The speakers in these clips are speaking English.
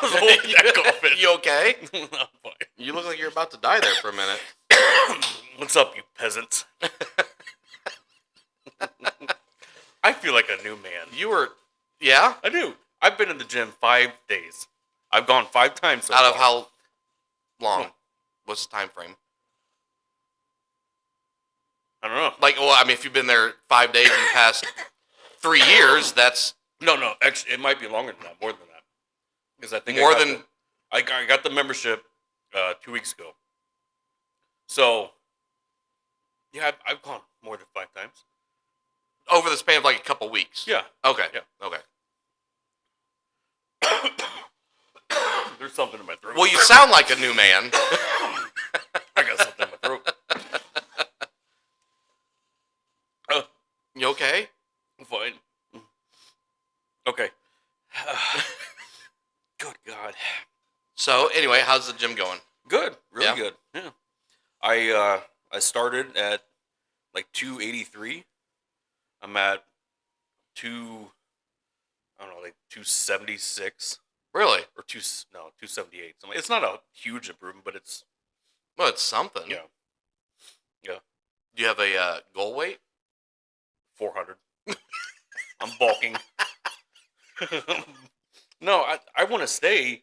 I was holding that coffin. You okay? I'm fine. You look like you're about to die there for a minute. What's up, you peasants? I feel like a new man. You were, yeah? I do. I've been in the gym 5 days. I've gone 5 times so Out of far. how long? What's the time frame? I don't know. Like, well, I mean, if you've been there 5 days in the past 3 years, that's No. Actually, it might be longer than that. More than that. Because I think I got the membership 2 weeks ago. So, yeah, I've gone more than 5 times. over the span of like a couple weeks. Yeah. Okay. Yeah. Okay. There's something in my throat. Well, you sound like a new man. I got something in my throat. You okay? I'm fine. Okay. Good God. So anyway, how's the gym going? Good. Really Yeah. good. Yeah. I started at like 283. I'm at 276 Really? or 278. So it's not a huge improvement, but it's Well, it's something. yeah. Do you have a goal weight? 400. I'm bulking. No, I want to stay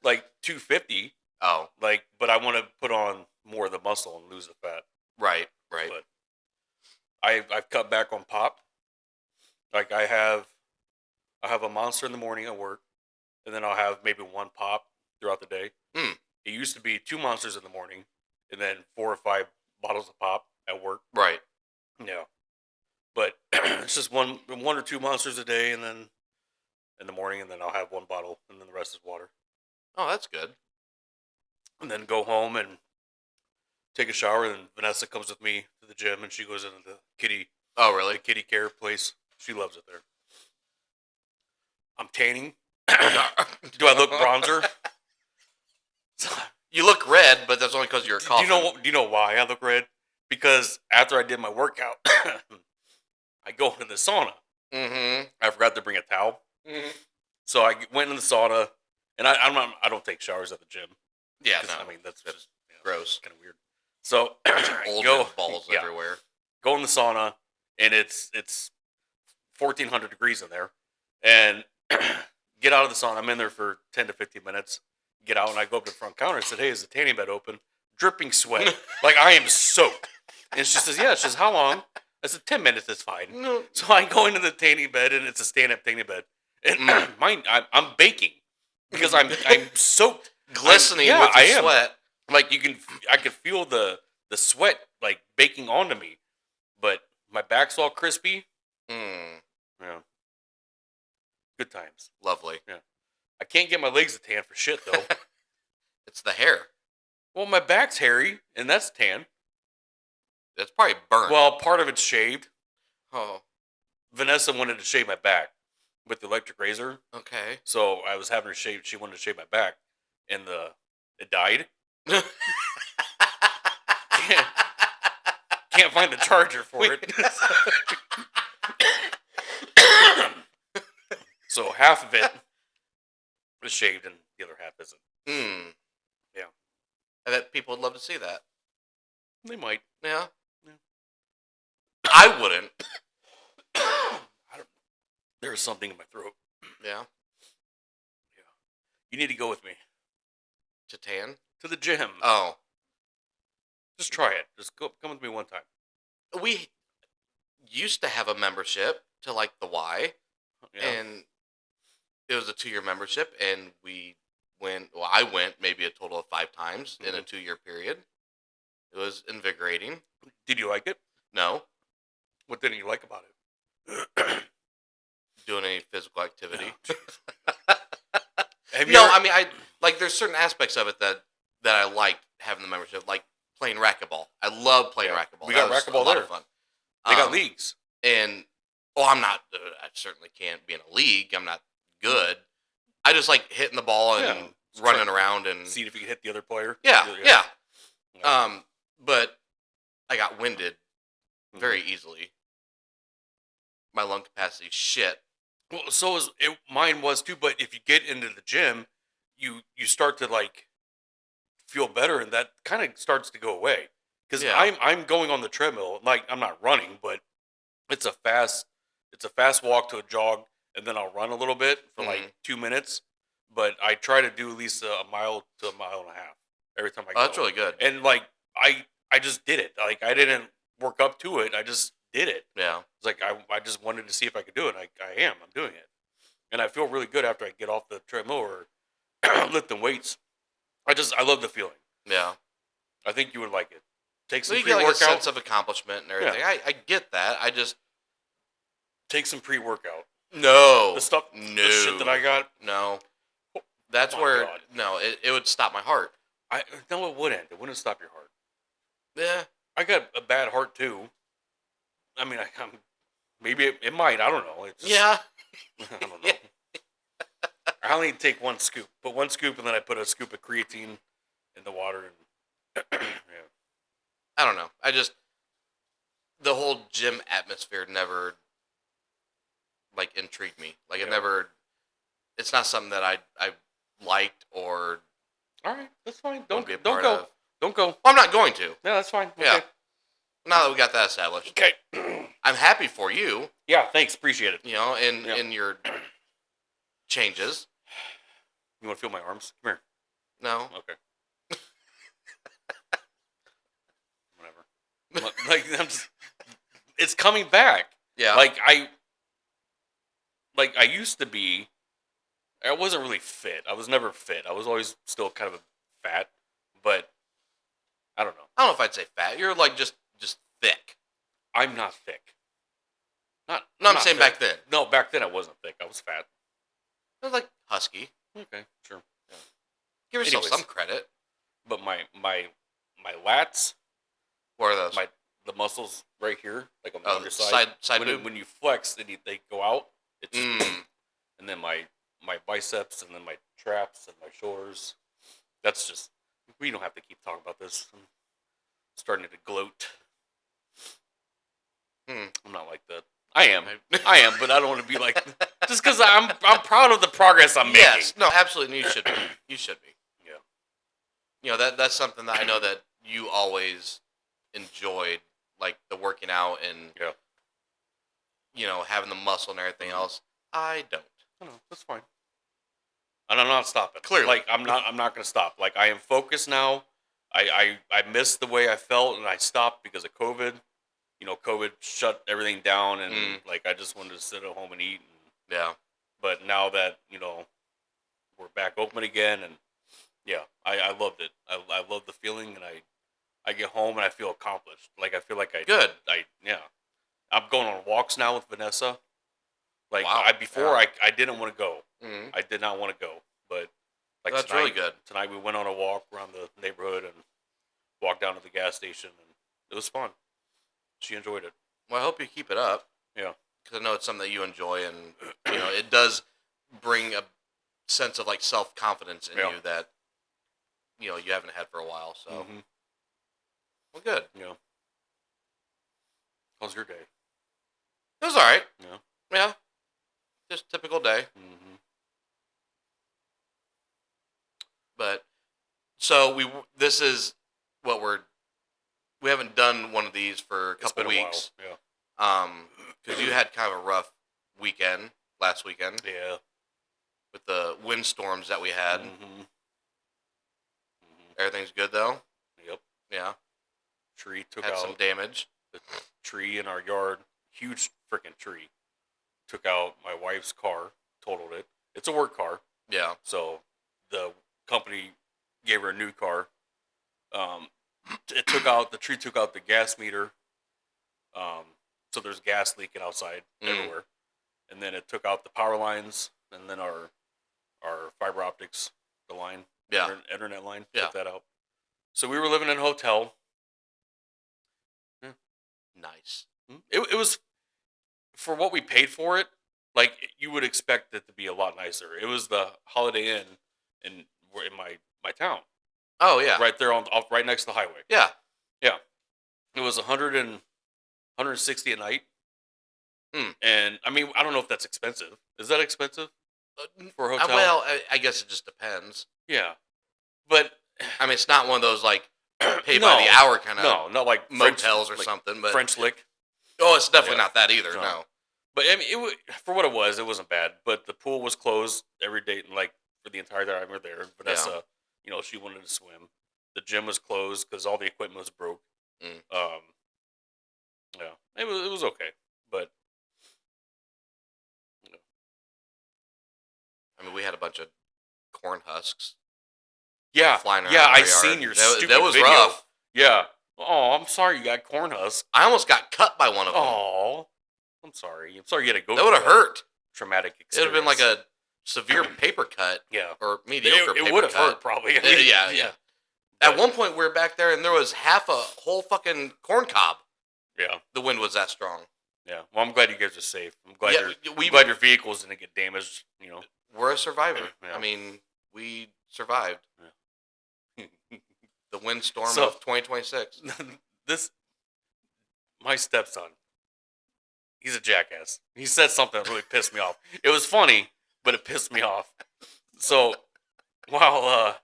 like 250. Oh, But I want to put on more of the muscle and lose the fat. right. But I've cut back on pop. Like I have a monster in the morning at work, and then I'll have maybe one pop throughout the day. Hmm. It used to be 2 monsters in the morning, and then 4 or 5 bottles of pop at work. Right. Yeah, but it's just one or 2 monsters a day, and then in the morning, and then I'll have 1 bottle, and then the rest is water. Oh, that's good. And then go home and take a shower. And Vanessa comes with me to the gym, and she goes into the Oh, really? kitty care place. She loves it there. I'm tanning. Do I look bronzer? You look red, but that's only because you're coughing. Do you know why I look red? Because after I did my workout, I go into the sauna. Mm-hmm. I forgot to bring a towel, Mm-hmm. so I went in the sauna, and I don't take showers at the gym. Yeah, 'Cause, no. I mean that's just Gross. kind of weird. So Old go man's balls yeah, everywhere. go in the sauna, and it's 1400 degrees in there, and get out of the sauna. I'm in there for 10 to 15 minutes. Get out, and I go up to the front counter and said, "Hey, is the tanning bed open?" Dripping sweat, like I am soaked. And she says, "Yeah." She says, "How long?" I said, 10 minutes is fine. No. So I go into the tanning bed, and it's a stand-up tanning bed, and I'm baking because I'm soaked, Glistening yeah, with I your am. sweat. Like I could feel the sweat like baking onto me, but my back's all crispy. Mm, Yeah, good times. lovely. I can't get my legs to tan for shit though. It's the hair. Well, my back's hairy, and that's tan. It's probably burnt. Well, part of it's shaved. Oh, Vanessa wanted to shave my back with the electric razor, okay. so I was having her shave. She wanted to shave my back, and it died. Can't find the charger for it. So half of it was shaved, and the other half isn't. Mm. Yeah. I bet people would love to see that. They might. Yeah. Yeah. I wouldn't. There's something in my throat. Yeah. You need to go with me To tan? to the gym. Oh. Just try it. Just come with me one time. We used to have a membership to like the Y, Yeah. and it was a 2-year membership, and I went maybe a total of 5 times in a 2-year period. It was invigorating. Did you like it? No. What didn't you like about it? Doing any physical activity. Have you No, ever- I mean, there's certain aspects of it that I liked having the membership, like playing racquetball. I love playing Yeah. racquetball. We That got was racquetball a lot there. of fun. They got leagues. And I'm not. I certainly can't be in a league. I'm not good. I just like hitting the ball and running around and See if you can hit the other player. yeah. But I got winded very easily. My lung capacity is shit. Well, mine was too. But if you get into the gym, you start to like feel better, and that kind of starts to go away. Because Yeah. I'm going on the treadmill, like I'm not running, but it's a fast walk to a jog, and then I'll run a little bit for Mhm. like 2 minutes. But I try to do at least a mile to a mile and a half every time I Oh, go. that's really good. And like I just did it. Like I didn't work up to it. I just did it. Yeah. It's like I just wanted to see if I could do it. I am. I'm doing it, and I feel really good after I get off the treadmill or lifting weights. I love the feeling. Yeah. I think you would like it. Take So some you get like a sense pre-workout. of accomplishment and everything. Yeah, I get that. I just take some pre-workout. no, The stuff, no, the shit that I got. no. That's My where God. no, it would stop my heart. I no, it wouldn't. It wouldn't stop your heart. Yeah. I got a bad heart too. I mean, maybe it might. I don't know. It's just, Yeah. I don't know. I only take one scoop. Put one scoop, and then I put a scoop of creatine in the water, and yeah. I don't know. I just the whole gym atmosphere never like intrigued me. Like it Yeah. never. It's not something that I liked or All right, that's fine. want to be a Don't part go. of. Don't go. Well, I'm not going to. No, that's fine. Yeah. Okay. Now that we got that established, Okay. I'm happy for you. Yeah. Thanks. Appreciate it. You know, Yeah. in your changes. You want to feel my arms? Come here. No. Okay. Whatever. Like it's coming back. Yeah. Like I used to be. I wasn't really fit. I was never fit. I was always still kind of fat, but I don't know. I don't know if I'd say fat. You're like just thick. I'm not thick. No, I'm not saying thick. back then. No, back then I wasn't thick. I was fat. You're like husky. Okay, sure. Give yourself Anyways. some credit. But my lats, What are those? the muscles right here, like on the Oh, underside, side when, boob? when you flex, they go out. It's just, Mm. and then my biceps, and then my traps, and my shoulders. That's just. We don't have to keep talking about this. I'm starting to gloat. I'm not like that. I am. I am, but I don't want to be like just because I'm proud of the progress I'm making. Yes. No, absolutely. You should be. You should be. Yeah. You know, that's something that I know that you always enjoyed, like the working out and Yeah. you know, having the muscle and everything else. I don't. No, that's fine. And I'm not stopping. Clearly. Like I'm not gonna stop. Like I am focused now. I missed the way I felt, and I stopped because of COVID. You know, COVID shut everything down, and like I just wanted to sit at home and eat. And, Yeah. but now that we're back open again, and yeah, I loved it. I love the feeling, and I get home and I feel accomplished. Like I feel like Good. yeah. I'm going on walks now with Vanessa. Like Wow. before, Yeah. I didn't want to go. Mm. I did not want to go, but like That's tonight, really good. Tonight we went on a walk around the neighborhood and walked down to the gas station, and it was fun. She enjoyed it. Well, I hope you keep it up. Yeah. Because I know it's something that you enjoy, and you know it does bring a sense of like self confidence in Yeah. you that you know you haven't had for a while. So, Mhm. well, good. Yeah. How's your day? It was all right. Yeah. Yeah, just typical day. Mm-hmm. But so this is what we haven't done one of these for a It's couple been a weeks. while. Yeah. Because you had kind of a rough weekend last weekend Yeah. with the windstorms that we had. Mm-hmm. Everything's good though. Yep. Yeah, Tree took had out some damage. the tree in our yard. Huge freaking tree. Took out my wife's car. Totaled it. It's a work car. Yeah, So the company gave her a new car. The tree took out the gas meter. So there's gas leaking outside everywhere. And then it took out the power lines, and then our fiber optics, the line, yeah, internet line, Yeah. took that out. So we were living in a hotel. nice. It was for what we paid for it. Like you would expect it to be a lot nicer. It was the Holiday Inn in my town, Oh yeah, right there right next to the highway. yeah. It was 160 a night. Hmm. And I mean, I don't know if that's expensive. Is that expensive for a hotel? Well, I guess it just depends. Yeah, but I mean, it's not one of those like pay no, by the hour kind of not like motels or like something. But French Lick. oh, it's definitely Yeah. not that either. No. No. But I mean, for what it wasn't bad. But the pool was closed every day, like for the entire time we were there. Vanessa, she wanted to swim. The gym was closed because all the equipment was broke. Mm. Yeah, it was okay, but I mean, we had a bunch of corn husks yeah, flying around. yeah. our I yard. seen your stupid that was video. rough. Yeah. Oh, I'm sorry you got corn husk. I almost got cut by one of them. Oh, I'm sorry. I'm sorry you had to go. That would have hurt. Traumatic It would experience. have been like a severe paper cut. Yeah. Or mediocre It paper would have cut. hurt probably. Yeah. At one point, we were back there, and there was half a whole fucking corn cob. Yeah. The wind was that strong. Yeah. Well, I'm glad you guys are safe. I'm glad we glad your vehicles didn't get damaged. We're a survivor. Yeah. I mean, we survived the windstorm So- of 2026. My stepson, he's a jackass. He said something that really pissed me off. It was funny, but it pissed me off. So, while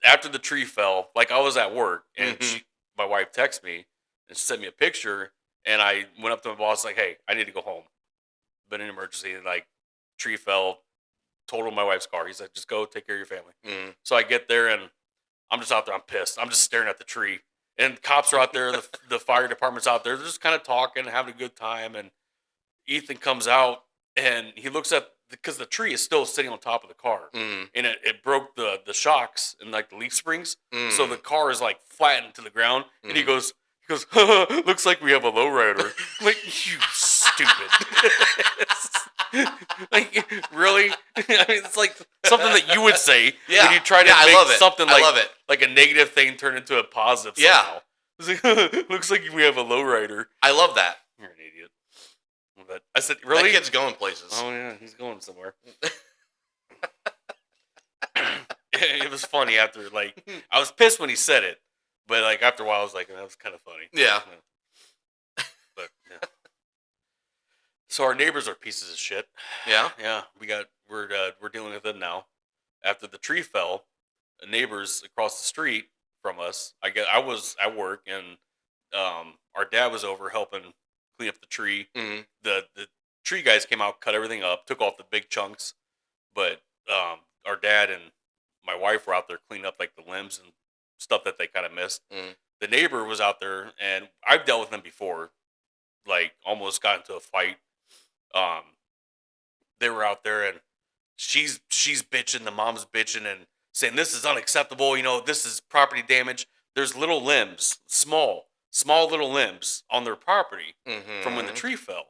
after the tree fell, like I was at work, and Mhm. my wife texted me and sent me a picture, and I went up to my boss like, "Hey, I need to go home. Been an emergency, and like tree fell, totaled my wife's car." He said, "Just go take care of your family." Mm. So I get there, and I'm just out there. I'm pissed. I'm just staring at the tree. And cops are out there. The fire department's out there. They're just kind of talking, having a good time. And Ethan comes out, and he looks at, because the tree is still sitting on top of the car. Mm. And it broke the shocks and like the leaf springs. Mm. So the car is like flattened to the ground. And he Mm. goes, looks like we have a lowrider. I'm like, you stupid. Like, really? I mean, it's like something that you would say when you try to I make love it. something I love it. like a negative thing turn into a positive Yeah. somehow. It's like, looks like we have a lowrider. I love that. You're an idiot. But I said, really? That kid's going places. Oh, yeah, he's going somewhere. It was funny after, like, I was pissed when he said it, but, like, after a while, I was like, that was kind of funny. Yeah. But, yeah. So our neighbors are pieces of shit. Yeah. Yeah, we're dealing with them now. After the tree fell, the neighbors across the street from us, I was at work, and our dad was over helping clean up the tree. Mm. The tree guys came out, cut everything up, took off the big chunks, but our dad and my wife were out there cleaning up like the limbs and stuff that they kind of missed. Mm. The neighbor was out there, and I've dealt with him before, like almost got into a fight. They were out there, and she's bitching, the mom's bitching and saying this is unacceptable. This is property damage. There's little limbs, small little limbs on their property Mm-hmm. from when the tree fell.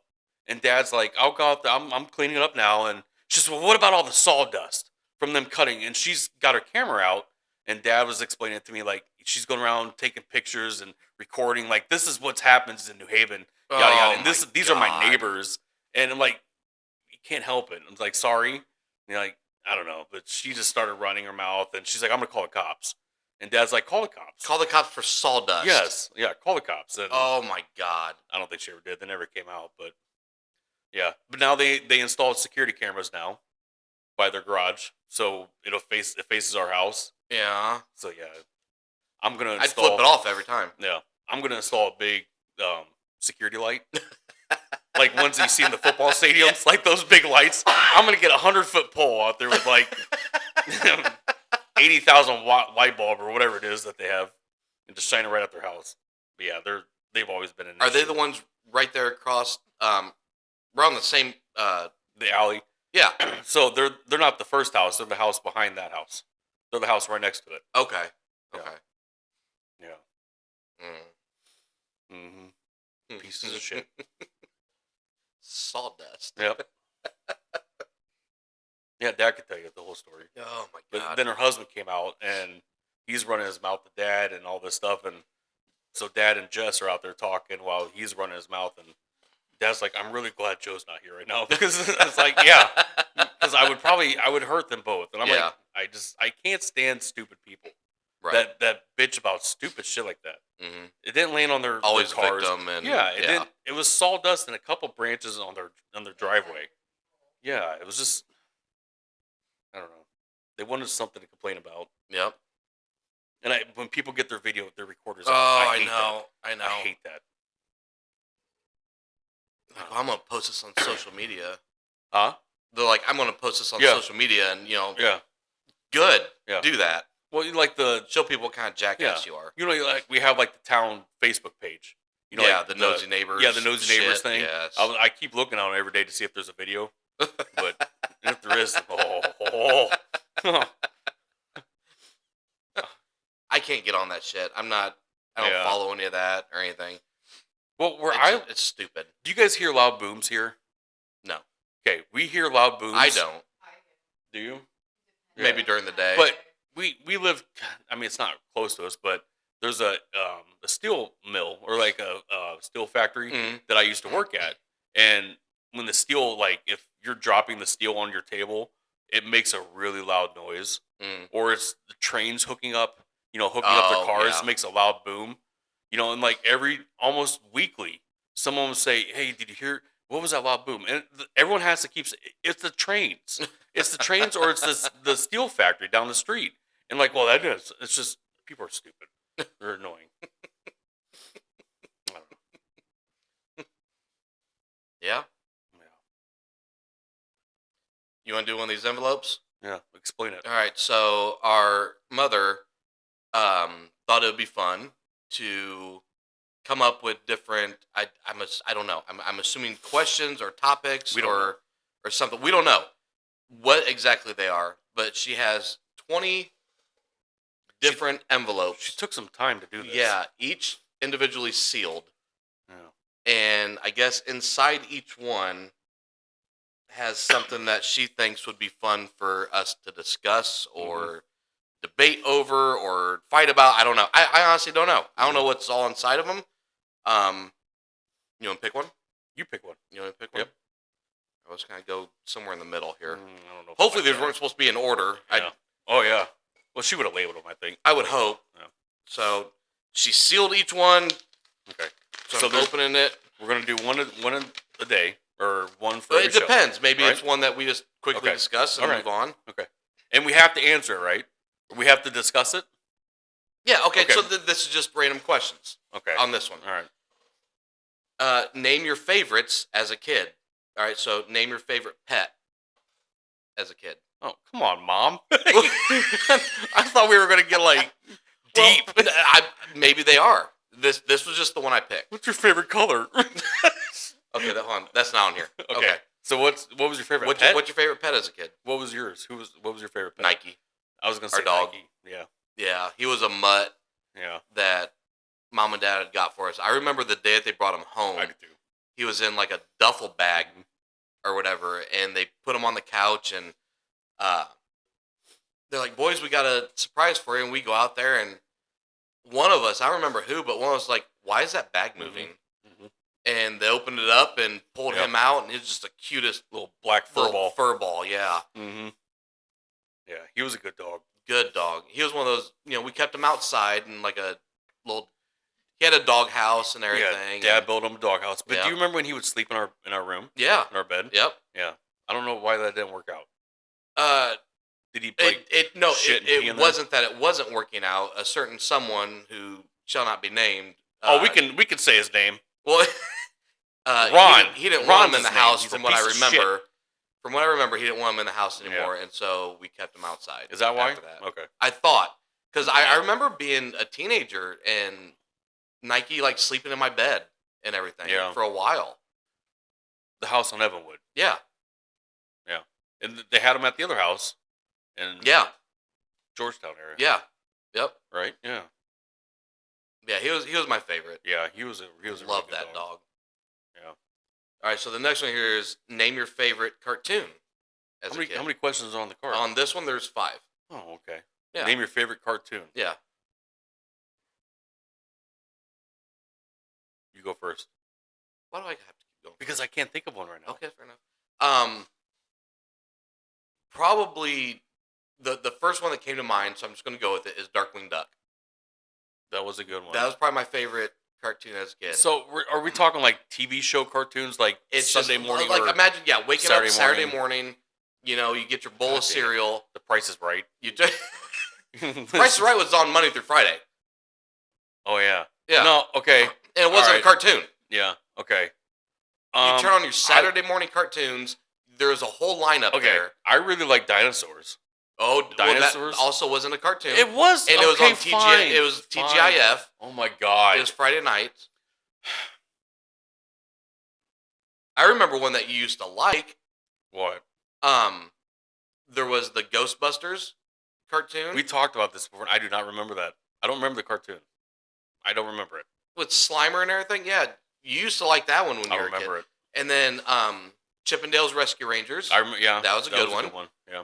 And Dad's like, I'll go out there. I'm cleaning it up now. And she says, well, what about all the sawdust from them cutting? And she's got her camera out. And Dad was explaining it to me, like, she's going around taking pictures and recording, like, this is what happens in New Haven, yada, yada. And these are my neighbors. And I'm like, you can't help it. I'm like, sorry. And you're like, I don't know. But she just started running her mouth. And she's like, I'm going to call the cops. And Dad's like, call the cops. Call the cops for sawdust. Yes. Yeah, call the cops. And Oh my God. I don't think she ever did. They never came out. But yeah. But now they installed security cameras now by their garage. So it faces our house. Yeah. So yeah. I'm going to I'd install. flip it off every time. Yeah. I'm going to install a big security light. Like ones that you see in the football stadiums, like those big lights. I'm going to get a 100-foot pole out there with like 80,000 watt light bulb or whatever it is that they have, and just shine it right at their house. But yeah, they've always been an Are they issue. the ones right there across? We're on the same. The alley? Yeah. So they're not the first house. They're the house behind that house. They're the house right next to it. Okay. Yeah. Okay. Yeah. Mm. Mm-hmm. Pieces of shit. Sawdust. Yep. Yeah, Dad could tell you the whole story. Oh my But God. then her husband came out, and he's running his mouth to Dad and all this stuff. And so Dad and Jess are out there talking while he's running his mouth. And Dad's like, I'm really glad Joe's not here right now. Because it's like, yeah. Because I would hurt them both. And I'm Yeah. like, I can't stand stupid people. Right. That bitch about stupid shit like that. Mm-hmm. It didn't land on their Always cars. victim and Yeah, it didn't. It was sawdust and a couple branches on their driveway. Yeah, it was just, I don't know. They wanted something to complain about. Yep. And when people get their recorders Oh, out, I hate know. that. I know. I hate that. Like, well, I'm gonna post this on social media. Huh? They're like, I'm gonna post this on social media, and Yeah. good. Yeah. Do that. Well, you like Show people what kind of jackass you are. You know, like we have like the town Facebook page. You know, yeah, like the nosy neighbors. Yeah, the nosy neighbors shit, thing. Yes. I keep looking on it every day to see if there's a video, but if there is, oh. I can't get on that shit. I don't follow any of that or anything. Well, it's stupid. Do you guys hear loud booms here? No. Okay, we hear loud booms. I don't. Do you? Maybe during the day. But we live. I mean, it's not close to us, but there's a steel mill or like a steel factory that I used to work at, and when the steel, like if you're dropping the steel on your table, it makes a really loud noise. Or it's the trains hooking up their cars, makes a loud boom. And like almost weekly, someone will say, "Hey, did you hear? What was that loud boom?" And everyone has to keep saying, "It's the trains. It's the trains, or it's the steel factory down the street." And like, well, that is. It's just people are stupid. They're annoying. I don't know. Yeah. You want to do one of these envelopes? Yeah, explain it. All right. So our mother thought it would be fun to come up with different. I don't know. I'm assuming questions or topics or something. We don't know what exactly they are, but she has 20 different envelopes. She took some time to do this. Yeah, each individually sealed. Yeah. And I guess inside each one has something that she thinks would be fun for us to discuss or debate over or fight about. I don't know. I honestly don't know. I don't know what's all inside of them. You want to pick one? You pick one. You want to pick one? Yep. I was going to go somewhere in the middle here. I don't know. Hopefully these weren't supposed to be in order. Yeah. Oh, yeah. Well, she would have labeled them, I think. I would hope. Yeah. So she sealed each one. Okay. So I'm opening it. We're going to do one a day or one for It depends. Show, Maybe right? it's one that we just quickly discuss and move on. Okay. And we have to answer it, right? We have to discuss it? Yeah, okay. So this is just random questions. Okay. On this one. All right. Name your favorites as a kid. All right, so name your favorite pet as a kid. Oh, come on, Mom. I thought we were going to get like deep. Well, maybe they are. This was just the one I picked. What's your favorite color? Okay, hold on. That's not on here. Okay. So what was your favorite pet? What's your favorite pet as a kid? What was yours? What was your favorite pet? Nike. I was going to say our dog. Nike. Yeah. Yeah, he was a mutt. Yeah. That Mom and Dad had got for us. I remember the day that they brought him home. I do too. He was in like a duffel bag or whatever, and they put him on the couch, and they're like, "Boys, we got a surprise for you." And we go out there, and one of us, I don't remember who, but one of us was like, "Why is that bag moving?" And they opened it up and pulled him out, and he was just the cutest little black fur ball. Fur ball, yeah. Yeah, he was a good dog. Good dog. He was one of those. We kept him outside in like a little. He had a dog house and everything. Yeah, Dad built him a dog house. But do you remember when he would sleep in our room? Yeah, in our bed. Yep. Yeah, I don't know why that didn't work out. Did he? It wasn't that it wasn't working out. A certain someone who shall not be named. We can say his name. Well, Ron. He didn't want him in the house. From what I remember. From what I remember, he didn't want him in the house anymore, and so we kept him outside. Is that why? After that. Okay. I thought because I remember being a teenager and Nike like sleeping in my bed and everything for a while. The house on Evanwood. Yeah. Yeah, and they had him at the other house. And Georgetown area. Yeah. Yep. Right. Yeah. Yeah. He was my favorite. Yeah. He was a love that dog. Yeah. All right. So the next one here is name your favorite cartoon. As how many questions are on the card? On this one, there's 5. Oh, okay. Yeah. Name your favorite cartoon. Yeah. You go first. Why do I have to keep going? Because I can't think of one right now. Okay, fair enough. Probably the first one that came to mind, so I'm just going to go with it, is Darkwing Duck. That was a good one. That was probably my favorite cartoon as a kid. So are we talking like TV show cartoons, like it's Sunday morning? Like imagine, waking up Saturday morning, You know, you get your bowl God of damn. cereal. The Price is Right. You just Price is Right was on Monday through Friday. Oh yeah. Yeah. No. Okay. And it wasn't Alright. a cartoon. Yeah. Okay. You turn on your Saturday morning cartoons. There's a whole lineup Okay. there. I really like Dinosaurs. Oh, Dinosaurs? that also wasn't a cartoon. It was. And it was okay, on fine, It was fine. TGIF. Oh my god. It was Friday nights. I remember one that you used to like. What? There was the Ghostbusters cartoon. We talked about this before. And I do not remember that. I don't remember the cartoon. I don't remember it. With Slimer and everything. Yeah, you used to like that one when you I were remember a kid. it. And then Chippendales Rescue Rangers. I remember. Yeah, that was a good one. Yeah.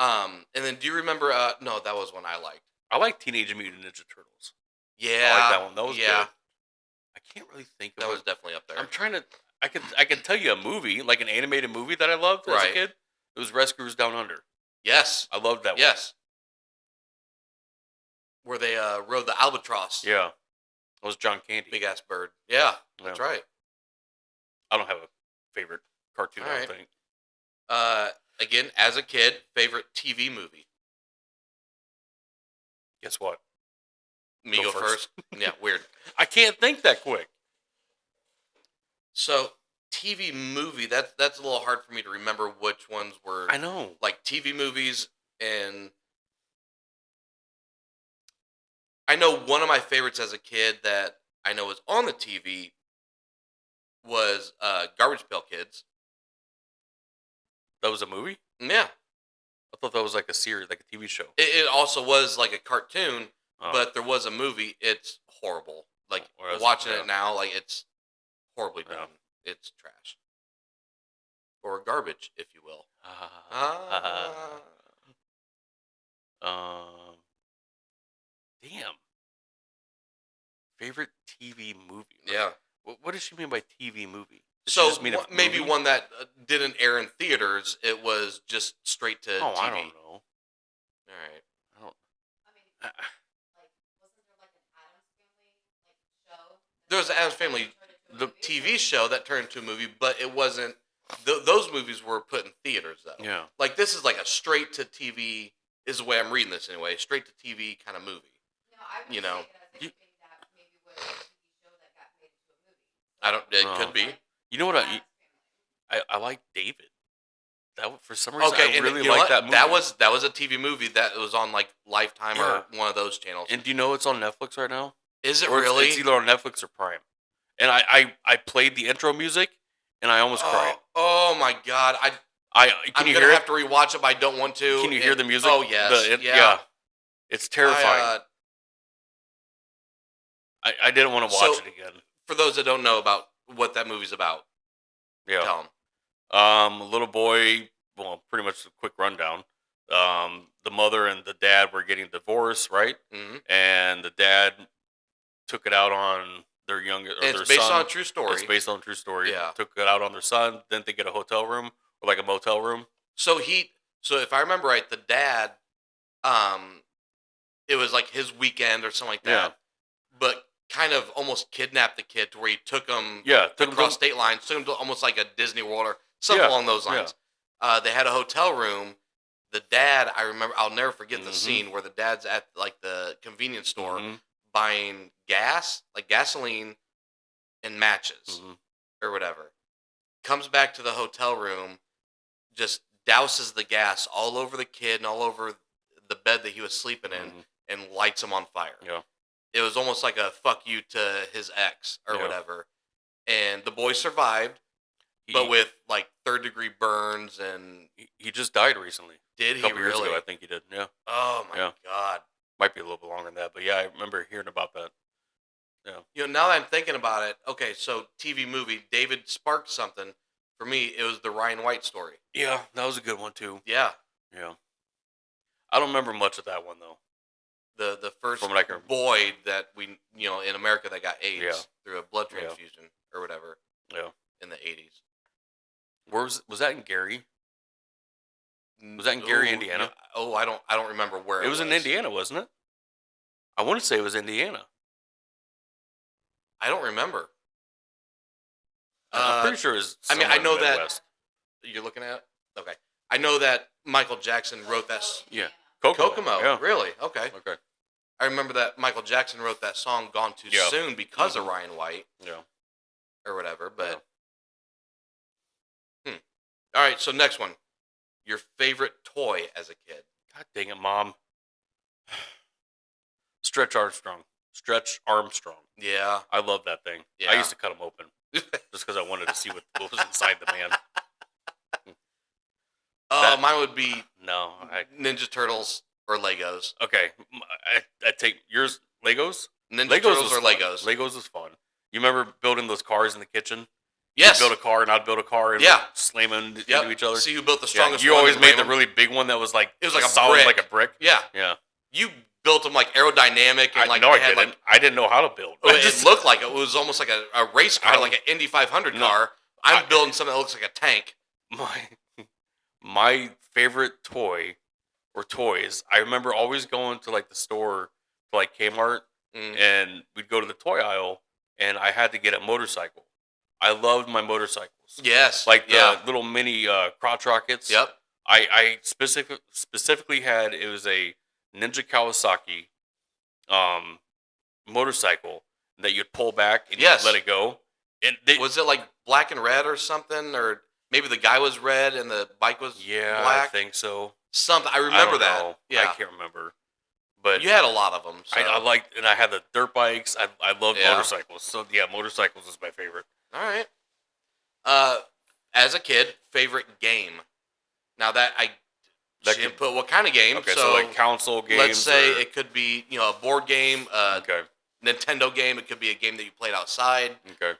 And then do you remember? No, that was one I liked. I like Teenage Mutant Ninja Turtles. Yeah, I like that one. That was good. I can't really think of that it. was definitely up there. I'm trying to. I can tell you a movie, like an animated movie that I loved as a kid. It was Rescuers Down Under. Yes, I loved that one. Yes, where they rode the albatross. Yeah, that was John Candy. Big ass bird. Yeah, that's right. I don't have a favorite cartoon. All I right. don't think. Again, as a kid, favorite TV movie. Guess what? Me go first. Yeah, weird. I can't think that quick. So TV movie, that's a little hard for me to remember which ones were. I know. Like TV movies, and I know one of my favorites as a kid that I know was on the TV was Garbage Pail Kids. That was a movie? Yeah. I thought that was like a series, like a TV show. It also was like a cartoon, Oh. but there was a movie. It's horrible. Like, Whereas- watching yeah. it now, like, it's horribly Yeah. done. It's trash. Or garbage, if you will. Damn. Favorite TV movie? Yeah. What does she mean by TV movie? Does she So just mean a maybe movie? one that didn't air in theaters. It was just straight to Oh, TV. I don't know. All right. I don't. There was an Addams Family the TV show that turned into a movie, but it wasn't. Those movies were put in theaters though. Yeah. Like, this is like a straight to TV. Is the way I'm reading this anyway. Straight to TV kind of movie. No, I would You know. take it as anything that maybe was a TV show that got made into a movie. I don't. It No. could be. You know what? Addams Family. I like David. That for some reason Okay, I and really you know like what? that movie. That was a TV movie that was on like Lifetime or one of those channels. And do you know it's on Netflix right now? Is it Or really? It's either on Netflix or Prime. And I played the intro music, and I almost cried. Oh my god! Can I'm you gonna hear have it? to rewatch it, but I don't want to. Can you hear the music? Oh yes, yeah. It's terrifying. I didn't want to watch it again. For those that don't know about what that movie's about, Yeah. tell them. A little boy. Well, pretty much a quick rundown. The mother and the dad were getting divorced, right? Mm-hmm. And the dad took it out on their younger. Or It's their based son. on a true story. It's based on a true story. Yeah. Took it out on their son. Then they get a hotel room or like a motel room. So if I remember right, the dad, it was like his weekend or something like that. Yeah. But kind of almost kidnapped the kid to where he took him Yeah. Took across state lines, took him to almost like a Disney World or something Yeah, along those lines. They had a hotel room. The dad, I remember, I'll never forget the scene where the dad's at like the convenience store buying gas, like gasoline and matches or whatever. Comes back to the hotel room, just douses the gas all over the kid and all over the bed that he was sleeping in and lights him on fire. Yeah. It was almost like a fuck you to his ex or Yeah. whatever. And the boy survived, but with like 3rd-degree burns. And he just died recently. did A he couple years really? ago, I think he did. Yeah. Oh my god! Might be a little bit longer than that, but yeah, I remember hearing about that. You know, now that I'm thinking about it, okay, so TV movie, David sparked something for me. It was the Ryan White story. Yeah, that was a good one too. Yeah, Yeah. I don't remember much of that one though. the first From what I can- boy that we in America that got AIDS Yeah. through a blood Yeah. transfusion or whatever. Yeah. In the 80s. Where was that in Gary? Was that in Gary, Ooh, Indiana? yeah. Oh, I don't remember where It was in Indiana, wasn't it? I want to say it was Indiana. I don't remember. I'm pretty sure it was. I mean, I somewhere in know the that Midwest. you're looking at. Okay, I know that Michael Jackson wrote that. Yeah. Kokomo. Kokomo. Yeah. Really? Okay. Okay. I remember that Michael Jackson wrote that song "Gone Too Yeah. Soon" because of Mhm. Ryan White Yeah. or whatever. But all right. So next one, your favorite toy as a kid. God dang it, Mom. Stretch Armstrong. Stretch Armstrong. Yeah. I love that thing. Yeah. I used to cut them open just because I wanted to see what was inside the man. That- Mine would be No. Ninja Turtles or Legos. Okay. I take yours. Legos? Ninja Legos Turtles was or fun. Legos. Legos was fun. You remember building those cars in the kitchen? Yes. You'd build a car and I'd build a car and Yeah. we'd slam them Yep. into each other. See who built the Yeah, strongest you one always and made ram the 'em. really big one that was like It was like a solid, brick. like a brick. Yeah. Yeah. You built them like aerodynamic and like no, I they had didn't. like I didn't know how to build. it looked like it was almost like a race car, I- like an Indy 500 No. car. I'm building something that looks like a tank. My favorite toy or toys. I remember always going to like the store to like Kmart Mm. and we'd go to the toy aisle and I had to get a motorcycle. I loved my motorcycles. Yes. Like the yeah. little mini crotch rockets. Yep. I specifically had it was a Ninja Kawasaki motorcycle that you'd pull back and Yes. you'd let it go. And they, Was it like black and red or something, or maybe the guy was red and the bike was yeah, black? I think so. Something. I I remember don't that. know. Yeah. I can't remember. But You had a lot of them. So. I liked, and I had the dirt bikes. I loved Yeah. motorcycles. So yeah, motorcycles is my favorite. All right. As a kid, favorite game. Now that That she didn't put what kind of game. Okay, so, like console games. let's say or- it could be a board game, okay, Nintendo game. It could be a game that you played outside. okay.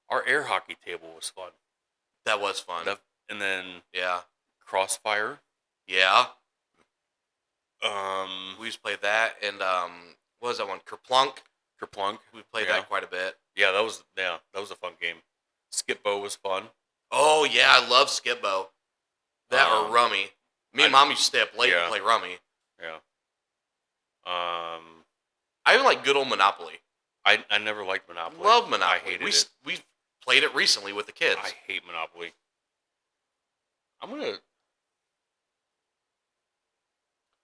Our air hockey table was fun. That was fun. And then Yeah. Crossfire. Yeah. Um, We used to play that, and what was that one? Kerplunk. Kerplunk. We played Yeah. that quite a bit. Yeah, that was a fun game. Skip-Bo was fun. Oh yeah, I love Skip-Bo. That or Rummy. Me and Mom used to stay up late yeah. and play Rummy. Yeah. I even like good old Monopoly. I never liked Monopoly. Love Monopoly. I hated we it. we played it recently with the kids. I hate Monopoly. I'm gonna.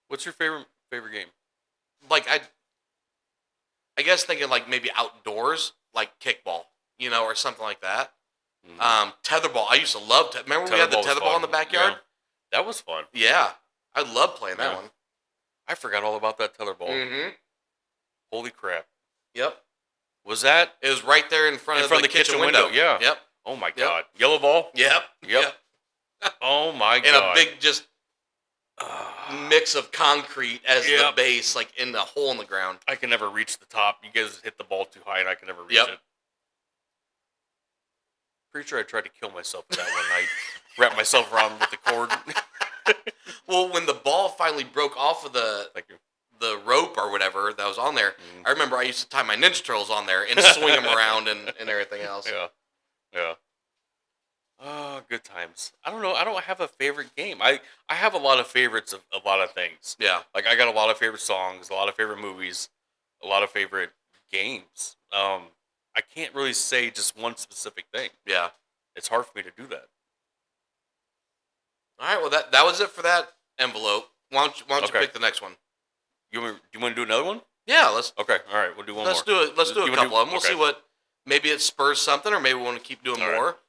What's your favorite game? Like I guess thinking like maybe outdoors, like kickball, or something like that. Mhm. Tetherball. I used to love. Remember we had the Tetherball was tetherball in fun. the backyard? Yeah. That was fun. Yeah, I love playing that Yeah. one. I forgot all about that tetherball. Mm-hmm. Holy crap! Yep. Was that It was right there in front In of front the of the kitchen kitchen window. window, yeah. Yep. Oh my god! Yellow ball. Yep. Yep. Oh my And god! a big just mix of concrete as the Yep. base, like in the hole in the ground. I can never reach the top. You guys hit the ball too high, and I can never reach Yep. it. Pretty sure I tried to kill myself that one night. Wrap myself around with the cord. Well, when the ball finally broke off of the Thank you. rope or whatever that was on there, Mhm. I remember I used to tie my Ninja Turtles on there and swing them around and everything else. Yeah. Yeah. Oh, good times. I don't know. I don't have a favorite game. I have a lot of favorites of a lot of things. Yeah. Like I got a lot of favorite songs, a lot of favorite movies, a lot of favorite games. I can't really say just one specific thing. Yeah. It's hard for me to do that. All right. Well, that was it for that envelope. Why don't you Okay. pick the next one? Do you want to do another one? Yeah. Let's Okay. All right. We'll do one let's more. do it. Let's do You a wanna couple of them. We'll okay. see what maybe it spurs something, or maybe we want to keep doing All right. more,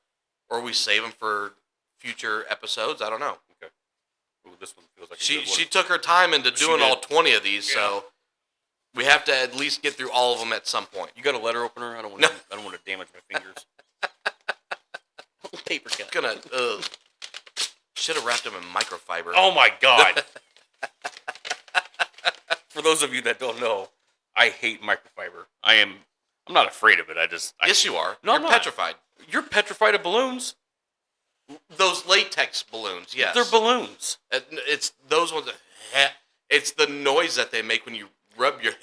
or we save them for future episodes. I don't know. Ooh, this one feels like a She good one. she took her time into She doing all did. 20 of these, Yeah. so we have to at least get through all of them at some point. You got a letter opener? I don't want. No. I don't want to damage my fingers. Paper cut. Gonna should have wrapped them in microfiber. Oh my god! For those of you that don't know, I hate microfiber. I'm not afraid of it. Yes, you are. No, You're I'm not. petrified. You're petrified of balloons. Those latex balloons, yes. They're balloons. It's those ones. It's the noise that they make when you rub your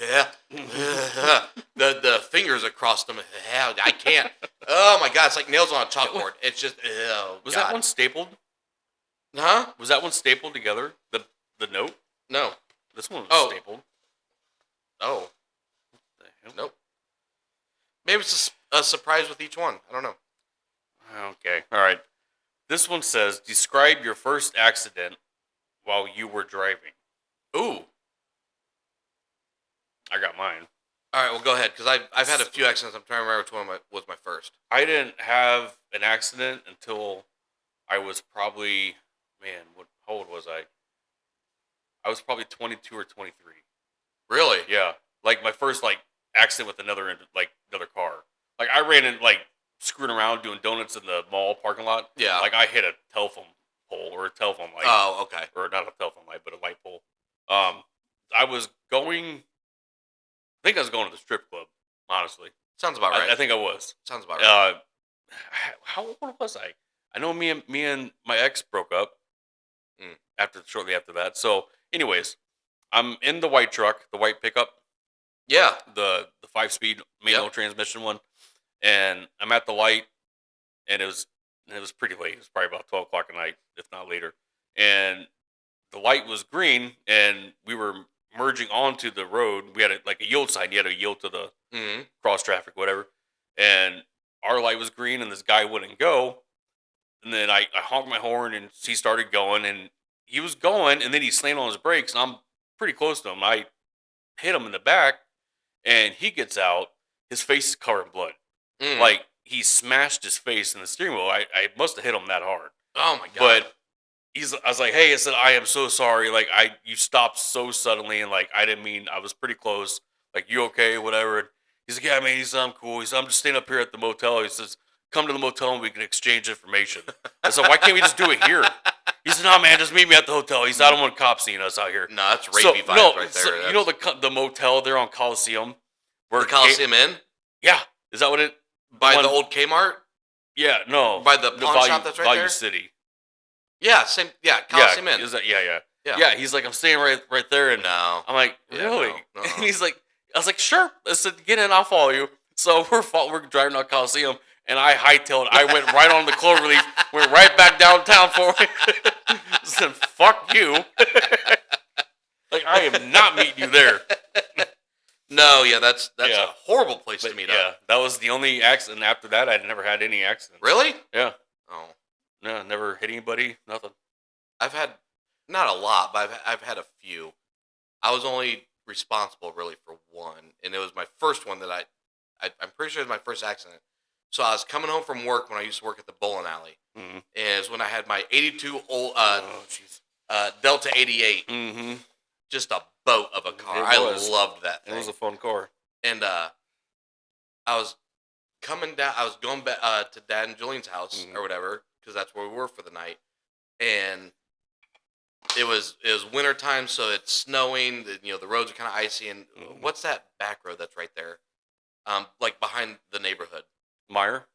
the fingers across them. I can't. Oh my god! It's like nails on a chalkboard. It's just. Oh, Was God. that one stapled? Huh? Was that one stapled together? The note? No. This one was Oh. stapled. Oh. The hell? Nope. Maybe it's a surprise with each one. I don't know. Okay. All right. This one says, describe your first accident while you were driving. Ooh. I got mine. All right, well, go ahead, because I've had a few accidents. I'm trying to remember which one was my first. I didn't have an accident until I was probably, how old was I? I was probably 22 or 23. Really? Yeah. Like my first accident with another car. Like I ran in screwing around doing donuts in the mall parking lot. Yeah. Like I hit a telephone pole or a telephone light. Oh, okay. Or not a telephone light, but a light pole. I was going. I think I was going to the strip club. Honestly, Sounds about right. I think I was. Sounds about right. How old was I? I know me and my ex broke up. Shortly after that. So, anyways, I'm in the white truck, the white pickup. Yeah. The 5-speed manual transmission one, and I'm at the light, and it was pretty late. It was probably about 12 o'clock at night, if not later. And the light was green, and we were merging onto the road. We had a yield sign. You had to yield to the cross traffic, whatever. And our light was green, and this guy wouldn't go. And then I honked my horn, and he started going, and he was going, and then he slammed on his brakes, and I'm pretty close to him. I hit him in the back, and he gets out. His face is covered in blood. Like, he smashed his face in the steering wheel. I must have hit him that hard. Oh, my God. But I was like, hey, I said, I am so sorry. Like, you stopped so suddenly, and, I didn't mean, I was pretty close. Like, you okay, whatever. And he's like, yeah, man, he said, I'm cool. He said, I'm just staying up here at the motel. He says, come to the motel and we can exchange information. I said, why can't we just do it here? He said, no, man, just meet me at the hotel. He said, I don't want cops seeing us out here. No, that's rapey vibes right there. So, you know the motel there on Coliseum? The Coliseum Inn? Yeah. Is that what it? By the old Kmart? Yeah, no. By the pawn shop that's right Value there? City. Yeah, same. Yeah, Coliseum Inn. Is that, yeah. He's like, I'm staying right there, and no. I'm like, really? No, And he's like, I was like, sure. I said, get in, I'll follow you. So we're driving out Coliseum, and I hightailed. I went right on the Cloverleaf, went right back downtown for it. Said, fuck you. Like, I am not meeting you there. No, yeah, that's a horrible place to meet up. Yeah, that was the only accident. After that, I'd never had any accidents. Really? Yeah. Oh. No, never hit anybody, nothing. I've had, not a lot, but I've had a few. I was only responsible really for one, and it was my first one that I'm pretty sure it was my first accident. So I was coming home from work when I used to work at the bowling alley. And it was when I had my 82 old Delta 88. Mm-hmm. Just a boat of a car. I loved that thing. It was a fun car. And I was coming down. I was going back to Dad and Julian's house or whatever, because that's where we were for the night. And it was wintertime, so it's snowing. The roads are kind of icy. And what's that back road that's right there? Like behind the neighborhood. Meyer?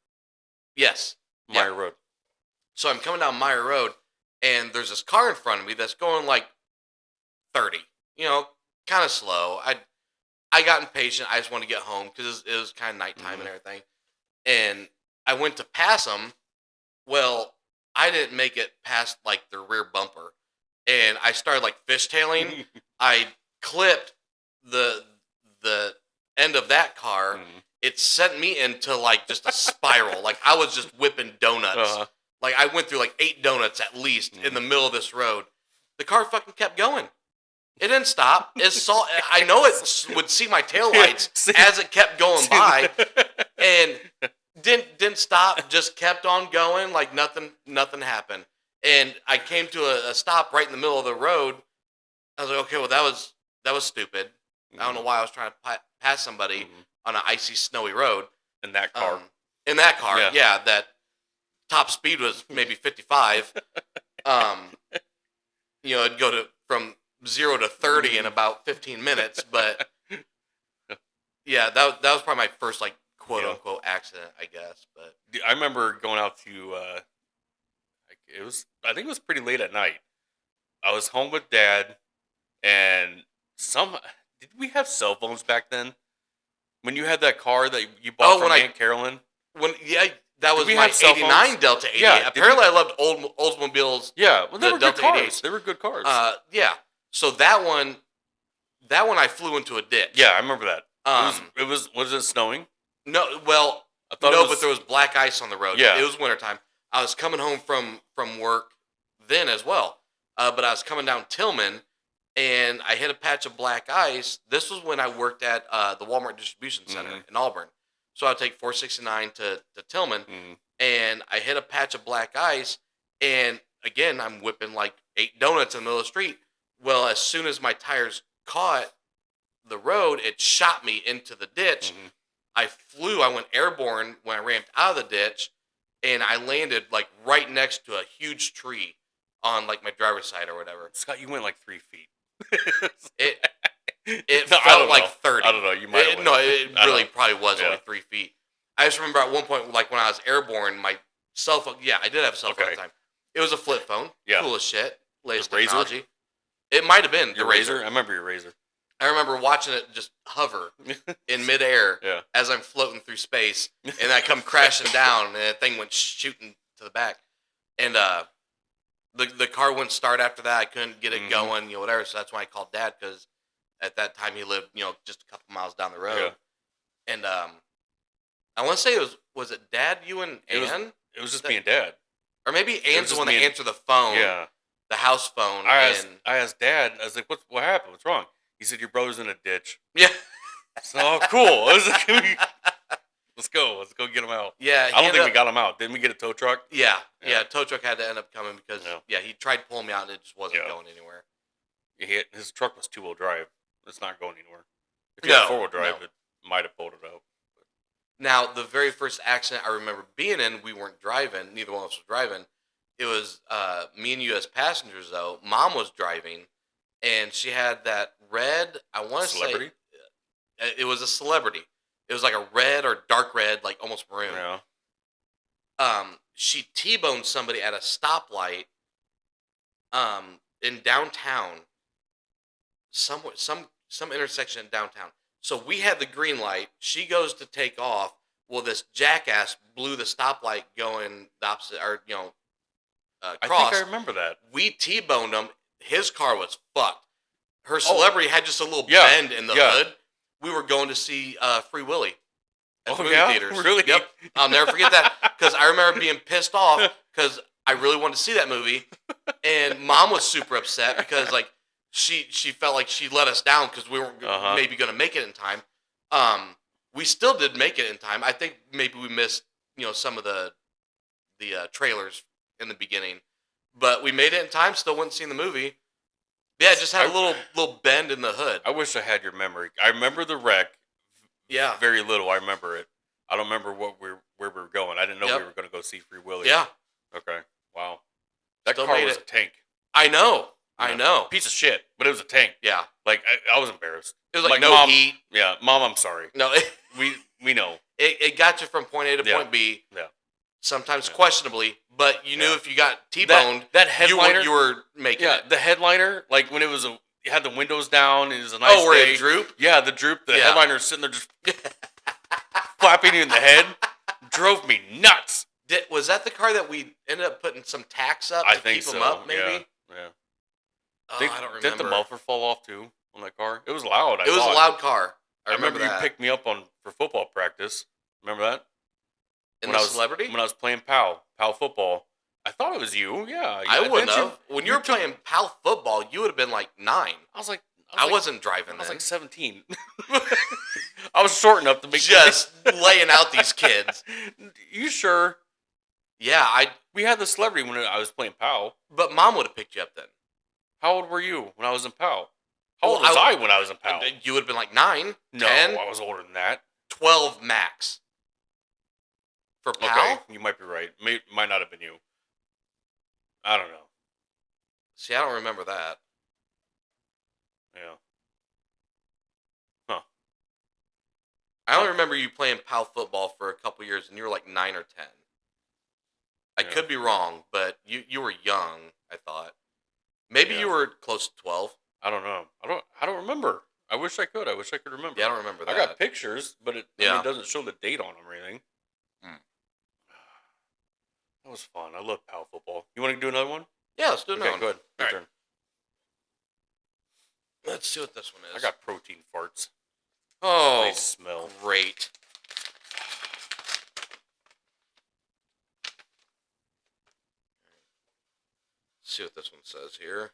Yes. Meyer Road. So I'm coming down Meyer Road, and there's this car in front of me that's going like 30. Kind of slow. I got impatient. I just wanted to get home because it was kind of nighttime and everything. And I went to pass him. Well, I didn't make it past like the rear bumper, and I started like fishtailing. I clipped the end of that car. It sent me into like just a spiral. Like I was just whipping donuts. Like I went through like 8 donuts at least in the middle of this road. The car fucking kept going. It didn't stop. It saw. I know it would see my taillights as it kept going by, and didn't stop. Just kept on going like nothing happened. And I came to a stop right in the middle of the road. I was like, okay, well that was stupid. I don't know why I was trying to pass somebody on an icy, snowy road. In that car. Yeah. That top speed was maybe 55. It'd go from 0 to 30 in about 15 minutes. But yeah, that was probably my first like quote unquote accident, I guess. But I remember going out to I think it was pretty late at night. I was home with Dad, and did we have cell phones back then? When you had that car that you bought from Aunt Carolyn? That was my 89 Delta 88. Yeah, apparently I loved Oldsmobiles. Yeah, well, they were good cars. 88s. They were good cars. Yeah. So that one I flew into a ditch. Yeah, I remember that. Was it snowing? No, well, I thought no, it was, but there was black ice on the road. Yeah. It was wintertime. I was coming home from work then as well. But I was coming down Tillman, and I hit a patch of black ice. This was when I worked at the Walmart Distribution Center Mhm. in Auburn. So I'd take 469 to Tillman, Mhm. and I hit a patch of black ice, and again, I'm whipping like 8 donuts in the middle of the street. Well, as soon as my tires caught the road, it shot me into the ditch. Mhm. I went airborne when I ramped out of the ditch, and I landed like right next to a huge tree on like my driver's side or whatever. Scott, you went like 3 feet. It No, I felt don't like know. 30. I don't know. You might have. No, it I don't really know. probably was Yeah. only 3 feet. I just remember at one point, like when I was airborne, my cell phone. Yeah, I did have a cell phone Okay. at the time. It was a flip phone. Yeah. Cool as shit. Latest The Razr? technology. It might have been Your the razor? Razr. I remember your razor. I remember watching it just hover in midair Yeah. as I'm floating through space, and I come crashing down, and the thing went shooting to the back, and the car wouldn't start after that. I couldn't get it Mhm. going, whatever. So that's why I called Dad, because at that time he lived, just a couple miles down the road, and I want to say was it Dad, you and It was- Ann, It was just me and Dad. or maybe was Ann's the just one that me and- answered the phone, Yeah. the house phone, I and asked Dad. I was like, "What happened? What's wrong?" He said, "Your brother's in a ditch." yeah, So cool. I was like, let's go. Let's go get him out. yeah. I don't think we got him out. Didn't we get a tow truck? Yeah, Yeah. tow truck had to end up coming because he tried pulling me out and it just wasn't Yeah. going anywhere. His truck was 2-wheel drive. It's not going anywhere. If you had No, 4-wheel drive, no. it might have pulled it out. Now, the very first accident I remember being in, we weren't driving. Neither one of us was driving. It was me and you as passengers, though. Mom was driving, and she had that red, I want to say, Celebrity? it was a Celebrity. It was like a red or dark red, like almost maroon. Yeah. She T-boned somebody at a stoplight in downtown, somewhere, some intersection in downtown. So we had the green light. She goes to take off. Well, this jackass blew the stoplight going the opposite, or I cross. think I remember that. We T-boned him. His car was fucked. Her Celebrity had just a little Yeah, bend in the yeah. hood. We were going to see Free Willy at the movie yeah? theaters. Really? Yep. I'll never forget that because I remember being pissed off because I really wanted to see that movie, and Mom was super upset because like she felt like she let us down because we weren't Uh-huh. maybe going to make it in time. We still did make it in time. I think maybe we missed some of the trailers in the beginning, but we made it in time. Still went and seen the movie. Yeah, it just had a little bend in the hood. I wish I had your memory. I remember the wreck. Yeah. Very little. I remember it. I don't remember where we were going. I didn't know Yep. we were going to go see Free Willy. Yeah, Okay. Wow. That Still car made was it. a tank. I know. I Yeah. know. Piece of shit, but it was a tank. Yeah, Like I was embarrassed. it was like no Mom, heat. Yeah, Mom, I'm sorry. No, We know. it got you from point A to Yeah. point B. Yeah. Sometimes Yeah. questionably, but you knew Yeah. if you got T-boned, That you headliner. were making Yeah, it. the headliner. Like when it had the windows down. It was a nice Oh, where day. it droop? Yeah, the droop. The Yeah. headliner's sitting there just flapping you in the head. Drove me nuts. Was that the car that we ended up putting some tacks up I to think keep so. them up? Maybe. Yeah. Oh, Think- I don't remember. Didn't the muffler fall off too on that car? It was loud. It was a loud car. I I remember remember you that. picked me up for football practice. Remember that? In when the I was Celebrity? When I was playing PAL football. I thought it was you. Yeah. I wouldn't didn't you? have. When you were playing PAL football, you would have been like 9. I was like, I wasn't driving I was then. like 17. I was short enough to make Just laying out these kids. You sure? Yeah, We had the Celebrity when I was playing PAL. but Mom would have picked you up then. How old were you when I was in PAL? How Well, old was I when I was in PAL? You would have been like 9, No, 10, I was older than that. 12 max. For PAL? Okay, you might be right. Might not have been you. I don't know. See, I don't remember that. Yeah. I only remember you playing PAL football for a couple years, and you were like 9 or 10. I Yeah. could be wrong, but you were young, I thought. Maybe Yeah. you were close to 12. I don't know. I don't remember. I wish I could. I wish I could remember. Yeah, I don't remember that. I got pictures, but I mean, Yeah. it doesn't show the date on them or anything. Hmm. That was fun. I love PAL football. You want to do another one? Yeah, let's do another Okay, one. go ahead. Your All right. turn. Let's see what this one is. I got protein farts. oh, They smell. great. see what this one says here.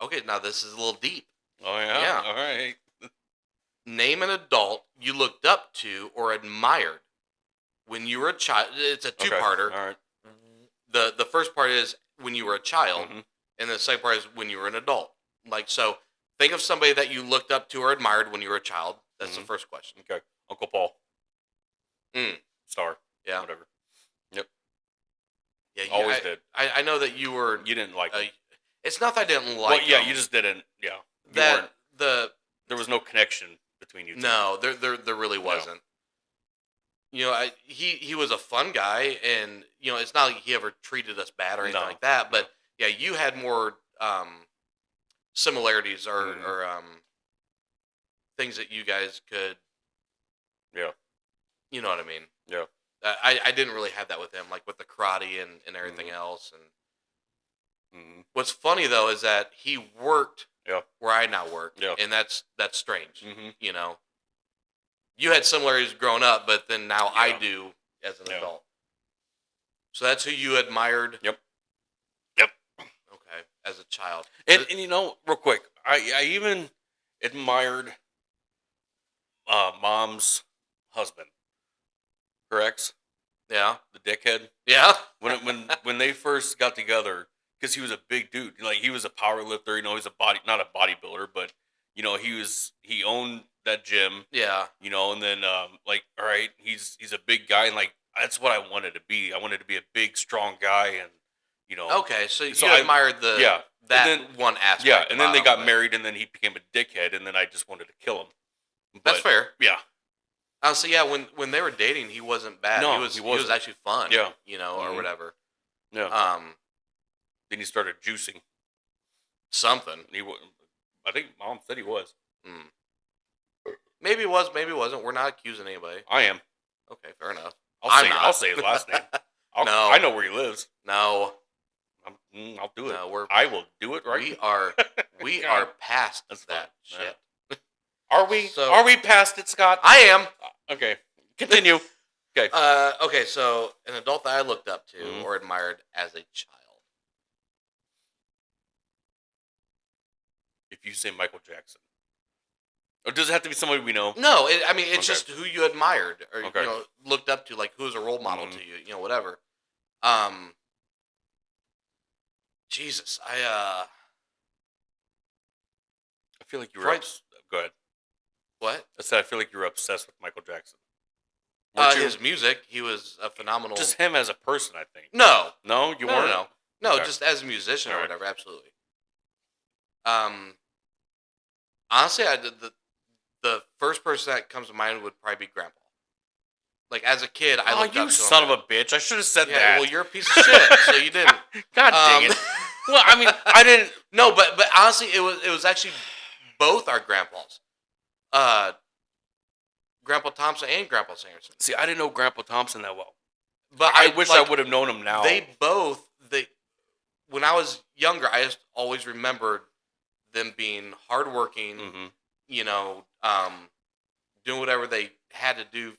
Okay, now this is a little deep. Oh yeah. Yeah. All right. Name an adult you looked up to or admired when you were a child. It's a Okay, two-parter. All right. The first part is when you were a child, Mhm. and the second part is when you were an adult. Like, so think of somebody that you looked up to or admired when you were a child. That's the Mhm. first question. Okay. Uncle Paul. Mm. Star. Yeah. Whatever. Yeah. Always did. I know that you were. You didn't like him. It's not that I didn't Well, like. yeah, him. you just didn't. Yeah. You that weren't. the There was no connection between you two. no, there really wasn't. You know, he was a fun guy, and you know, it's not like he ever treated us bad or anything No, like that. no. But yeah, you had more similarities or Mhm. or things that you guys could. Yeah. You know what I mean? Yeah. I didn't really have that with him, like with the karate and everything Mhm. else. And Mhm. what's funny though is that he worked Yeah. where I now work, Yeah. and that's strange. Mhm. You know, you had similarities growing up, but then now I Yeah. do as an Yeah. adult. So that's who you admired. Yep. Yep. Okay, as a child. And you know, real quick, I even admired Mom's husband, her ex, Yeah. the dickhead. Yeah. When they first got together, because he was a big dude, like he was a power lifter. You know, he's not a bodybuilder, but you know, he owned that gym. Yeah. You know, and then like, all right, he's a big guy, and like that's what I wanted to be. I wanted to be a big, strong guy, and you know, Okay, so you So I- admired the yeah, that and then- one aspect. yeah. And then about they him, got but married, and then he became a dickhead, and then I just wanted to kill him. That's But, fair. Yeah, So yeah, when they were dating, he wasn't bad. No, he was he he was wasn't. actually fun. Yeah. You know, or Mhm. whatever. yeah. Then he started juicing. Something. I think Mom said he was. Mm. Maybe it was, maybe it wasn't. We're not accusing anybody. I am. Okay, fair enough. I'll say his last name. No. I know where he lives. No, I'll do it. no, I will do it right. we God. are past That's that fine. shit. Are we? So- Are we past it, Scott? I am. Okay. Continue. Okay, so an adult that I looked up to Mhm. or admired as a child. If you say Michael Jackson, or does it have to be somebody we know? No, I mean it's Okay. just who you admired or Okay. you know looked up to, like who's a role model Mhm. to you, you know, whatever. Jesus, I feel like you were. Right. Go ahead. what? I said I feel like you were obsessed with Michael Jackson. Weren't you? His music, he was a phenomenal. Just him as a person, I think. no, No, you no, weren't. no, Okay. just as a musician or Alright. whatever, absolutely. Honestly, the first person that comes to mind would probably be Grandpa. Like as a kid, I Oh, looked you up to son him. of a bitch! I should have said Yeah, that. well, you're a piece of shit, so you didn't. God dang Um, it! Well, I mean, I didn't. No, but honestly, it was actually both our grandpas, Grandpa Thompson and Grandpa Sanderson. See, I didn't know Grandpa Thompson that well. But I wish I like, would have known him now. They when I was younger, I just always remembered them being hardworking. Mm-hmm. You know, doing whatever they had to do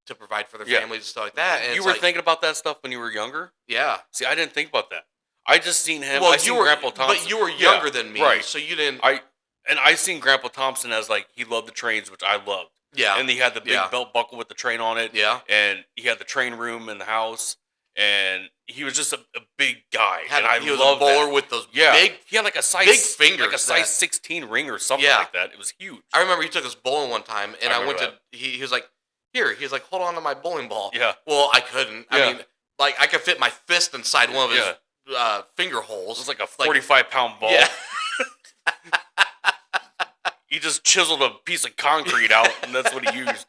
to provide for their Yeah. families and stuff like that. And You it's were like, thinking about that stuff when you were younger. yeah. See, I didn't think about that. I just seen him. Well, I you seen were, Grandpa Thompson, but you were Yeah, younger than me, right? so you didn't. I seen Grandpa Thompson as like he loved the trains, which I loved. Yeah. And he had the big Yeah. belt buckle with the train on it. Yeah. And he had the train room in the house, and he was just a big guy. And I He was a loved bowler that. with those Yeah, big. he had like a size big fingers like a size that- 16 ring or something Yeah. like that. It was huge. I remember he took us bowling one time, and I I went remember to. He was like, "Here." He was like, "Hold on to my bowling ball." Yeah. Well, I couldn't. Yeah. I mean, like I could fit my fist inside one of his Yeah. finger It holes. was like a 45-pound ball. Yeah. He just chiseled a piece of concrete out, and that's what he used.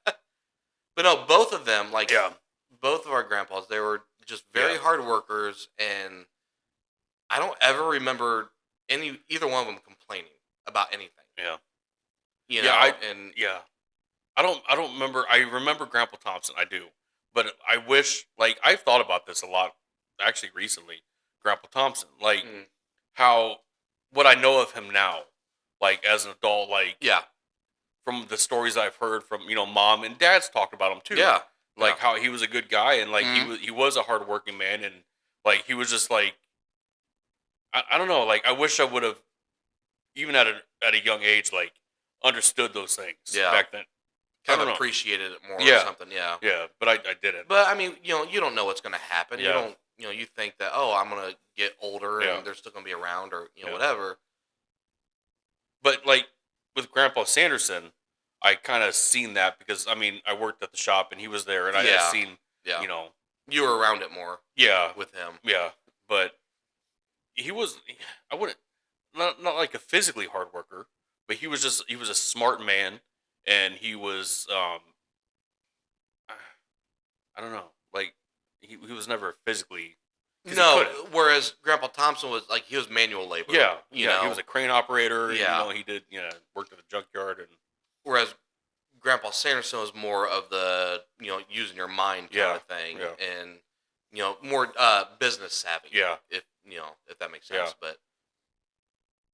But no, both of them, like Yeah. both of our grandpas, they were just very Yeah. hard workers, and I don't ever remember either one of them complaining about anything. Yeah. You Yeah, know, and Yeah. I don't remember. I remember Grandpa Thompson. I do. But I wish, like, I've thought about this a lot, actually, recently. Grandpa Thompson. Like, Mm. how, what I know of him now, like, as an adult, like, yeah, from the stories I've heard from, Mom and Dad's talked about him, too. yeah, like Yeah. how he was a good guy, and like Mhm. he was a hardworking man, and like he was just like I don't know, like I wish I would have even at a young age like understood those things Yeah. back then. I Kind don't of know. appreciated it more or Yeah. something. Yeah. Yeah, but I didn't. But I mean, you don't know what's going to happen. You Yeah. don't, you think that, oh, I'm going to get older Yeah. and they're still going to be around, or Yeah. whatever. But like with Grandpa Sanderson, I kind of seen that because I mean I worked at the shop and he was there, and I Yeah. seen Yeah. you know You were around it more yeah with him. yeah, but he was I wouldn't not like a physically hard worker, but he was a smart man, and he was I don't know, like he was never physically 'cause he No, couldn't. whereas Grandpa Thompson was like, he was manual labor. Yeah, You yeah, know, he was a crane operator. Yeah. He did worked at the junkyard and whereas Grandpa Sanderson was more of the, using your mind kind Yeah, of thing, yeah. and more business savvy. Yeah. If that makes sense. Yeah. But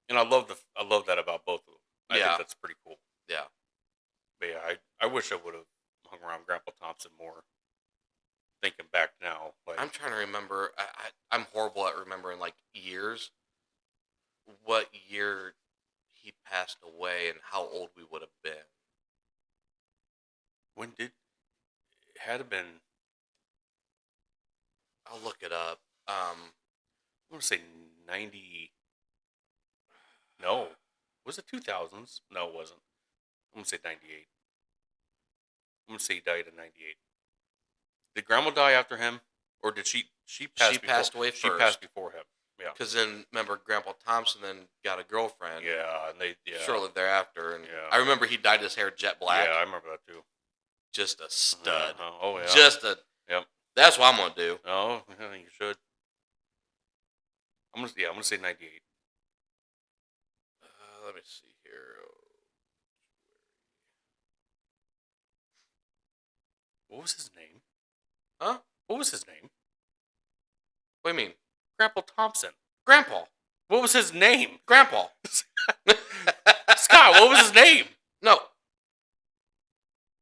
and I love that about both of them. I Yeah. think that's pretty cool. yeah, But yeah, I wish I would have hung around Grandpa Thompson more. Thinking back now, like I'm trying to remember. I'm horrible at remembering like years. What year he passed away and how old we would have been. when did it had to been? I'll look it up. I want to say 90. No, was it 2000s? No, it wasn't. I'm gonna say 98. I'm gonna say he died in 98. Did Grandma die after him, or did she? She passed. She before, passed away She first. passed before him. Yeah. Because then, remember, Grandpa Thompson then got a girlfriend. Yeah, and they Shortly thereafter, and Yeah. I remember he dyed his hair jet black. Yeah, I remember that too. Just a stud. Oh yeah. Just a. Yep. That's what I'm gonna do. Oh, yeah, you should. I'm gonna say 98. Let me see here. What was his name? Huh? What was his name? What do you mean, Grandpa Thompson. Grandpa? What was his name? Grandpa? Scott, what was his name? No.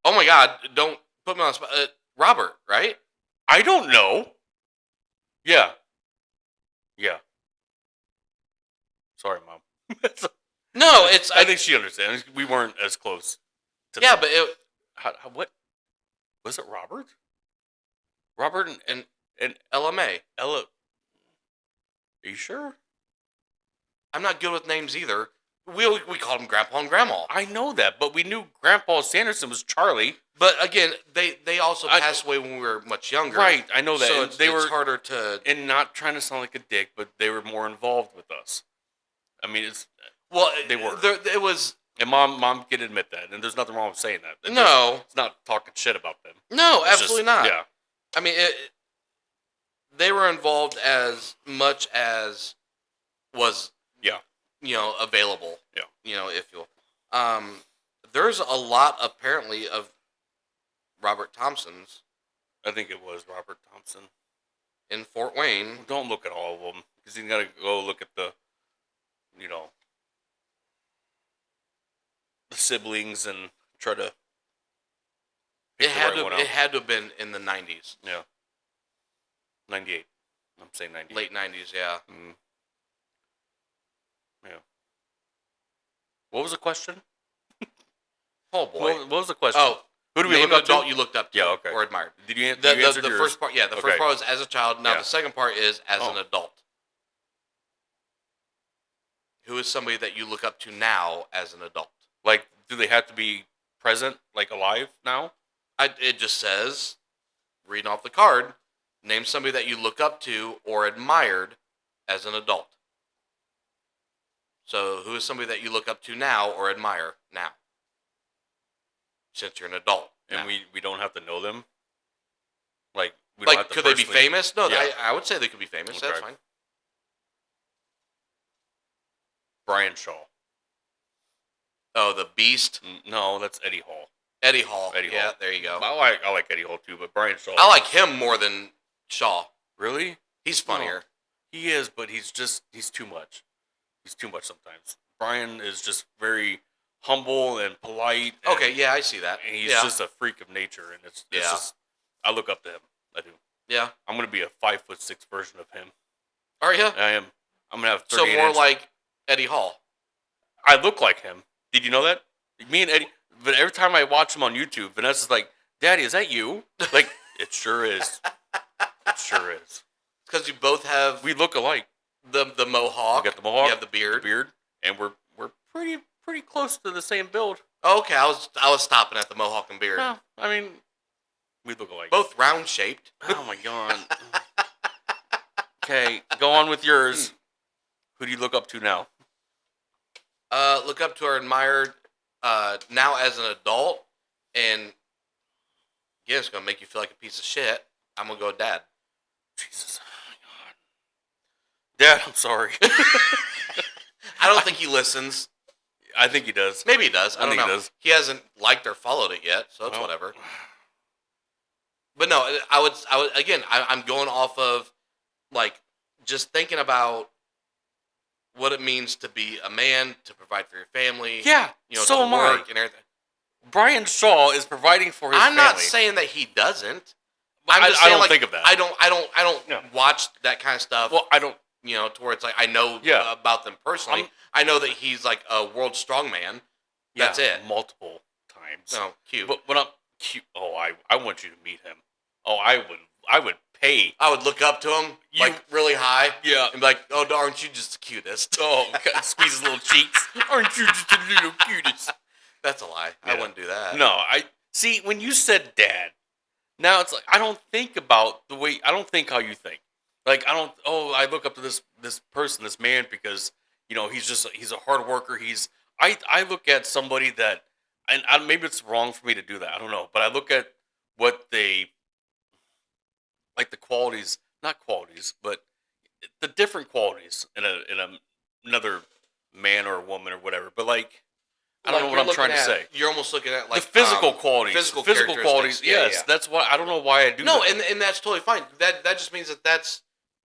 Oh my God! Don't put me on the spot. Robert, right? I don't know. Yeah. Yeah. Sorry, Mom. No, it's. I think she understands. We weren't as close. Yeah, but it. What? Was it Robert? Robert and LMA. Ella. Are you sure? I'm not good with names either. We called him Grandpa and Grandma. I know that, but we knew Grandpa Sanderson was Charlie. But again, they also passed away when we were much younger. Right, I know that. So And it's harder to. And not trying to sound like a dick, but they were more involved with us. I mean, they were. It was. And mom can admit that, and there's nothing wrong with saying that. It's not talking shit about them. No, It's absolutely just- not. Yeah, I mean, they were involved as much as was yeah, available. Yeah. If you will. There's a lot apparently of Robert Thompson's I think it was Robert Thompson. in Fort Wayne. Don't look at all of them because you got to go look at the siblings and try to. Pick It the had right to. one It out. had to have been in the 90s, 98. I'm saying 98. late 90s. Yeah. Mm. Yeah. What was the question? Oh boy. What was the question? Oh, who do we name look an up to? adult you looked up to, Yeah, okay. or admired. Did you, The, did you answer the yours? first part, yeah, the Okay. first part was as a child. Now Yeah. the second part is as an Oh. adult. Who is somebody that you look up to now as an adult? Like, do they have to be present, like alive now? It just says, reading off the card, name somebody that you look up to or admired as an adult. So, who is somebody that you look up to now or admire now? Since you're an adult. And now. we don't have to know them? Like, we don't have Like, to could they be personally- famous? No, Yeah. I would say they could be famous. That's Okay. fine. Brian Shaw. Oh, the Beast. No, that's Eddie Hall. Eddie Hall. Eddie yeah, Hall. there you go. I like Eddie Hall too, but Brian Shaw. I like him more than Shaw. Really? He's funnier. He is, but he's too much. He's too much sometimes. Brian is just very humble and polite. And, Okay, yeah, I see that. And he's yeah. just a freak of nature, and it's Yeah. just I look up to him. I do. Yeah. I'm gonna be a 5'6" version of him. Are you? I am. I'm gonna have So 38 more inch. like Eddie Hall. I look like him. Did you know that? Me and Eddie. But every time I watch him on YouTube, Vanessa's like, "Daddy, is that you?" Like, it sure is. It sure is. Because you both have We look alike. the mohawk. We got the mohawk. You have the beard. And we're pretty close to the same build. Oh, okay, I was stopping at the mohawk and beard. No, I mean, we look alike. Both round shaped. Oh my god. Okay, go on with yours. Who do you look up to now? Look up to or admired now as an adult, and yeah, it's gonna make you feel like a piece of shit. I'm gonna go with Dad. Jesus. Oh my god. Dad, I'm sorry. I don't think he listens. I think he does. Maybe he does. I don't think know. he does. He hasn't liked or followed it yet, so it's Well. whatever. But no, I would again. I'm going off of like just thinking about what it means to be a man, to provide for your family. Yeah, you know, so to am I. work and everything. Brian Shaw is providing for his I'm family. not saying that he doesn't. But I'm I just saying, don't like, think of that. I don't No. watch that kind of stuff. Well, I don't. You know, to where it's like I know Yeah. about them personally. I know that he's like a world strongman. That's yeah, it. Multiple times. No, cute. But when I'm cute, I want you to meet him. Oh, I would pay. I would look up to him You- like really high Yeah. and be like, "Oh, aren't you just the cutest?" Oh, squeeze his little cheeks. Aren't you just a little cutest? That's a lie. I Yeah. wouldn't do that. No, I see. When you said dad, now it's like I don't think about the way. I don't think how you think. Like I don't. Oh, I look up to this person, this man, because you know he's a hard worker. I look at somebody that, and maybe it's wrong for me to do that. I don't know, but I look at what they like, the qualities, not qualities, but the different qualities in another man or a woman or whatever. But like, I don't know what I'm trying to say. You're almost looking at like The physical qualities. physical qualities. characteristics. Yeah, Yes, yeah. that's what I don't know why I do. No, that. and that's totally fine. That just means that's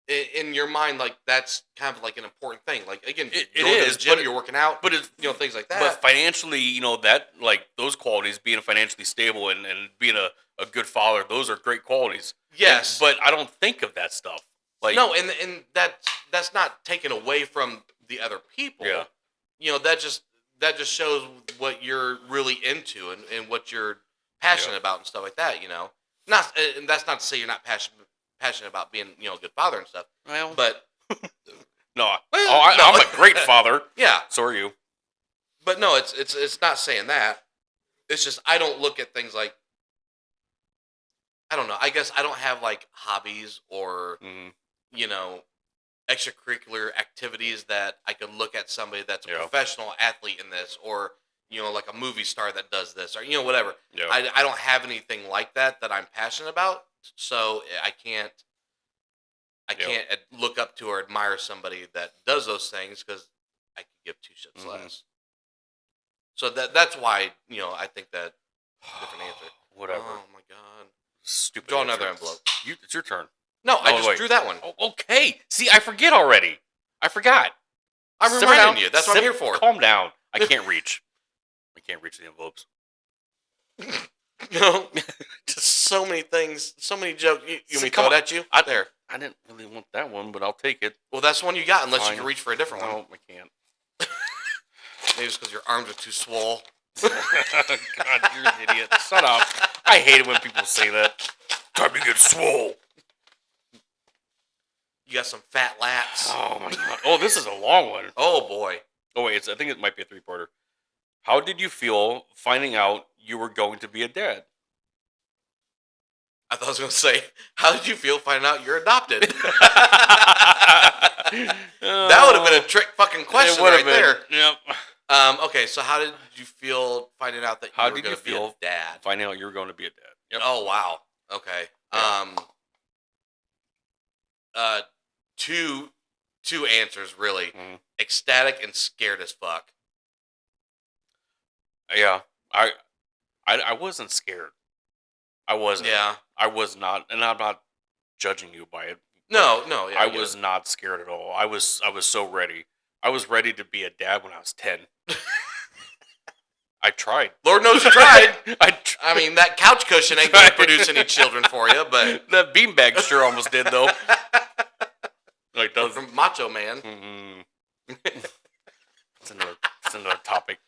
in your mind, like that's kind of like an important thing. Like again, It you're going to is, the gym, but you're working out, but it's you know, things like that. but financially, you know, that like those qualities, being financially stable and being a good father, those are great qualities. yes, but I don't think of that stuff. Like no, and that's not taken away from the other people. Yeah. You know, that just shows what you're really into and what you're passionate about and stuff like that. You know, and that's not to say you're not passionate about being, you know, a good father and stuff. well, But no, Well, no. I'm a great father. yeah, So are you. but no, it's not saying that. It's just I don't look at things like, I don't know. I guess I don't have like hobbies or Mhm. you know, extracurricular activities that I could look at somebody that's a Yeah. professional athlete in this, or you know, like a movie star that does this, or you know, whatever. Yeah. I don't have anything like that I'm passionate about, so I can't look up to or admire somebody that does those things because I could give two shits Mhm. less. So that's why, you know, I think that different answer. Whatever. Oh my god. Stupid. Draw answer. another envelope. It's your turn. No, I Oh, just wait. drew that one. Oh, okay. See, I forget already. I forgot. I'm Simmer reminding down. you. That's what I'm here for. Calm down. I can't reach. I can't reach the envelopes. You know, just so many things, so many jokes. You See, want me to come throw it on. at you? I- There. I didn't really want that one, but I'll take it. Well, that's the one you got, unless Fine. you can reach for a different one. No, I can't. Maybe it's because your arms are too swole. God, you're an idiot. Shut up. I hate it when people say that. Time to get swole. You got some fat lats. Oh my god. Oh, this is a long one. Oh boy. Oh wait, I think it might be a three-parter. How did you feel finding out you were going to be a dad? I thought I was going to say, how did you feel finding out you're adopted? that would have been a trick fucking question right there. Yep. Okay, so how did you feel finding out that you How were did going you to be feel a dad? Finding out you were going to be a dad. Yep. Oh wow. Okay. Yeah. Two answers really. Mhm. Ecstatic and scared as fuck. Yeah. I wasn't scared. I wasn't. Yeah. I was not, and I'm not judging you by it. No. Yeah, I get was it. not scared at all. I was so ready. I was ready to be a dad when I was 10. I tried. Lord knows you tried. I I mean, that couch cushion ain't going to produce any children for you, but that beanbag sure almost did though. Like does from Macho Man. It's another topic.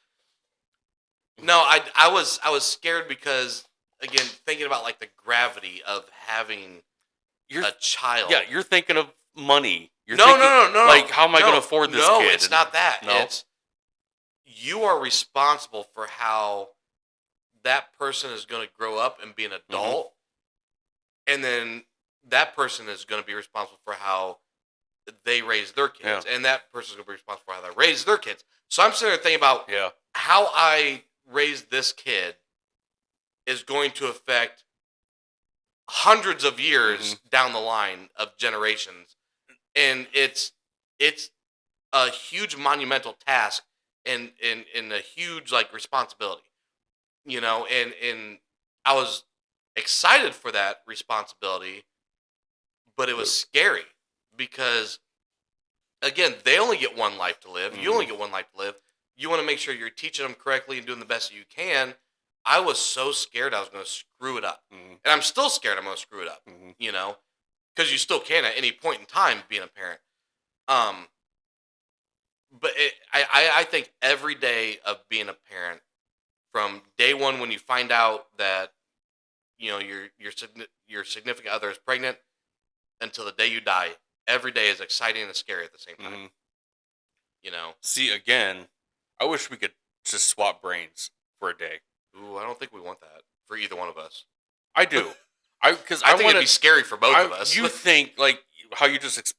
No, I was scared because again, thinking about like the gravity of having a child. Yeah, you're thinking of money. You're No. Like, how am I going to afford this kid? No, it's not that. No? It's you are responsible for how that person is going to grow up and be an adult, and then that person is going to be responsible for how they raise their kids, and that person is going to be responsible for how they raise their kids. So I'm sitting there thinking about how I raise this kid is going to affect hundreds of years down the line of generations, and it's a huge monumental task and a huge like responsibility, you know, and I was excited for that responsibility, but it was scary because again, they only get one life to live. You only get one life to live. You want to make sure you're teaching them correctly and doing the best you can. I was so scared I was going to screw it up. And I'm still scared I'm going to screw it up, you know, because you still can at any point in time being a parent. But I think every day of being a parent, from day one when you find out that, you know, your significant other is pregnant until the day you die, every day is exciting and scary at the same time. You know? See, again, I wish we could just swap brains for a day. Ooh, I don't think we want that for either one of us. I do. Because I think it'd be scary for both of us. You think, like, how you just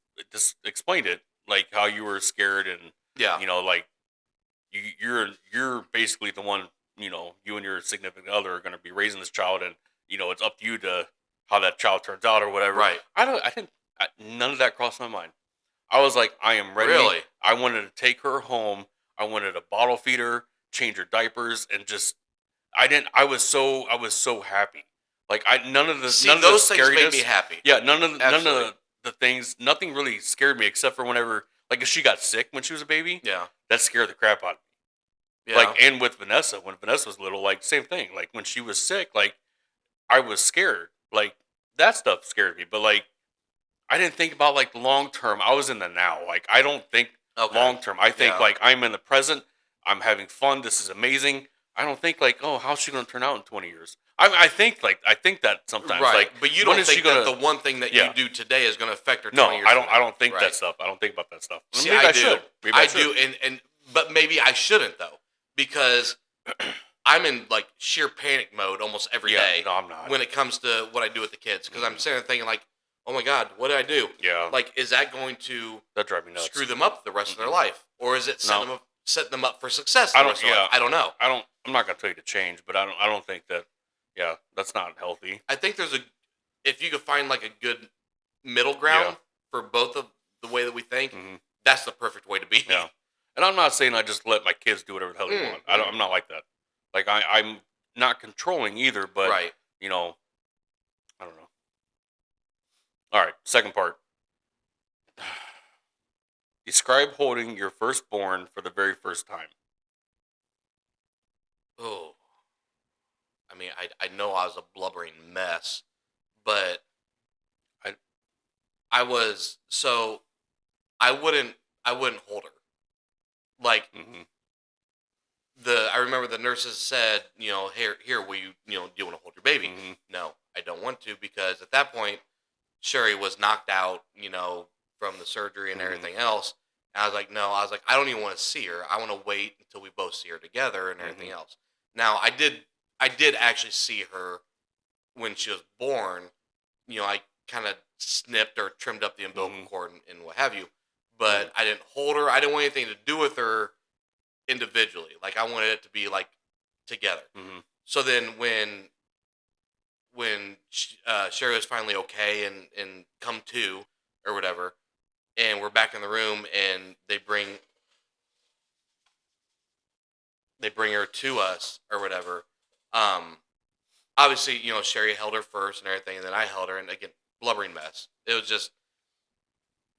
explained it, like how you were scared and, you know, like, you're basically the one, you know, you and your significant other are going to be raising this child, and, you know, it's up to you to how that child turns out or whatever. Right. None of that crossed my mind. I was like, I am ready. Really? I wanted to take her home. I wanted to bottle feed her, change her diapers, and just, I was so happy. Like, none of those the things made me happy. Yeah, none of the things, nothing really scared me except for whenever, like, if she got sick when she was a baby. Yeah. That scared the crap out of me. Yeah. Like, and with Vanessa, when Vanessa was little, like, same thing. Like, when she was sick, like, I was scared. Like, that stuff scared me. But, like, I didn't think about, like, long term. I was in the now. Like, I don't think long term. I think, like, I'm in the present. I'm having fun. This is amazing. I don't think, like, oh, how's she going to turn out in 20 years? I think that sometimes. Right. Like, but you don't think that the one thing that you do today is going to affect her 20 years I don't think that stuff. I don't think about that stuff. See, maybe I I do. should. Maybe I should. do. But maybe I shouldn't, though, because I'm in, like, sheer panic mode almost every day. No, I'm not. When it comes to what I do with the kids, because I'm sitting there thinking, like, oh my God, what did I do? Yeah. Like, is that going to that drive me nuts. Screw them up the rest of their life, or is it setting them up for success? The rest of their life? I don't know. I'm not gonna tell you to change, but I don't think that. Yeah, that's not healthy. I think if you could find like a good middle ground for both of the way that we think, that's the perfect way to be. Yeah. And I'm not saying I just let my kids do whatever the hell they want. I'm not like that. Like, I'm not controlling either, but you know, I don't know. All right, second part. Describe holding your firstborn for the very first time. Oh. I mean, I know I was a blubbering mess, but I was, so I wouldn't hold her. Like, I remember the nurses said, you know, here, will you, do you want to hold your baby? No, I don't want to, because at that point, Sherry was knocked out, you know, from the surgery and everything else. And I was like, no, I don't even want to see her. I want to wait until we both see her together and everything else. Now, I did actually see her when she was born. You know, I kind of snipped or trimmed up the umbilical cord and what have you. But I didn't hold her. I didn't want anything to do with her individually. Like, I wanted it to be, like, together. So then when Sherry was finally okay and come to or whatever, and we're back in the room and they bring her to us or whatever, obviously, you know, Sherry held her first and everything, and then I held her, and again, blubbering mess. It was just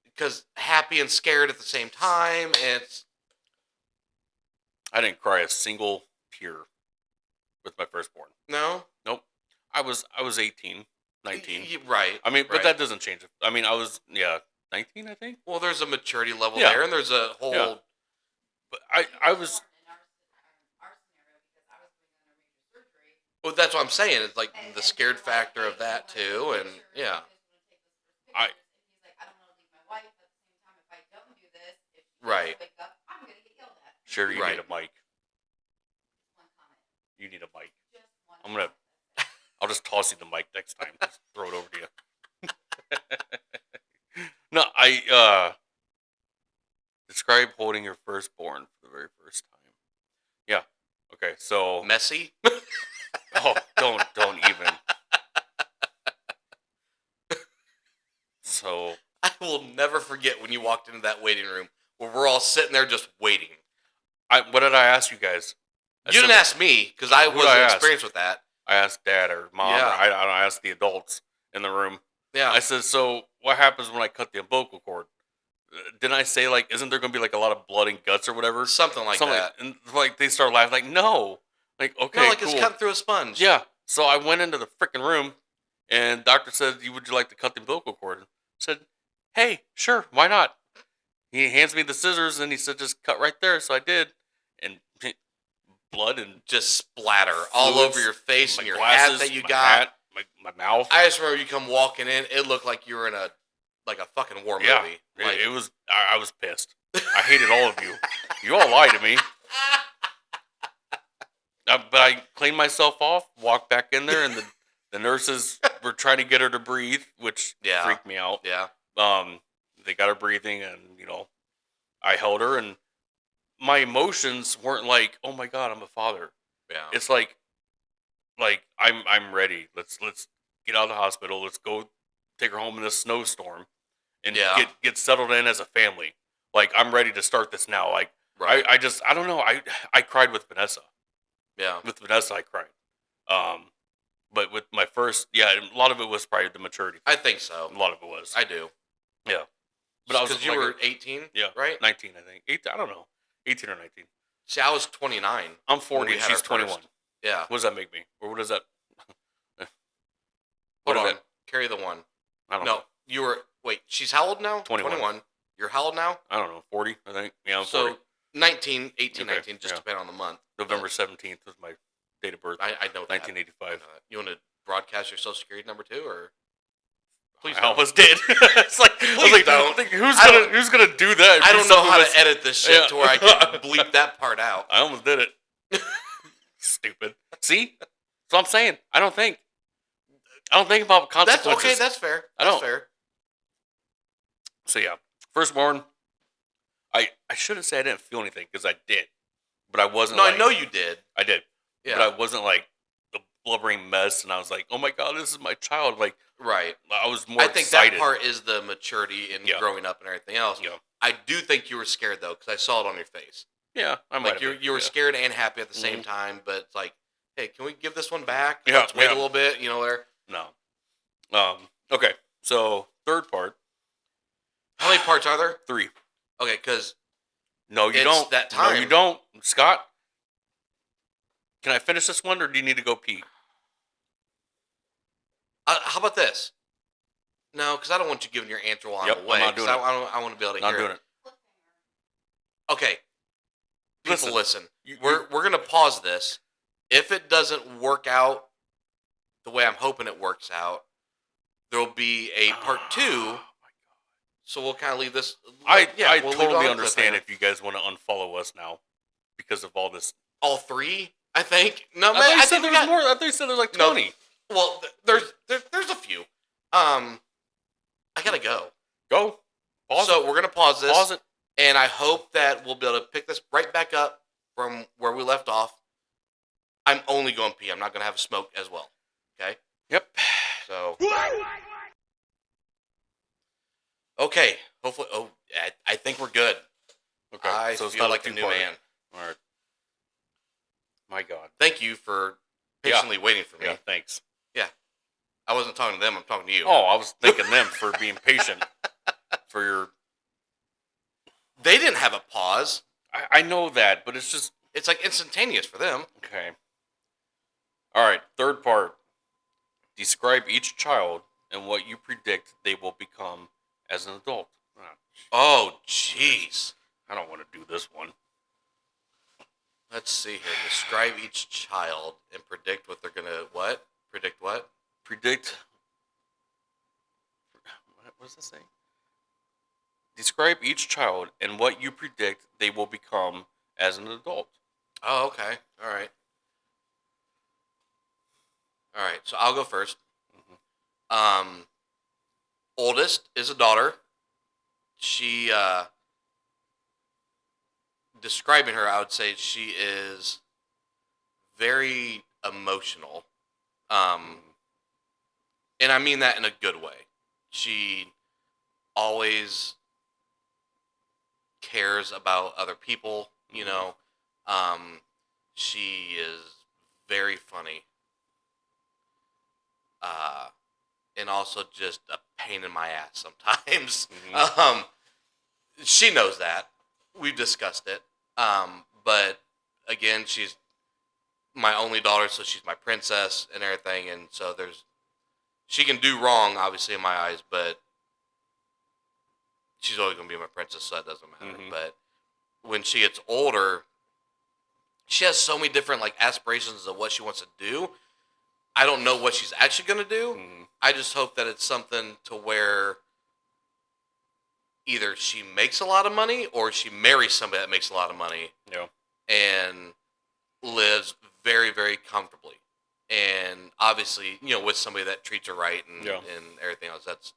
because happy and scared at the same time, and I didn't cry a single tear with my firstborn. No. Nope. I was 18, 19. Right. I mean, but right. that doesn't change it. I mean, I was 19, I think. Well, there's a maturity level Yeah. there, and there's a whole. Yeah. But I was. In our scenario, because I was doing an major surgery. Well, that's what I'm saying. It's like And- the and scared they're like, factor "Hey, of do you that wanna too, take and pictures? yeah. You guys wanna take those I- first pictures?" And he's like, "I don't want to leave my wife, but at the same time, if I don't do this, if she Right. does wake up, I'm gonna get yelled at." Sure, you Right. need a mic. Just one comment. You need a mic. Just one. I'm gonna- comment. I'll just toss you the mic next time. Just throw it over to you. No, describe holding your firstborn for the very first time. Yeah. Okay. So. Messy. Oh, don't even. So. I will never forget when you walked into that waiting room where we're all sitting there just waiting. What did I ask you guys? You didn't ask me because I Who'd I wasn't ask? experienced with that. I asked Dad or Mom. Yeah. Or I don't know, I asked the adults in the room. Yeah. I said, "So what happens when I cut the umbilical cord?" Didn't I say like, "Isn't there going to be like a lot of blood and guts or whatever?" Something like that. And like they start laughing. Like, no. Like, okay, No, like cool. it's cutting through a sponge. Yeah. So I went into the freaking room, and doctor said, "Would you like to cut the umbilical cord?" I said, "Hey, sure, why not?" He hands me the scissors, and he said, "Just cut right there." So I did, and blood and Just splatter all fluids, over your face my and your glasses, hat that you my got. hat, my mouth. I just remember you come walking in. It looked like you were in a fucking war Yeah, movie. Like, it was. I was pissed. I hated all of you. You all lied to me. But I cleaned myself off, walked back in there, and the nurses were trying to get her to breathe, which Yeah. freaked me out. yeah. They got her breathing, and I held her, and my emotions weren't like, "Oh my God, I'm a father." Yeah. It's like I'm ready. Let's get out of the hospital. Let's go take her home in this snowstorm, and Yeah. get settled in as a family. Like, I'm ready to start this now. Like, right. I don't know. I cried with Vanessa. yeah. With Vanessa, I cried. But with my first, a lot of it was probably the maturity. I think so. A lot of it was. I do. Yeah. But I was because you like were 18. Yeah. Right. 19, I think. I don't know. 18 or 19. See, I was 29. I'm When 40. we And had she's our 21. first. Yeah. What does that make me? Or what does that? Hold What on. is that? Carry the one. I don't No, know. you were. Wait, she's how old now? 21. You're how old now? I don't know. 40, I think. Yeah, I'm So 40. 19, 18, Okay, 19, just yeah. depending on the month. November 17th was my date of birth. I know that. 1985. I know that. You want to broadcast your social security number too, or please I don't. almost did. It's like, I was Please like, don't. like, I who's gonna do that? I Do don't know something how that's- to edit this shit Yeah. to where I can bleep that part out. I almost did it. Stupid. See? That's what I'm saying. I don't think about That's consequences. okay. That's fair. I That's don't. fair. So yeah, firstborn. I shouldn't say I didn't feel anything because I did, but I wasn't. No, like, I know you did. I did, Yeah. but I wasn't like the blubbering mess, and I was like, "Oh my God, this is my child!" Like, Right. I was more I think excited. that part is the maturity and Yeah. growing up and everything else. Yeah. I do think you were scared though, because I saw it on your face. Yeah, I might. Like you were scared and happy at the same time, but it's like, hey, can we give this one back? Yeah, Let's wait yeah. a little bit. There. No. Okay. So third part. How many parts are there? 3. Okay, because No, you It's don't. that No, you time. don't. Scott, can I finish this one, or do you need to go pee? how about this? No, because I don't want you giving your answer while Yep, I'm I'm away. not doing 'cause it. I want to be able to Not hear doing it. it. Okay. People, listen. You- We're gonna pause this. If it doesn't work out the way I'm hoping it works out, there'll be a part 2. So we'll kind of leave this. I we'll leave it totally on a understand cliffhanger. if you guys want to unfollow us now because of all this. All 3. I think. No, I man. thought you I said think there we was got more. I thought you said there's like No. 20. Well, there's a few. I gotta go. Go. Pause So it. we're gonna pause this. Pause it. And I hope that we'll be able to pick this right back up from where we left off. I'm only going pee. I'm not going to have a smoke as well. Okay? Yep. So. Okay. Hopefully. Oh, I think we're good. Okay. I so it's feel not like a a new two-parter. man. All right. My God. Thank you for patiently waiting for me. Yeah. Thanks. I wasn't talking to them. I'm talking to you. Oh, I was thanking them for being patient. For your. They didn't have a pause. I know that, but it's just It's like instantaneous for them. okay. All right, third part. Describe each child and what you predict they will become as an adult. Ah, Oh, jeez. I don't want to do this one. Let's see here. Describe each child and predict what they're gonna what? Predict what? Predict. What does this say? Describe each child and what you predict they will become as an adult. Oh, okay. All right. All right. So I'll go first. Mhm. Oldest is a daughter. She describing her, I would say she is very emotional. And I mean that in a good way. She always cares about other people, you know. She is very funny. And also just a pain in my ass sometimes. Mhm. She knows that. We've discussed it. But again, she's my only daughter, so she's my princess and everything. And so she can do wrong, obviously, in my eyes, but she's always going to be my princess, so that doesn't matter. Mhm. But when she gets older, she has so many different like aspirations of what she wants to do. I don't know what she's actually going to do. Mhm. I just hope that it's something to where either she makes a lot of money or she marries somebody that makes a lot of money Yeah. and lives very, very comfortably. And obviously, with somebody that treats her right and, Yeah. and everything else, that's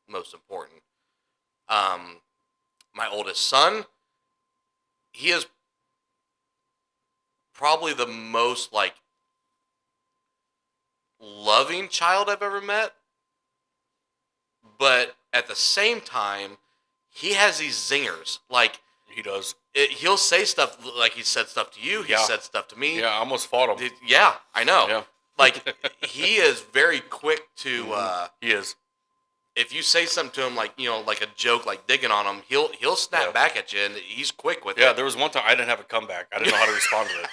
most important. My oldest son, he is probably the most like loving child I've ever met. But at the same time, he has these zingers. Like He does. he'll say stuff like he said stuff to you. He Yeah. said stuff to me. Yeah, I almost fought him. Yeah, I know. Yeah. Like he is very quick to. He is. If you say something to him like like a joke, like digging on him, he'll snap Yeah. back at you, and he's quick with Yeah, it. there was one time I didn't have a comeback. I didn't know how to respond to it.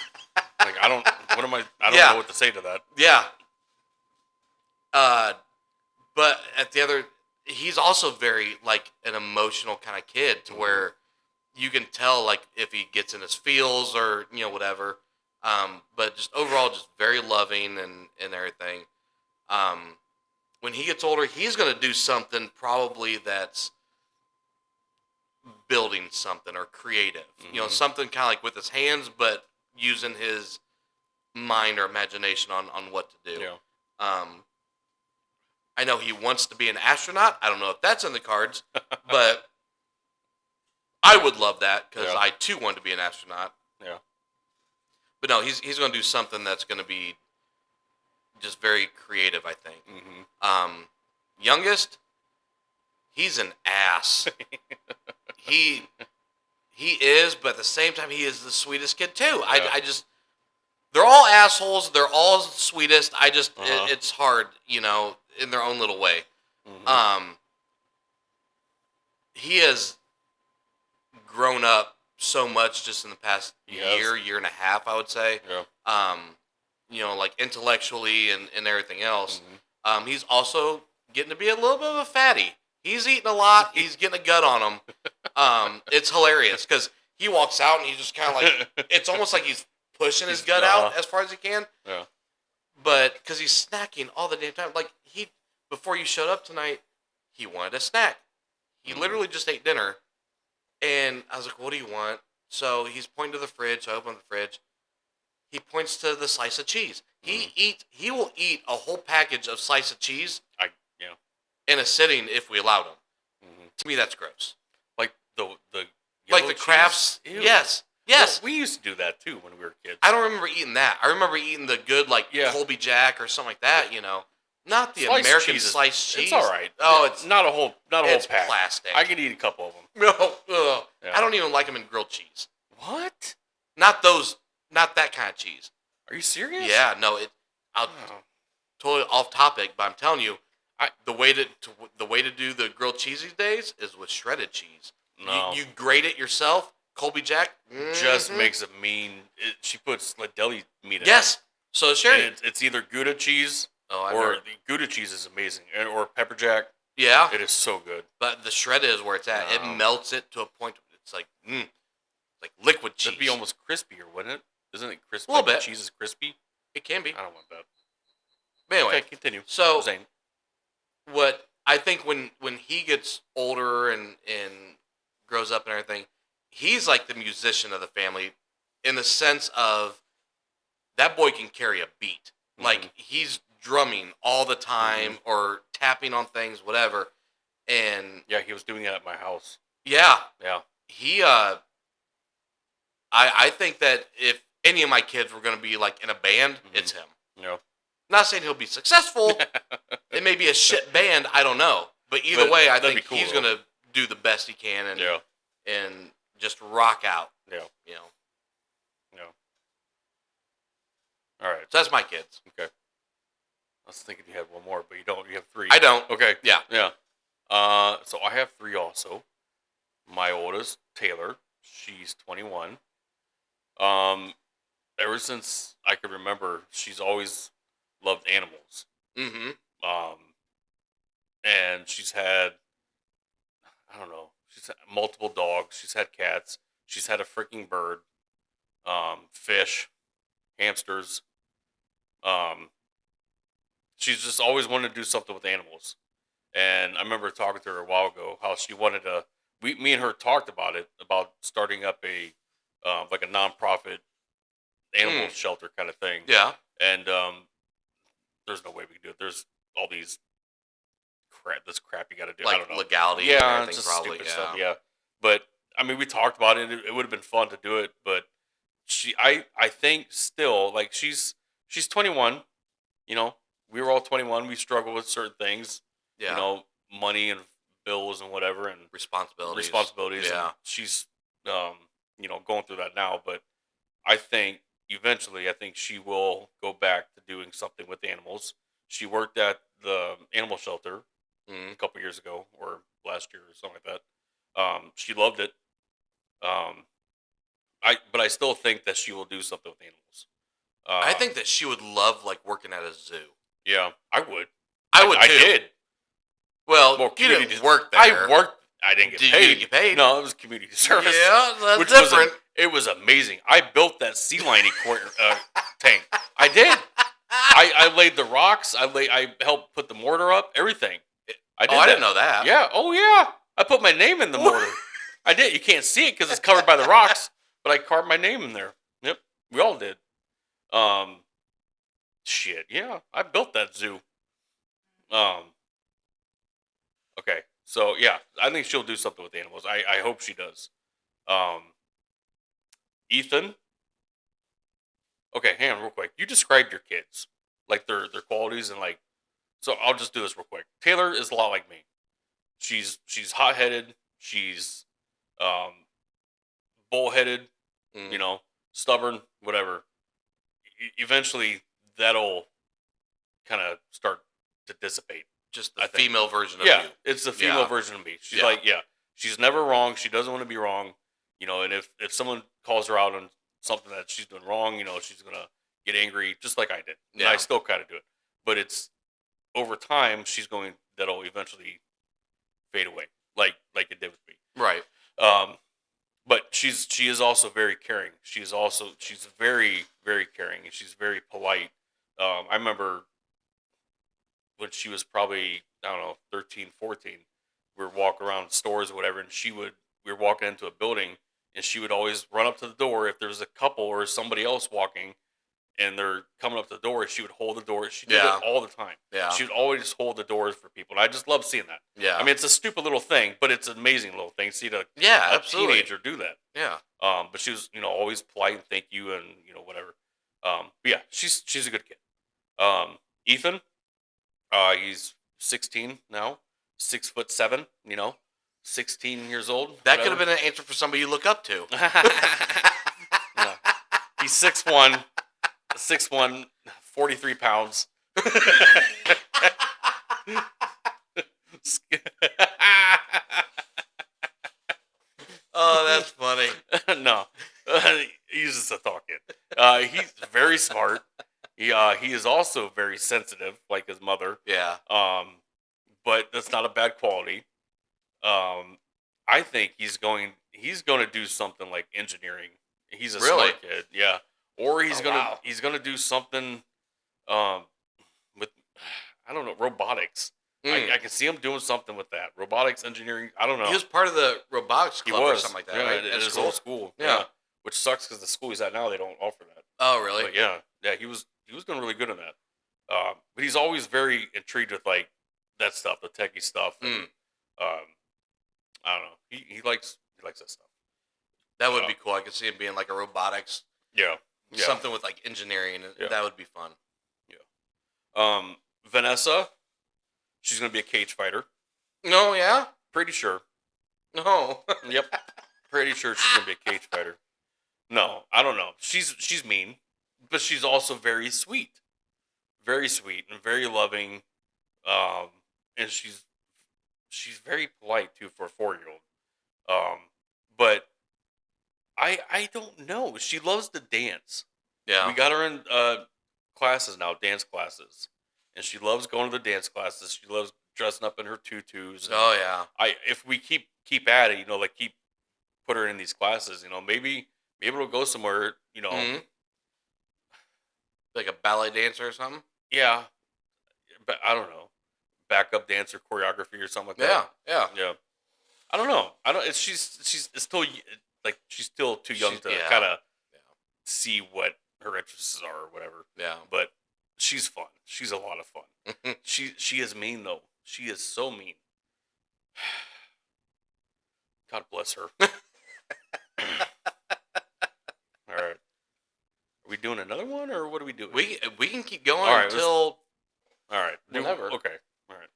Like I don't Yeah. know what to say to that. Yeah. But at the other, he's also very like an emotional kind of kid to where you can tell like if he gets in his feels or whatever. But just overall, just very loving and everything. When he gets older, he's gonna do something probably that's building something or creative. Mhm. Something kind of like with his hands, but using his mind or imagination on what to do. Yeah. I know he wants to be an astronaut. I don't know if that's in the cards, but I would love that because Yeah. I too want to be an astronaut. Yeah. But no, he's going to do something that's going to be just very creative, I think. Mhm. Youngest, he's an ass. he is, but at the same time, he is the sweetest kid too. Yeah. I just they're all assholes. They're all sweetest. I just Uh-huh. it's hard, in their own little way. Mhm. He has grown up so much just in the past He has. year and a half, I would say. Yeah. Like intellectually and everything else. Mhm. He's also getting to be a little bit of a fatty. He's eating a lot. He's getting a gut on him. It's hilarious because he walks out and he's just kind of like, it's almost like he's pushing his gut out as far as he can. Yeah. But because he's snacking all the damn time. Like before you showed up tonight, he wanted a snack. He Mhm. literally just ate dinner. And I was like, what do you want? So he's pointing to the fridge. So I open the fridge. He points to the slice of cheese. He will eat a whole package of slice of cheese Yeah. in a sitting if we allowed him. Mhm. To me, that's gross. Like the Like yellow the cheese? Crafts. Ew. Yes. Well, we used to do that too when we were kids. I don't remember eating that. I remember eating the good Yeah. Colby Jack or something like that. Not the Sliced American cheese is- sliced cheese. It's all right. Oh, it's not a whole it's pack. plastic. I could eat a couple of them. No, Yeah. I don't even like them in grilled cheese. What? Not that kind of cheese. Are you serious? Yeah, no. I'll Oh. totally off topic, but I'm telling you, the way to do the grilled cheese these days is with shredded cheese. No. You grate it yourself. Colby Jack Just mhm. makes it mean. She puts like deli meat in it. Yes, So And Sherry, it's either Gouda cheese I've or heard. the Gouda cheese is amazing, or pepper jack. Yeah, It is so good. but the shredded is where it's at. It No. melts it to a point. It's like, like liquid cheese. That'd be almost crispier, wouldn't it? Isn't it crispy? A little Like bit. the cheese is crispy. It can be. I don't want that. But anyway, Okay, continue. so Zane. what I think when he gets older and grows up and everything, he's like the musician of the family in the sense of that boy can carry a beat. Like he's drumming all the time or tapping on things, whatever. And Yeah, he was doing it at my house. yeah, Yeah. he I think that if any of my kids were going to be like in a band, it's him. Yeah. Not saying he'll be successful. It may be a shit band. I don't know. But either But way, I that'd think be cool, he's though. going to do the best he can and Yeah. and just rock out. Yeah. You know. Yeah. All right. So that's my kids. Okay. I was thinking you had one more, but you don't. You have three. I don't. Okay. Yeah. Yeah. So I have three also. My oldest, Taylor, she's 21. Ever since I could remember, she's always loved animals. Mm-hmm. And she's had, I don't know, she's had multiple dogs. She's had cats. She's had a freaking bird, fish, hamsters. She's just always wanted to do something with animals. And I remember talking to her a while ago how she wanted to. Me and her talked about it, about starting up a like a nonprofit animal shelter kind of thing. Yeah. And there's no way we can do it. There's all these this crap you got to do. I Like don't know. legality and Yeah, everything, it's just probably. stupid Yeah. stuff. Yeah, but I mean, we talked about it. It would have been fun to do it, but I think still like she's 21. You know, we were all 21. We struggle with certain things. Yeah. You know, money and bills and whatever, and responsibilities. Yeah, and she's you know, going through that now. But I think eventually, I think she will go back to doing something with animals. She worked at the animal shelter a couple years ago, or last year, or something like that. She loved it. But I still think that she will do something with animals. I think that she would love like working at a zoo. Yeah, I would. I would too. I did. Well, Well, you community didn't work there. I worked. I didn't get Did paid. you get paid? No, it was community service. Yeah, that's which different. it was amazing. I built that sea lion tank. I did. I laid the rocks. I helped put the mortar up. Everything. I did. I didn't know that. Yeah. Oh yeah. I put my name in the mortar. I did. You can't see it because it's covered by the rocks, but I carved my name in there. Yep. We all did. Shit. Yeah. I built that zoo. Okay. So yeah, I think she'll do something with animals. I hope she does. Ethan. Okay, hang on real quick. You described your kids, like their qualities and like. So I'll just do this real quick. Taylor is a lot like me. She's hot headed. She's bullheaded. You know, stubborn. Whatever. Eventually, that'll kind of start to dissipate. Just the female version of Yeah, you. it's the female Yeah. version of me. She's Yeah. like, yeah, she's never wrong. She doesn't want to be wrong, you know. And if someone calls her out on something that she's doing wrong, you know, she's gonna get angry, just like I did. And Yeah. I still kind of do it, but it's over time. That'll eventually fade away, like it did with me. Right. But she is also very caring. She's very, very caring, and she's very polite. I remember when she was probably, I don't know, 13, 14, we were walking around stores or whatever, and we were walking into a building, and she would always run up to the door if there was a couple or somebody else walking, and they're coming up to the door, she would hold the door. She did Yeah. it all the time. Yeah. She would always hold the doors for people, and I just love seeing that. Yeah. I mean, it's a stupid little thing, but it's an amazing little thing to see a absolutely. teenager do that. Yeah. But she was, you know, always polite and thank you and, you know, whatever. But yeah, she's a good kid. Ethan, he's 16 now, 6'7", you know, 16 years old. That could have been an answer for somebody you look up to. Yeah. He's 6'1", 43 pounds. Oh, that's funny. No, he's just a thought kid. He's very smart. He is also very sensitive, like his mother. Yeah. But that's not a bad quality. I think he's going to do something like engineering. He's a Really? smart kid, yeah. Or he's Oh, gonna wow. he's gonna do something um with I don't know, robotics. I can see him doing something with that. Robotics engineering. I don't know. He was part of the robotics He club or was something like that, yeah, right? at That's his cool. old school. Yeah. Yeah. Which sucks because the school he's at now they don't offer that. Oh, really? But yeah, he was doing really good in that. But he's always very intrigued with like that stuff, the techie stuff. And, um, I don't know. He likes that stuff. That would be cool. I could see him being like a robotics, Yeah. something with like engineering. Yeah. That would be fun. Vanessa, she's gonna be a cage fighter. No, yeah? Pretty sure. No. Yep. Pretty sure she's gonna be a cage fighter. No, I don't know. She's mean, but she's also very sweet and very loving. And she's very polite too for a 4-year-old. But I don't know. She loves to dance. Yeah. We got her in classes now, dance classes, and she loves going to the dance classes. She loves dressing up in her tutus. And Oh, yeah. if we keep at it, like keep put her in these classes, maybe it'll go somewhere. Mhm. Like a ballet dancer or something? Yeah, but I don't know, backup dancer choreography or something like Yeah, that. yeah. Yeah. I don't know. I don't. She's still like she's still too young to kind of see what her interests are or whatever. Yeah. But she's fun. She's a lot of fun. She is mean though. She is so mean. God bless her. All right. Are we doing another one or what are we doing? We can keep going All right, until all right. whenever. Okay. All right.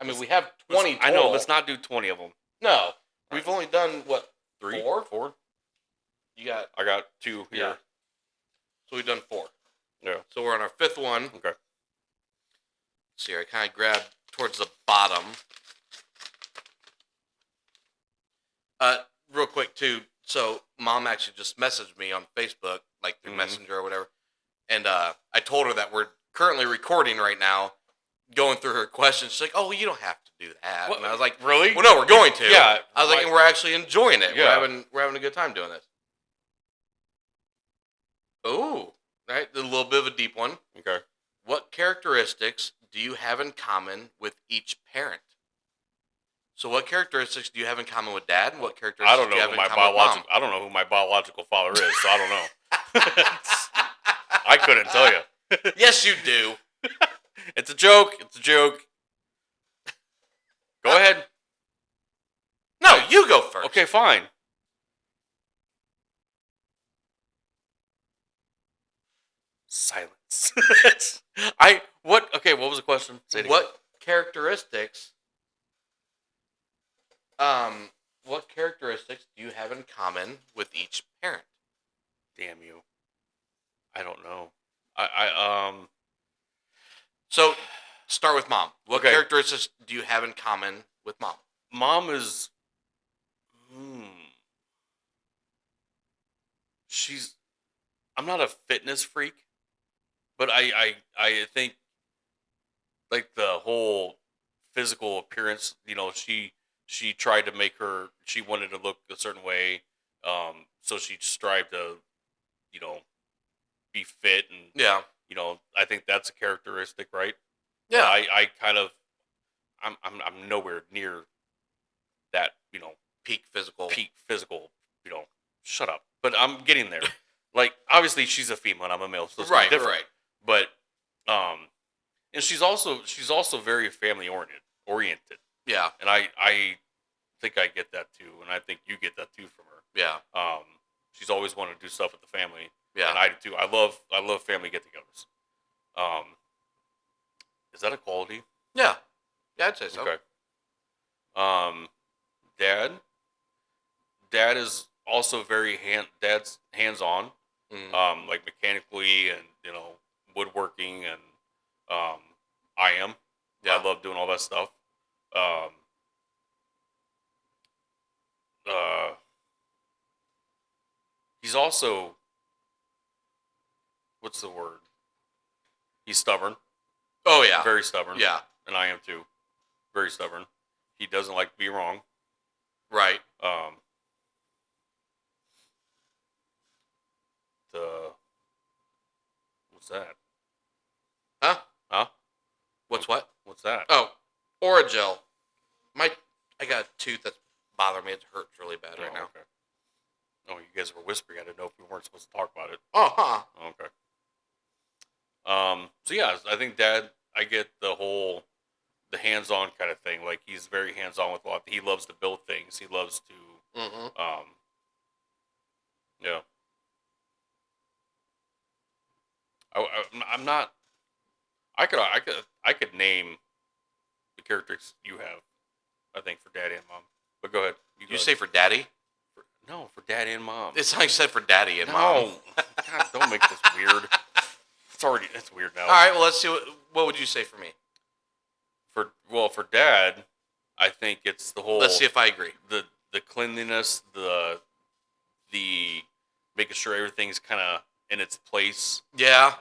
I mean we have 20 I know. total. Let's not do 20 of them. No. We've only done what? 3? 4? 4? You got I got 2 here. Yeah. So we've done 4. Yeah. So we're on our 5th one. Okay. Let's see here, I kind of grabbed towards the bottom. Real quick too. So mom actually just messaged me on Facebook, like through Messenger or whatever, and I told her that we're currently recording right now, going through her questions. She's like, "Oh, well, you don't have to do that." What? And I was like, Really? "Well, no, we're going to." Yeah. I was like, "And we're actually enjoying it. Yeah. We're having a good time doing this." Ooh, right, a little bit of a deep one. Okay. What characteristics do you have in common with each parent? So, what characteristics do you have in common with Dad, and what characteristics I don't do you know have who in my common with Mom? biological. I don't know who my biological father is, so I don't know. I couldn't tell you. Yes, you do. It's a joke. It's a joke. Go ahead. No, you go first. Okay, fine. Silence. Okay, what was the question? Say it again. What characteristics? What characteristics do you have in common with each parent? Damn you. I don't know. So, start with Mom. What Okay. characteristics do you have in common with Mom? Mom is. I'm not a fitness freak, but I think like the whole physical appearance. She tried to make her. She wanted to look a certain way. So she strived to, be fit and Yeah. I think that's a characteristic, right? Yeah. I kind of. I'm nowhere near that. Peak physical. Shut up. But I'm getting there. Like, obviously, she's a female and I'm a male, so it's Right, different. right. But, and she's also very family oriented, Yeah. and I think I get that too, and I think you get that too from her. Yeah. She's always wanted to do stuff with the family, Yeah. and I do too. I love family get-togethers. Is that a quality? Yeah. Yeah, I'd say so. Okay. Dad is also very dad's hands-on, Mhm. like mechanically and woodworking, and I am. Yeah. I love doing all that stuff. He's also, what's the word? He's stubborn, Oh yeah. very stubborn. Yeah. And I am too, very stubborn. He doesn't like to be wrong. Right. The what's that? Huh? Huh? What's what? What's that? Oh, Oragel. I got a tooth that's bothering me. It hurts really bad right now. Okay. Oh, you guys were whispering. I didn't know if we weren't supposed to talk about it. Oh, huh. Okay. So yeah, I think Dad. I get the hands-on kind of thing. Like he's very hands-on with a lot. He loves to build things. He loves to. Mm-hmm. Yeah. I'm not. I could name the characters you have. I think for Daddy and Mom. But go ahead. Did you say for Daddy? No, for Daddy and Mom. It's like you said for Daddy and Mom. No, God, don't make this weird. It's weird now. All right, well, let's see. What would you say for me? For Dad, I think it's the whole. Let's see if I agree. The cleanliness, the making sure everything's kind of in its place. Yeah.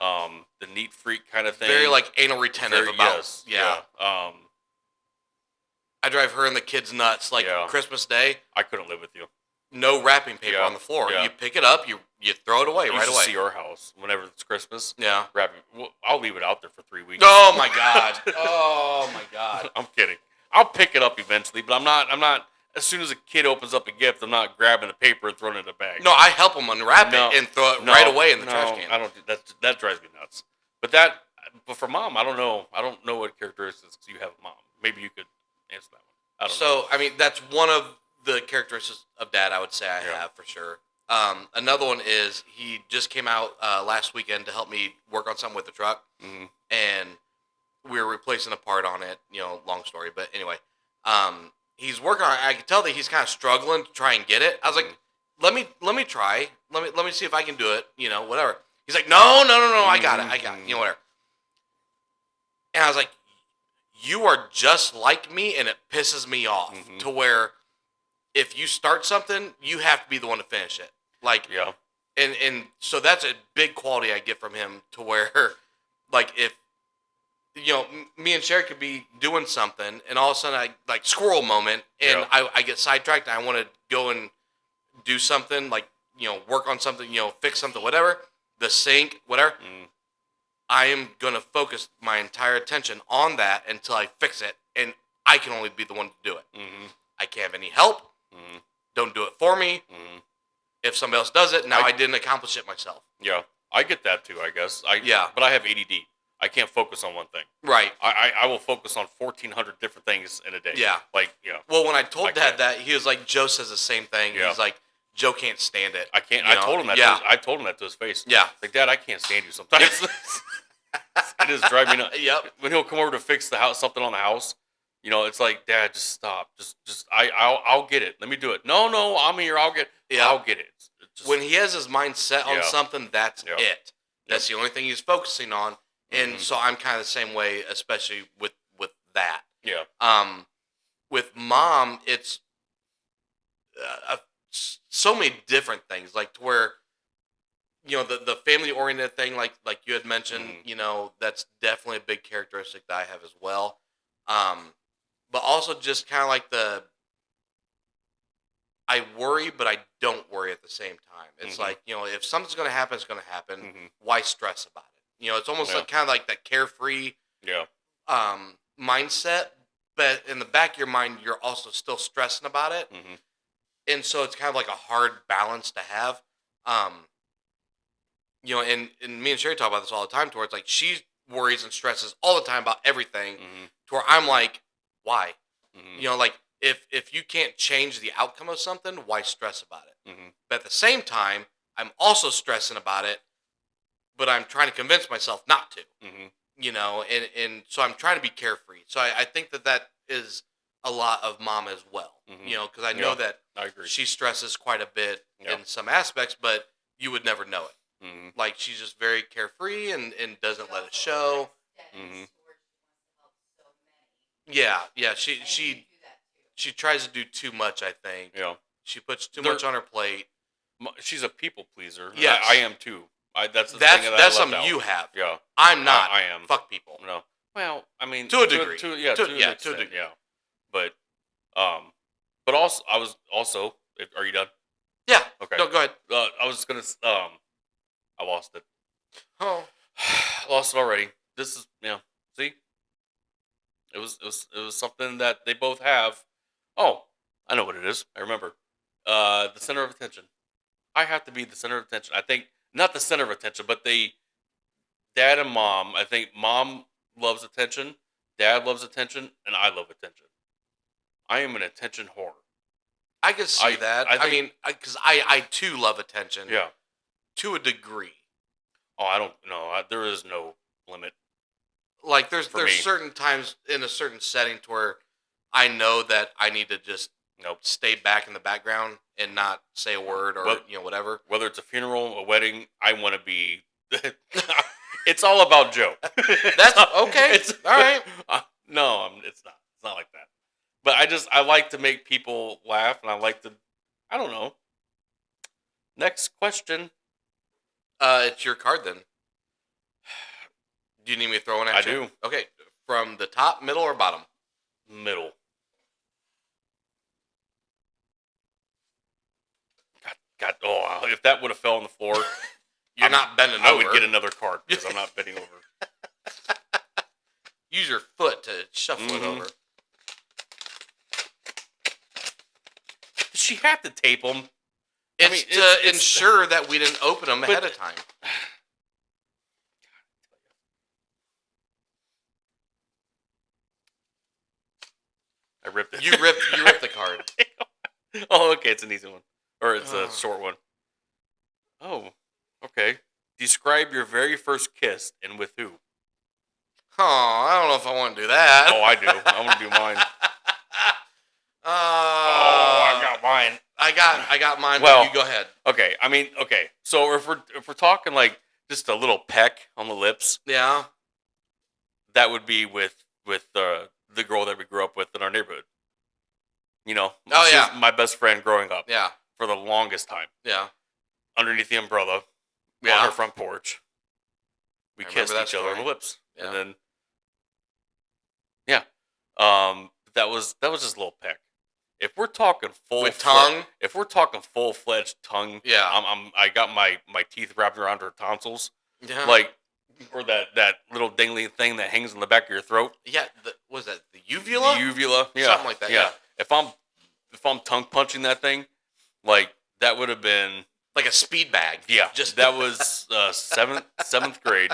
The neat freak kind of thing. Very like anal retentive about. Yes. Yeah. I drive her and the kids nuts. Like Christmas Day, I couldn't live with you. no wrapping paper on the floor. Yeah. You pick it up, you throw it away You right should away. see our house whenever it's Christmas. Yeah. I'll leave it out there for 3 weeks. Oh my god. Oh my god. I'm kidding. I'll pick it up eventually, but I'm not. As soon as a kid opens up a gift, I'm not grabbing the paper and throwing it in a bag. No, I help them unwrap it and throw it right away in the trash can. I don't do that. That drives me nuts. But for Mom, I don't know. I don't know what characteristics you have of Mom. Maybe you could answer that one. I don't know. I mean, that's one of the characteristics of Dad I would say I have for sure. Another one is he just came out last weekend to help me work on something with the truck, and we were replacing a part on it. Long story, but anyway, he's working on it. I could tell that he's kind of struggling to try and get it. I was like, let me try. Let me see if I can do it. Whatever. He's like, no, I got it. Whatever. And I was like, you are just like me, and it pisses me off to where if you start something, you have to be the one to finish it. Like, Yeah. And so that's a big quality I get from him to where, like, if, me and Sherry could be doing something, and all of a sudden I, like, squirrel moment, and I get sidetracked, and I want to go and do something, like, work on something, fix something, whatever, the sink, whatever. I am going to focus my entire attention on that until I fix it, and I can only be the one to do it. I can't have any help. Don't do it for me. If somebody else does it, I didn't accomplish it myself. Yeah, I get that too. I guess. But I have ADD. I can't focus on one thing. Right. I will focus on 1,400 different things in a day. Yeah. Well, when I told Dad that, he was like, Joe says the same thing. Yeah. He's like, Joe can't stand it. I can't. I told him that. I told him that to his face. Yeah. Like, Dad, I can't stand you sometimes. It is driving me nuts. Yep. When he'll come over to fix the house, something on the house, it's like, Dad, just stop. Just I'll get it. Let me do it. No, I'm here. I'll get it. When he has his mind set on something, that's it. That's the only thing he's focusing on. And so I'm kind of the same way, especially with that. Yeah. With Mom, it's so many different things, like to where, the family oriented thing, like you had mentioned, that's definitely a big characteristic that I have as well. But also just kind of like I worry, but I don't worry at the same time. It's like, if something's going to happen, it's going to happen. Why stress about it? It's almost like kind of like that carefree mindset, but in the back of your mind, you're also still stressing about it. And so it's kind of like a hard balance to have. And me and Sherry talk about this all the time, to where it's like she worries and stresses all the time about everything, to where I'm like, why? Like, if you can't change the outcome of something, why stress about it? But at the same time, I'm also stressing about it, but I'm trying to convince myself not to. And so I'm trying to be carefree. So I think that is a lot of Mom as well. Because I know that I agree. she stresses quite a bit in some aspects, but you would never know it. Like, she's just very carefree and doesn't let it show. Yeah. She tries to do too much, I think. Yeah. She puts too much on her plate. She's a people pleaser. Yes. I am too. That's the That's thing that I that's left something out. you have. Yeah, I'm not. I am. Fuck people. No. Well, I mean, To a degree. to an To a extent, degree. yeah. But also, I was also. Are you done? Yeah. Okay. No, go ahead. I was gonna. I lost it. Oh. I lost it already. This is See, it was something that they both have. Oh, I know what it is. I remember. The center of attention. I have to be the center of attention. I think not the center of attention, but dad and mom. I think mom loves attention, dad loves attention, and I love attention. I am an attention whore. I can see that. I think- mean, because I too love attention. Yeah. To a degree. Oh, I don't know. There is no limit. Like there's For me. certain times in a certain setting to where I know that I need to just stay back in the background and not say a word or whatever. Whether it's a funeral, a wedding, I want to be. It's all about Joe. That's okay. It's all right. No, it's not. It's not like that. But I like to make people laugh, and I like to. I don't know. Next question. It's your card then. Do you need me to throw one at I you? do. Okay. From the top, middle, or bottom? Middle. God, oh, if that would have fell on the floor, You're not bending I over. would get another card because I'm not bending over. Use your foot to shuffle it over. Does she have to tape them? It's to ensure that we didn't open them ahead of time. I ripped it. You ripped the card. Oh, okay, it's an easy one. Or it's a short one. Oh, okay. Describe your very first kiss and with who? Oh, I don't know if I want to do that. Oh, I do. I want to do mine. I got mine. I got mine. Well, but you go ahead. Okay, I mean, okay. So if we're talking like just a little peck on the lips, Yeah. that would be with the girl that we grew up with in our neighborhood. You know, Oh, she yeah. was my best friend growing up. Yeah. For the longest time, Yeah. underneath the umbrella, Yeah. on her front porch, we I remember kissed that each other on story. the lips, Yeah. and then that was just a little peck. If we're talking With tongue? if we're talking full-fledged tongue, Yeah. I got my teeth wrapped around her tonsils, Yeah. like, or that little dingly thing that hangs in the back of your throat. Yeah. Was that the uvula? The uvula, yeah, Something like that, yeah. If I'm tongue punching that thing, like that would have been Like a speed bag. just that was seventh grade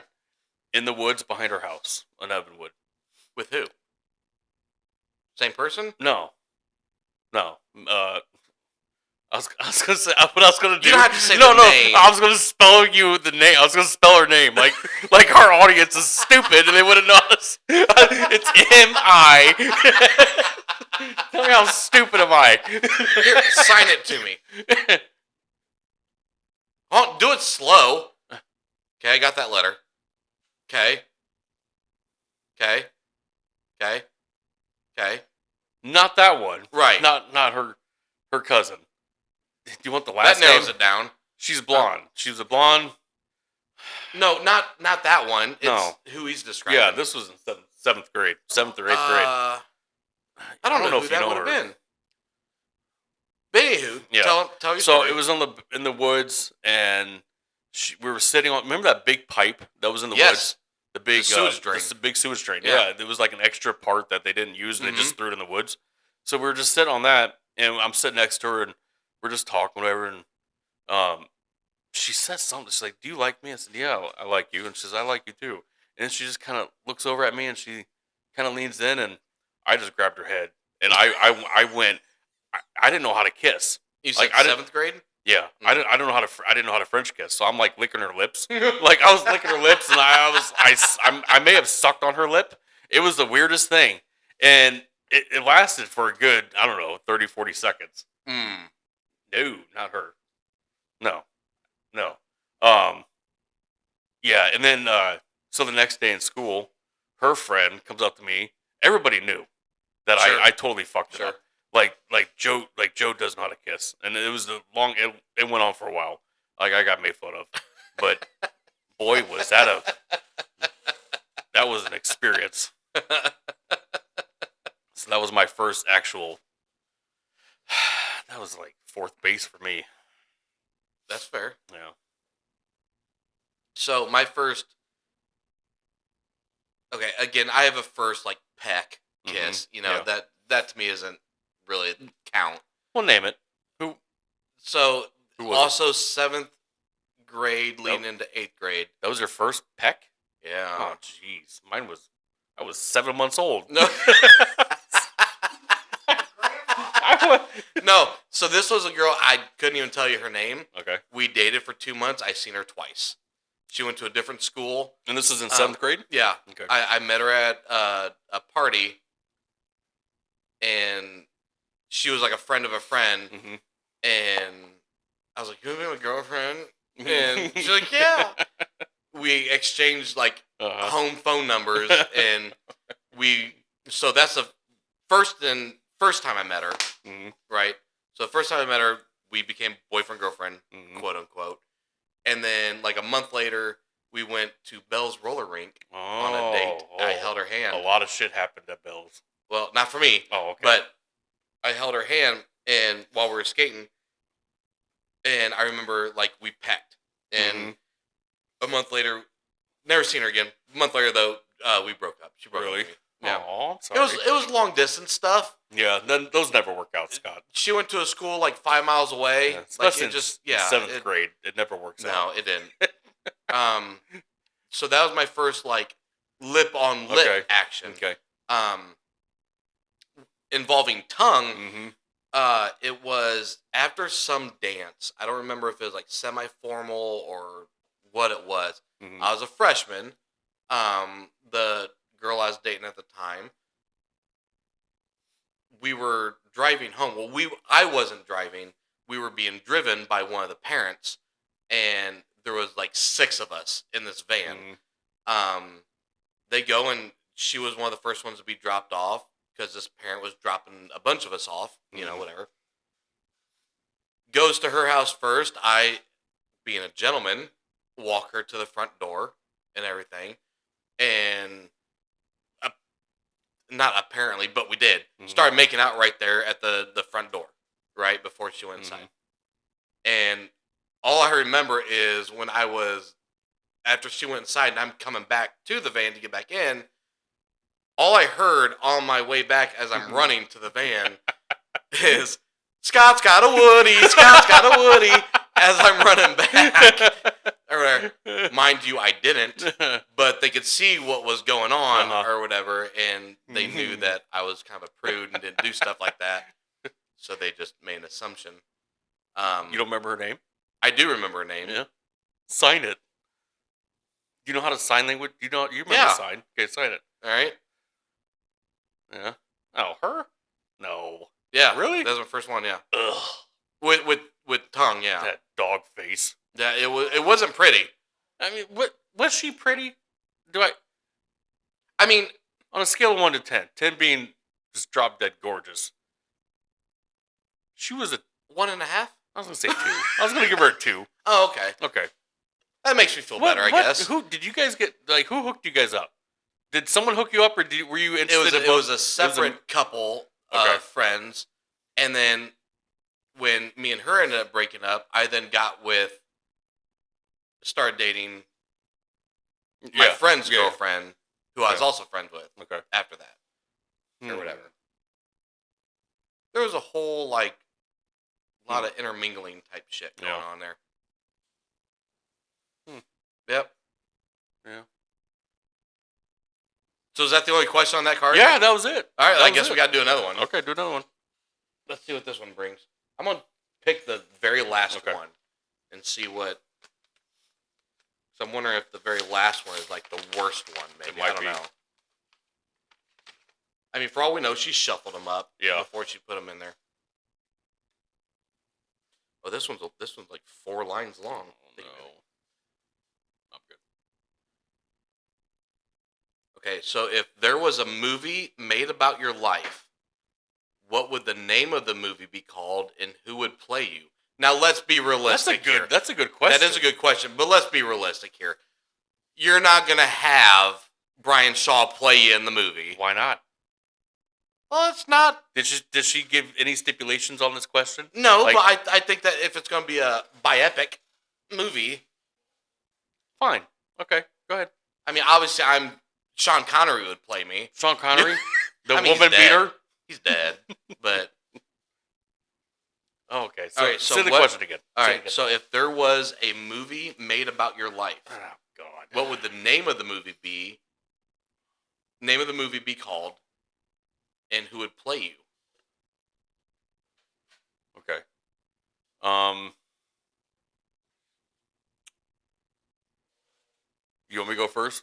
in the woods behind her house in Evanwood. With who? Same person? No. I was gonna say what I was gonna do. You don't have to say no, the name. I was gonna spell you the name. I was gonna spell her name. Like our audience is stupid and they wouldn't know us. It's M-I. Tell me how stupid am I? Here, sign it to me. Oh, do it slow. Okay, I got that letter. Okay. Okay. Okay. Okay. Not that one. Right. Not her cousin. Do you want the last That narrows name? it down. She's blonde. She was a blonde. No, not that one. It's No. who he's describing. Yeah, this was in seventh grade. 7th or 8th grade. I don't know who if you that know would have her. been. But anywho, Yeah. tell your So story. it was in the woods, and we were sitting on. Remember that big pipe that was in the Yes. woods? The big sewage drain. The big sewage drain. Yeah. Yeah, there was like an extra part that they didn't use, and they Mhm. just threw it in the woods. So we were just sitting on that, and I'm sitting next to her, and we're just talking, whatever. And she says something. She's like, "Do you like me?" I said, "Yeah, I like you." And she says, "I like you too." And then she just kind of looks over at me, and she kind of leans in, and I just grabbed her head, and I went. I didn't know how to kiss. You said like, I didn't- 7th grade? Yeah, I don't know how to. I didn't know how to French kiss, so I'm like licking her lips. Like I was licking her lips, and I may have sucked on her lip. It was the weirdest thing, and it lasted for a good, I don't know, 30, 40 seconds. Mm. No, not her. No. Yeah, and then so the next day in school, her friend comes up to me. Everybody knew that Sure. I totally fucked it Sure. up. Joe does know how to kiss, and it was it went on for a while. Like I got made fun of, But boy, was that was an experience. So that was my first actual. That was like fourth base for me. That's fair. Yeah. So my first. Okay, again, I have a first like peck kiss. You know that to me isn't really count. Well, name it. So Who was also 7th grade leading into 8th grade. That was your first peck? Yeah. Oh, jeez. I was 7 months old. No. I No. So this was a girl, I couldn't even tell you her name. Okay. We dated for 2 months. I seen her twice. She went to a different school. And this is in 7th grade? Yeah. Okay. I met her at a party, and she was like a friend of a friend, Mm-hmm. and I was like, "You have a girlfriend?" And she's like, "Yeah." We exchanged like home phone numbers, and so that's the first time I met her, right? So the first time I met her, we became boyfriend girlfriend, quote unquote, and then like a month later, we went to Bell's roller rink on a date. I held her hand. A lot of shit happened at Bell's. Well, not for me. Oh, okay. But I held her hand, and while we were skating, and I remember like we pecked, and a month later, never seen her again. A month later, though, we broke up. She broke up with me. Yeah. Aw, sorry. It was long distance stuff. Yeah, then those never work out, Scott. She went to a school like 5 miles away. Yeah, Like especially it just in 7th grade. It never works out. No, it didn't. So that was my first like lip on lip action. Okay. Involving tongue. Mm-hmm. It was after some dance. I don't remember if it was like semi-formal or what it was. Mm-hmm. I was a freshman. The girl I was dating at the time, we were driving home. Well, I wasn't driving. We were being driven by one of the parents, and there was like 6 of us in this van. They go, and she was one of the first ones to be dropped off because this parent was dropping a bunch of us off, you know, whatever. Goes to her house first. I, being a gentleman, walk her to the front door and everything. And not apparently, but we did. Started making out right there at the front door, right before she went inside. And all I remember is when after she went inside and I'm coming back to the van to get back in, all I heard on my way back as I'm running to the van is, "Scott's got a Woody, Scott's got a Woody," as I'm running back. Or, mind you, I didn't, but they could see what was going on or whatever, and they knew that I was kind of a prude and didn't do stuff like that, so they just made an assumption. You don't remember her name? I do remember her name. Yeah. Sign it. Do you know how to sign language? You remember sign? Okay, sign it. All right. Yeah. Oh, her? No. Yeah. Really? That was my first one. Yeah. Ugh. With tongue. Yeah. That dog face. Yeah. It wasn't pretty. I mean, was she pretty? I mean, on a scale of 1 to 10, 10 being just drop dead gorgeous. She was a 1.5. I was gonna say 2. I was gonna give her a 2. Oh, okay. Okay. That makes me feel better, I guess. Who did you guys get? Like, who hooked you guys up? Did someone hook you up, or were you interested in both? It was a separate couple of friends, and then when me and her ended up breaking up, I then started dating my friend's girlfriend, who I was also friends with. Okay. After that, or whatever. There was a whole lot of intermingling type shit going on there. Yep. Yeah. So is that the only question on that card? Yeah, that was it. All right, I guess we got to do another one. Okay, do another one. Let's see what this one brings. I'm going to pick the very last one and see what... So I'm wondering if the very last one is like the worst one, maybe. I don't know. I mean, for all we know, she shuffled them up before she put them in there. Oh, this one's like 4 lines long. Oh, no. I'm good. Okay, so if there was a movie made about your life, what would the name of the movie be called, and who would play you? Now let's be That's a realistic here. good. That's a good question. That is a good question, but let's be realistic here. You're not gonna have Brian Shaw play you in the movie. Why not? Well, it's not. Did she give any stipulations on this question? No, Like- but I think that if it's gonna be a biopic movie, Fine. Okay. Go ahead. I mean, obviously, Sean Connery would play me. Sean Connery, the I mean, he's woman dead. beater. He's dead, but Oh, okay. So, All right, so say the what- question again. all Say it right. again. So if there was a movie made about your life, Oh God. what would the name of the movie be? Name of the movie be called, and who would play you? Okay. You want me to go first?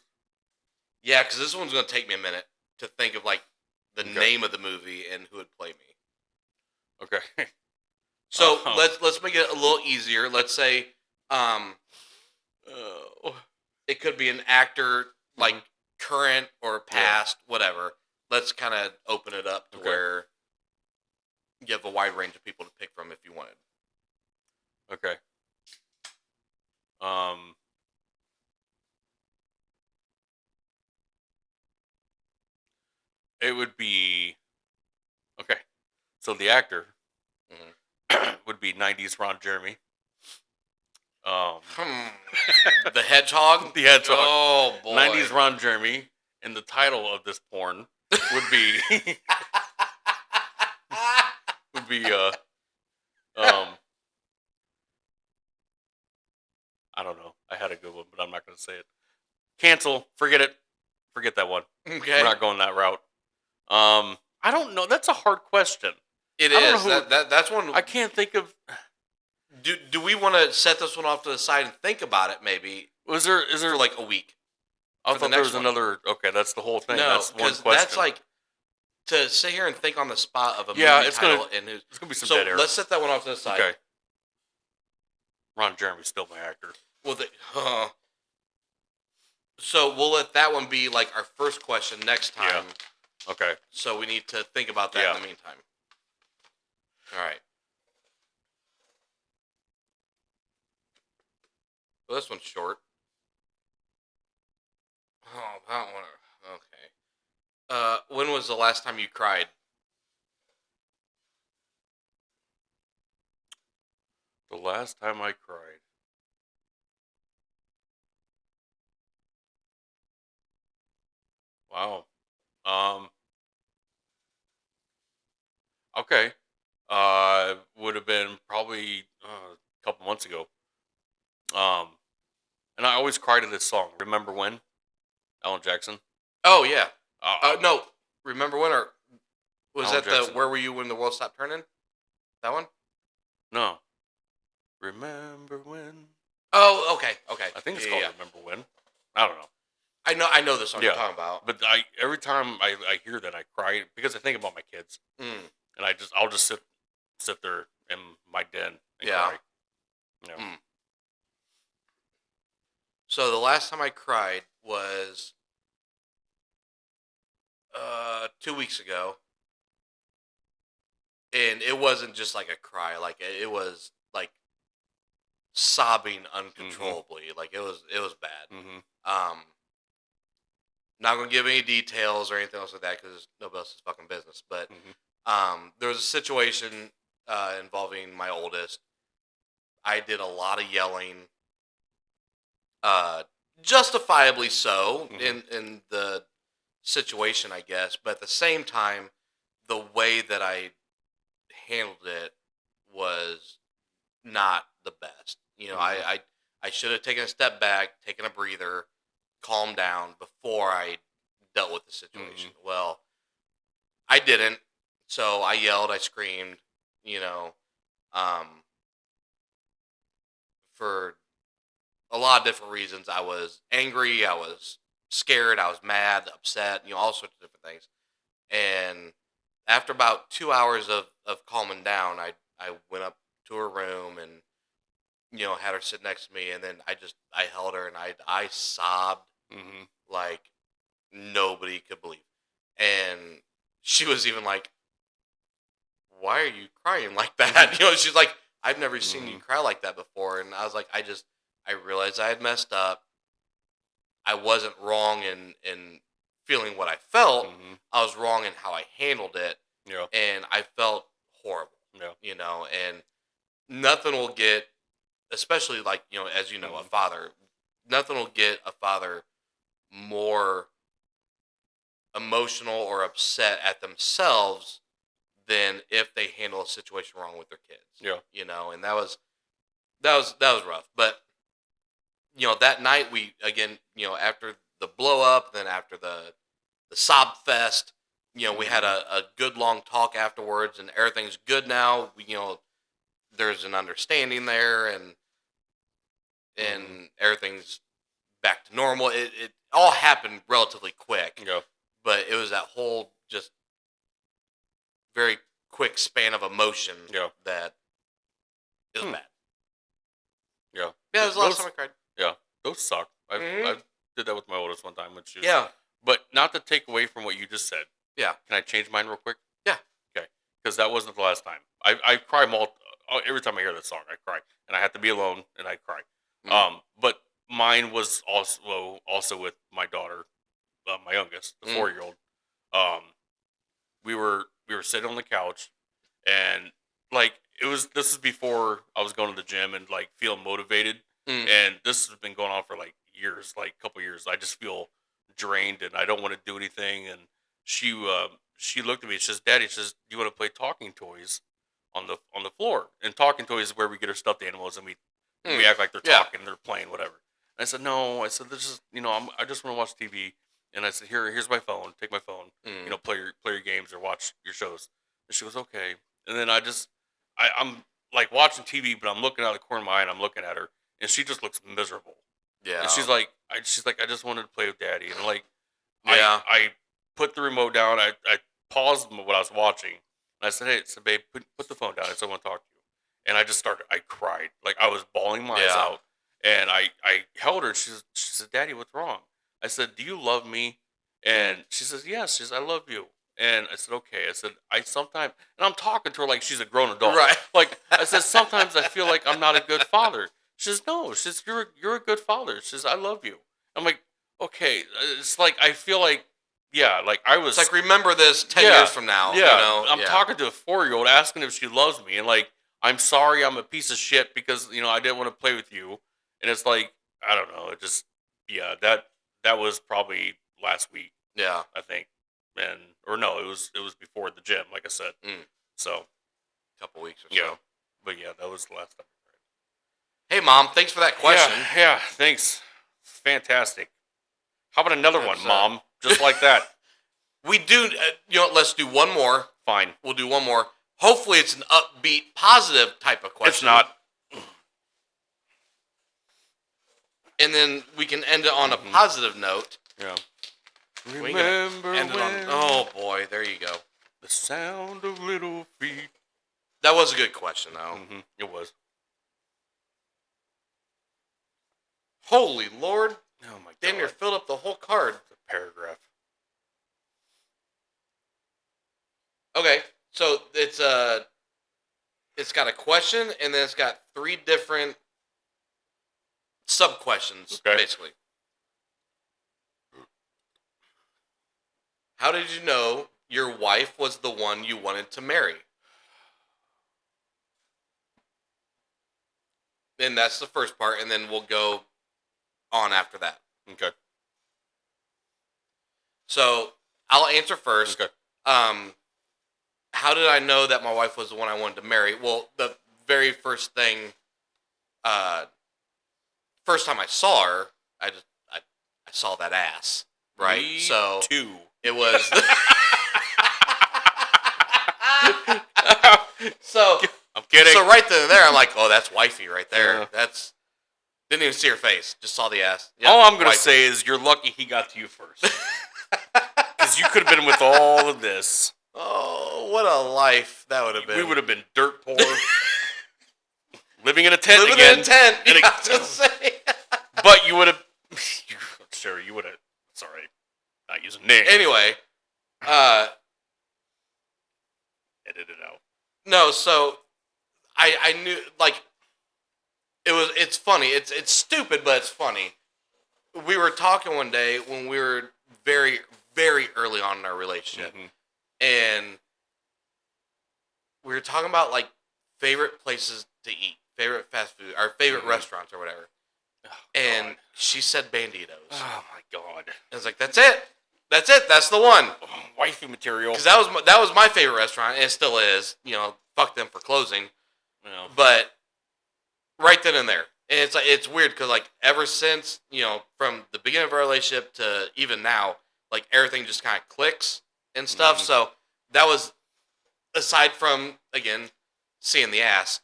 Yeah, because this one's gonna take me a minute to think of like the Okay. name of the movie and who would play me. Okay. So Uh-huh. let's make it a little easier. Let's say it could be an actor like current or past, whatever. Let's kind of open it up to Okay. where you have a wide range of people to pick from if you wanted. Okay. It would be okay. So the actor would be '90s Ron Jeremy. The Hedgehog. The Hedgehog. Oh boy. '90s Ron Jeremy, and the title of this porn would be would be I don't know. I had a good one, but I'm not going to say it. Cancel. Forget it. Forget that one. Okay. We're not going that route. I don't know. That's a hard question. It I don't is. know who- That's one. I can't think of. Do we want to set this one off to the side and think about it maybe Is there for like a week? I for the thought there next was one? another. Okay, that's the whole thing. No, That's one because question. that's like to sit here and think on the spot of a Yeah, movie it's title gonna- and who's. There's gonna be some So dead air. let's set that one off to the side. Okay. Ron Jeremy's still my actor. Well, so we'll let that one be like our first question next time. Yeah. Okay. So we need to think about that Yeah. in the meantime. All right. Well, this one's short. Oh, that one. Okay. When was the last time you cried? The last time I cried. Wow. Okay. Would have been probably a couple months ago. And I always cry to this song. Remember when? Alan Jackson. Oh yeah. Uh, No. Remember when or was Alan that the Jackson. Where Were You When the World Stopped Turning? That one? No. Remember when? Oh, okay. I think it's Yeah, called yeah. Remember When. I don't know. I know the song Yeah. you're talking about. But every time I hear that I cry because I think about my kids. Mm. And I'll just sit there in my den and Yeah. cry. You know. Mm. So the last time I cried was 2 weeks ago, and it wasn't just like a cry; like it was like sobbing uncontrollably. Like it was bad. Mm-hmm. Not gonna give any details or anything else like that because nobody else's fucking business. But Mhm. there was a situation involving my oldest. I did a lot of yelling, justifiably so in the situation, I guess. But at the same time, the way that I handled it was not the best. You know, I should have taken a step back, taken a breather, calmed down before I dealt with the situation. Well, I didn't. So I yelled, I screamed, you know, for a lot of different reasons. I was angry, I was scared, I was mad, upset, you know, all sorts of different things. And after about 2 hours of calming down, I went up to her room and, you know, had her sit next to me, and then I held her and I sobbed Mm-hmm. like nobody could believe. And she was even like, "Why are you crying like that?" You know, she's like, I've never seen you cry like that before. And I was like, I realized I had messed up. I wasn't wrong in feeling what I felt. Mm-hmm. I was wrong in how I handled it. Yeah. And I felt horrible. Yeah. You know, and nothing will get, especially like, you know, as you know, a father, nothing will get a father more emotional or upset at themselves than if they handle a situation wrong with their kids. Yeah. You know, and that was rough. But you know, that night we again, you know, after the blow up, then after the sob fest, you know, we had a good long talk afterwards, and everything's good now. You know, there's an understanding there, and everything's back to normal. It all happened relatively quick. Yeah. But it was that whole just very quick span of emotion that it was bad. Yeah. Yeah, it was the last time I cried. Yeah. Those suck. I did that with my oldest one time when she was. Yeah. But not to take away from what you just said. Yeah. Can I change mine real quick? Yeah. Okay. Because that wasn't the last time. I cry every time I hear this song. I cry, and I have to be alone, and I cry. But mine was also with my daughter, my youngest, the 4-year-old. We were sitting on the couch, and like this is before I was going to the gym and like feeling motivated, and this has been going on for like years, like a couple years. I just feel drained, and I don't want to do anything. And she looked at me. She says, "Daddy," she says, "Do you want to play talking toys on the floor?" And talking toys is where we get our stuffed animals, and we act like they're talking, they're playing, whatever. And I said, "No." I said, "This is, you know, I just want to watch TV." And I said, "Here's my phone. Take my phone. You know, play your games or watch your shows." And she goes, "Okay." And then I'm like watching TV, but I'm looking out of the corner of my eye, and I'm looking at her, and she just looks miserable. Yeah. And she's like, I just wanted to play with Daddy. And like, I put the remote down. I paused what I was watching, and I said, "Hey," said, "Babe, put the phone down. I said, I want to talk to you." And I cried. Like I was bawling my eyes out. And I held her. She said, "Daddy, what's wrong?" I said, "Do you love me?" And she says, "Yes." She says, "I love you." And I said, "Okay." I said, "I sometimes," and I'm talking to her like she's a grown adult. Right. Like I said, "Sometimes I feel like I'm not a good father." She says, "No." She says, "You're a good father." She says, "I love you." I'm like, okay. It's like I feel like, yeah, like I was. It's like, remember this 10 years from now. Yeah. You know? I'm talking to a 4-year-old asking if she loves me, and like, "I'm sorry, I'm a piece of shit because, you know, I didn't want to play with you." And it's like, I don't know. It just, yeah, that was probably last week, Yeah. I think. Or no, it was before the gym, like I said. So, Couple weeks or yeah. so. But yeah, that was the last time. Hey, Mom, thanks for that question. Yeah, thanks. Fantastic. How about another one, Mom? Just like that. We do, you know, let's do one more. Fine. We'll do one more. Hopefully it's an upbeat, positive type of question. It's not. And then we can end it on a positive note. Yeah. We can end it on, oh boy, there you go. The sound of little feet. That was a good question, though. It was. Holy Lord. Oh my God. Damn near filled up the whole card. The paragraph. Okay, so it's got a question, and then it's got 3 different sub-questions, basically. How did you know your wife was the one you wanted to marry? And that's the first part, and then we'll go on after that. Okay. So I'll answer first. Okay. How did I know that my wife was the one I wanted to marry? Well, the very first thing, first time I saw her, I saw that ass, right? Me so too. It was. So I'm kidding. So right then and there, I'm like, oh, that's wifey right there. Yeah. That's didn't even see her face, just saw the ass. Yep, all I'm gonna wifey. say is you're lucky he got to you first, because you could have been with all of this. Oh, what a life that would have been. We would have been dirt poor, living in a tent living again. in a tent. And Yeah, I was gonna say. But you would have. Sure, you would have. Sorry, not using names. Anyway, edit it out. no. So I knew, like, it's funny. It's stupid, but it's funny. We were talking one day when we were very, very early on in our relationship, and we were talking about like favorite places to eat, favorite fast food, our favorite restaurants or whatever. Oh, And God. she said Banditos. Oh my God. I was like, that's it. That's the one. Oh, wifey material. Because that was my favorite restaurant, and it still is. You know, fuck them for closing. Yeah. But right then and there, and it's like it's weird because like ever since, you know, from the beginning of our relationship to even now, like everything just kind of clicks and stuff. So that was, aside from again seeing the ass,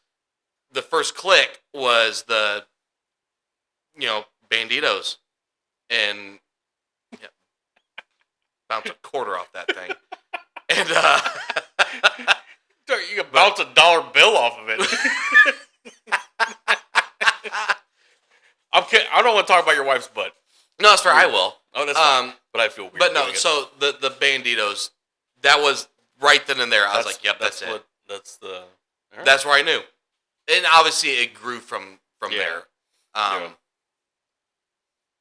the first click was the, you know, Banditos, and yeah, bounce a quarter off that thing, and You can bounce a dollar bill off of it. I'm kidding. I don't want to talk about your wife's butt. no, it's fair. I will. Oh, that's fine. But I feel weird. But no, doing it. so the Banditos, that was right then and there. I was like, yep, that's it. That's the. Right. That's where I knew. And obviously it grew from Yeah. there. Yeah.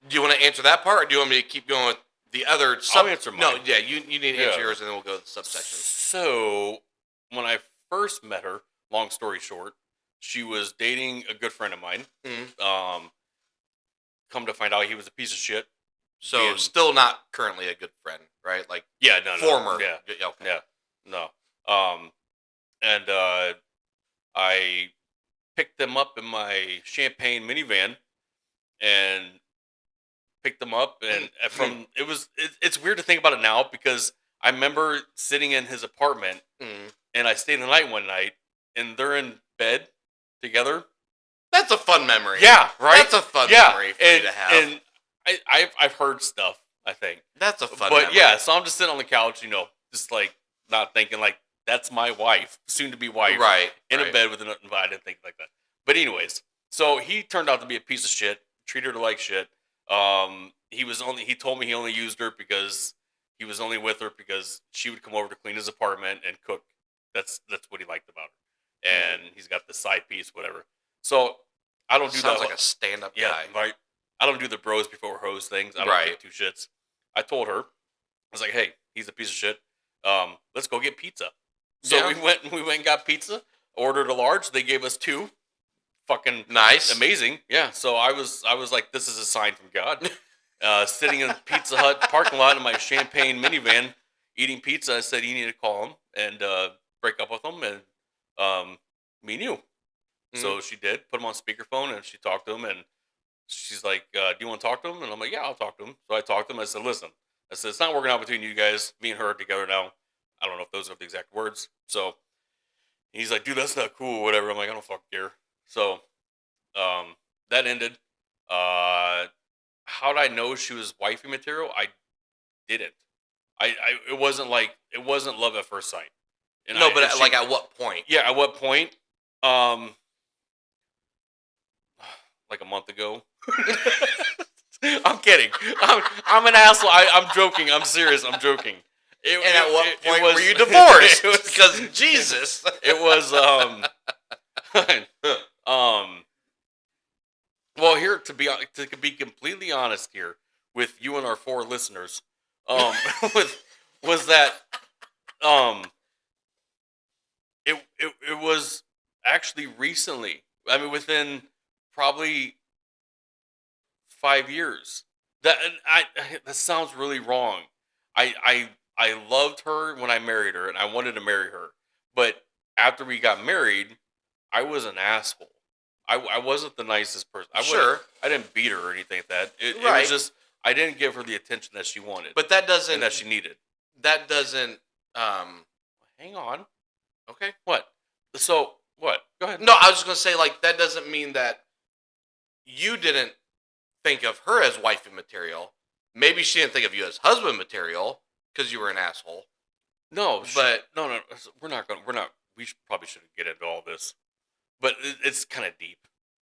Do you want to answer that part, or do you want me to keep going with the other I'll answer mine. No, yeah, you need to answer Yeah. yours, and then we'll go to the subsection. So when I first met her, long story short, she was dating a good friend of mine. Mhm. Come to find out, he was a piece of shit. So being- still not currently a good friend, right? Like Yeah, no. former. Yeah. Okay. Yeah, no. And I picked them up in my champagne minivan, and picked them up, and it's weird to think about it now because I remember sitting in his apartment, Mhm. and I stayed the night one night, and they're in bed together. That's a fun memory. Yeah, right. That's a fun memory for you to have. And I've heard stuff. I think. That's a fun But memory. yeah, so I'm just sitting on the couch, you know, just like not thinking like that's my wife, soon to be wife, Right. in right. a bed with an. I didn't think like that. But anyways, so he turned out to be a piece of shit. Treated her like shit. He told me he only used her because he was only with her because she would come over to clean his apartment and cook. That's what he liked about her. And he's got the side piece, whatever. So I don't do Sounds that. like a stand-up Yeah, guy. right. I don't do the bros before hoes things. I don't Right. give two shits. I told her, I was like, "Hey, he's a piece of shit. Let's go get pizza." So Yeah. we went and got pizza. Ordered a large. They gave us two. Fucking Nice. amazing. Yeah. So I was like, this is a sign from God. Sitting in the Pizza Hut parking lot in my champagne minivan, eating pizza. I said, "You need to call him and break up with him, and me and you." So she did. Put him on speakerphone, and she talked to him, and she's like, "Do you want to talk to him?" And I'm like, "Yeah, I'll talk to him." So I talked to him. I said, "Listen," I said, "it's not working out between you guys. Me and her are together now." I don't know if those are the exact words. So he's like, "Dude, that's not cool," whatever. I'm like, "I don't fucking care." So that ended. How did I know she was wifey material? I didn't. It wasn't love at first sight. And No, and but she- like at what point? yeah, at what point? Like a month ago. I'm kidding. I'm an asshole. I'm joking. I'm serious. I'm joking. And at what point was, were you divorced? it was- Because Jesus. It was well, here to be completely honest here with you and our 4 listeners, was that it was actually recently. I mean, within probably 5 years. That sounds really wrong. I loved her when I married her, and I wanted to marry her. But after we got married, I was an asshole. I wasn't the nicest person. Sure. I didn't beat her or anything like that. It Right. was just I didn't give her the attention that she wanted, But that doesn't. and that she needed. That doesn't. Hang on. Okay. What? So what? Go ahead. No, I was just gonna say like that doesn't mean that you didn't think of her as wifey material. Maybe she didn't think of you as husband material because you were an asshole. No, But- no. We're not. We probably shouldn't get into all this, but it's kind of deep.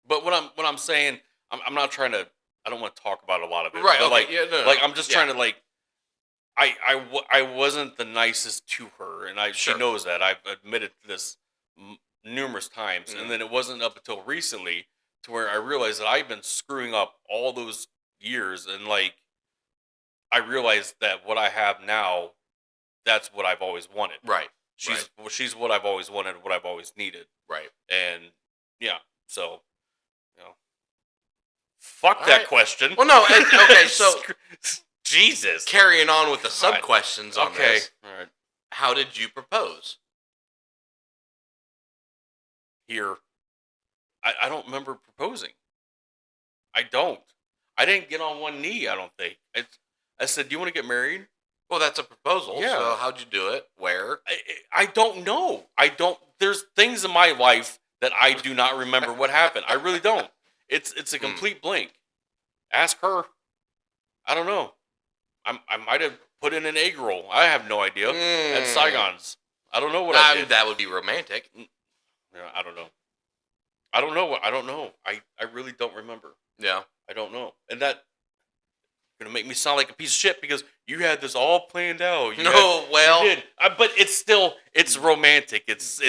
But what I'm saying, I'm not trying to. I don't want to talk about a lot of it. Right. But Okay. like, yeah, no, like I'm just yeah. trying to like. I wasn't the nicest to her, and she Sure. knows that. I've admitted to this numerous times, Mm. and then it wasn't up until recently to where I realized that I've been screwing up all those years, and like I realized that what I have now, that's what I've always wanted. Right. She's what I've always wanted, what I've always needed, Right. and yeah, so you know, fuck All that right. question. Well, no. Okay. So Jesus. carrying on with the God. sub questions on Okay. this, All right. how did you propose? Here, I don't remember proposing. I don't. I didn't get on one knee. I don't think. I said, "Do you want to get married?" Well, that's a proposal. Yeah. So how'd you do it? Where? I don't know. I don't. There's things in my life that I do not remember what happened. I really don't. It's a complete blank. Ask her. I don't know. I might have put in an egg roll. I have no idea. At Saigon's. I don't know what I did. That would be romantic. Yeah, I don't know. I don't know. I don't know. I really don't remember. Yeah. I don't know. And that gonna make me sound like a piece of shit because you had this all planned out. You did. But it's romantic. It's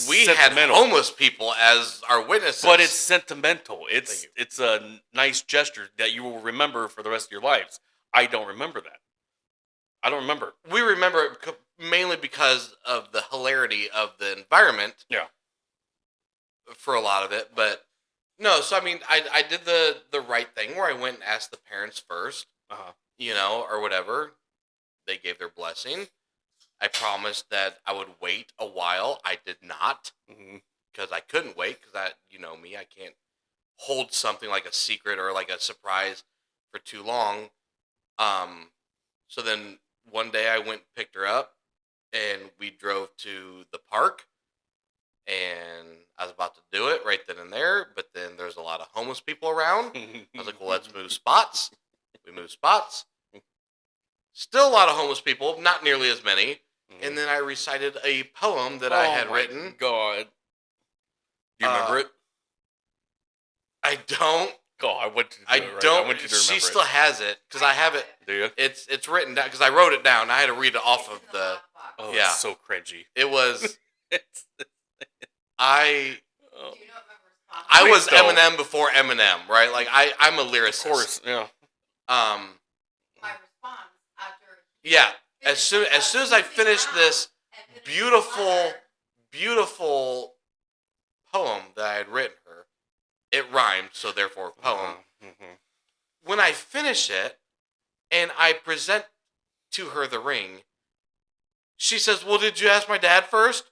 We sentimental. had homeless people as our witnesses. But it's sentimental. Thank you. It's a nice gesture that you will remember for the rest of your lives. I don't remember that. I don't remember. We remember it mainly because of the hilarity of the environment. Yeah. For a lot of it, but no. So I mean, I did the right thing where I went and asked the parents first, or whatever. They gave their blessing. I promised that I would wait a while. I did not, because I couldn't wait because me, I can't hold something like a secret or like a surprise for too long. So then one day I went and picked her up, and we drove to the park. And I was about to do it right then and there, but then there's a lot of homeless people around. I was like, well, let's move spots. We moved spots. Still a lot of homeless people, not nearly as many. And then I recited a poem that I had written. God. Do you remember it? I don't. God, I want you to do it right. don't. I want you to remember She still has it because I have it. Do you? It's written down because I wrote it down. I had to read it off of the. Oh, Yeah. it's so cringy. It was. It's- I oh, Do you not remember response? I Please was don't. Eminem before Eminem, right? Like I'm a of lyricist. course, yeah. My response after. Yeah. As soon as I finished this beautiful poem that I had written her, it rhymed, so therefore poem. When I finish it and I present to her the ring, she says, "Well, did you ask my dad first?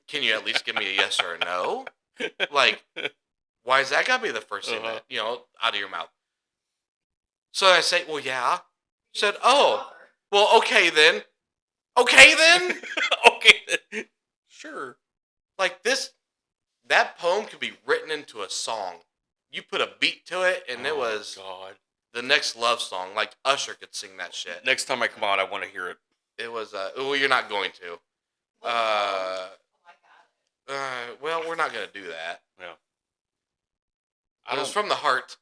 Can you at least give me a yes or a no? Like, why is that gotta be the first thing that, out of your mouth?" So I say, "Well, yeah." She said, "Oh, well, okay then." Okay then? Okay. Sure. Like that poem could be written into a song. You put a beat to it, and it was God. the next love song. Like Usher could sing that shit. Next time I come out, I want to hear it. It was, well, you're not going to. Well, we're not going to do that. Yeah. It was from the heart.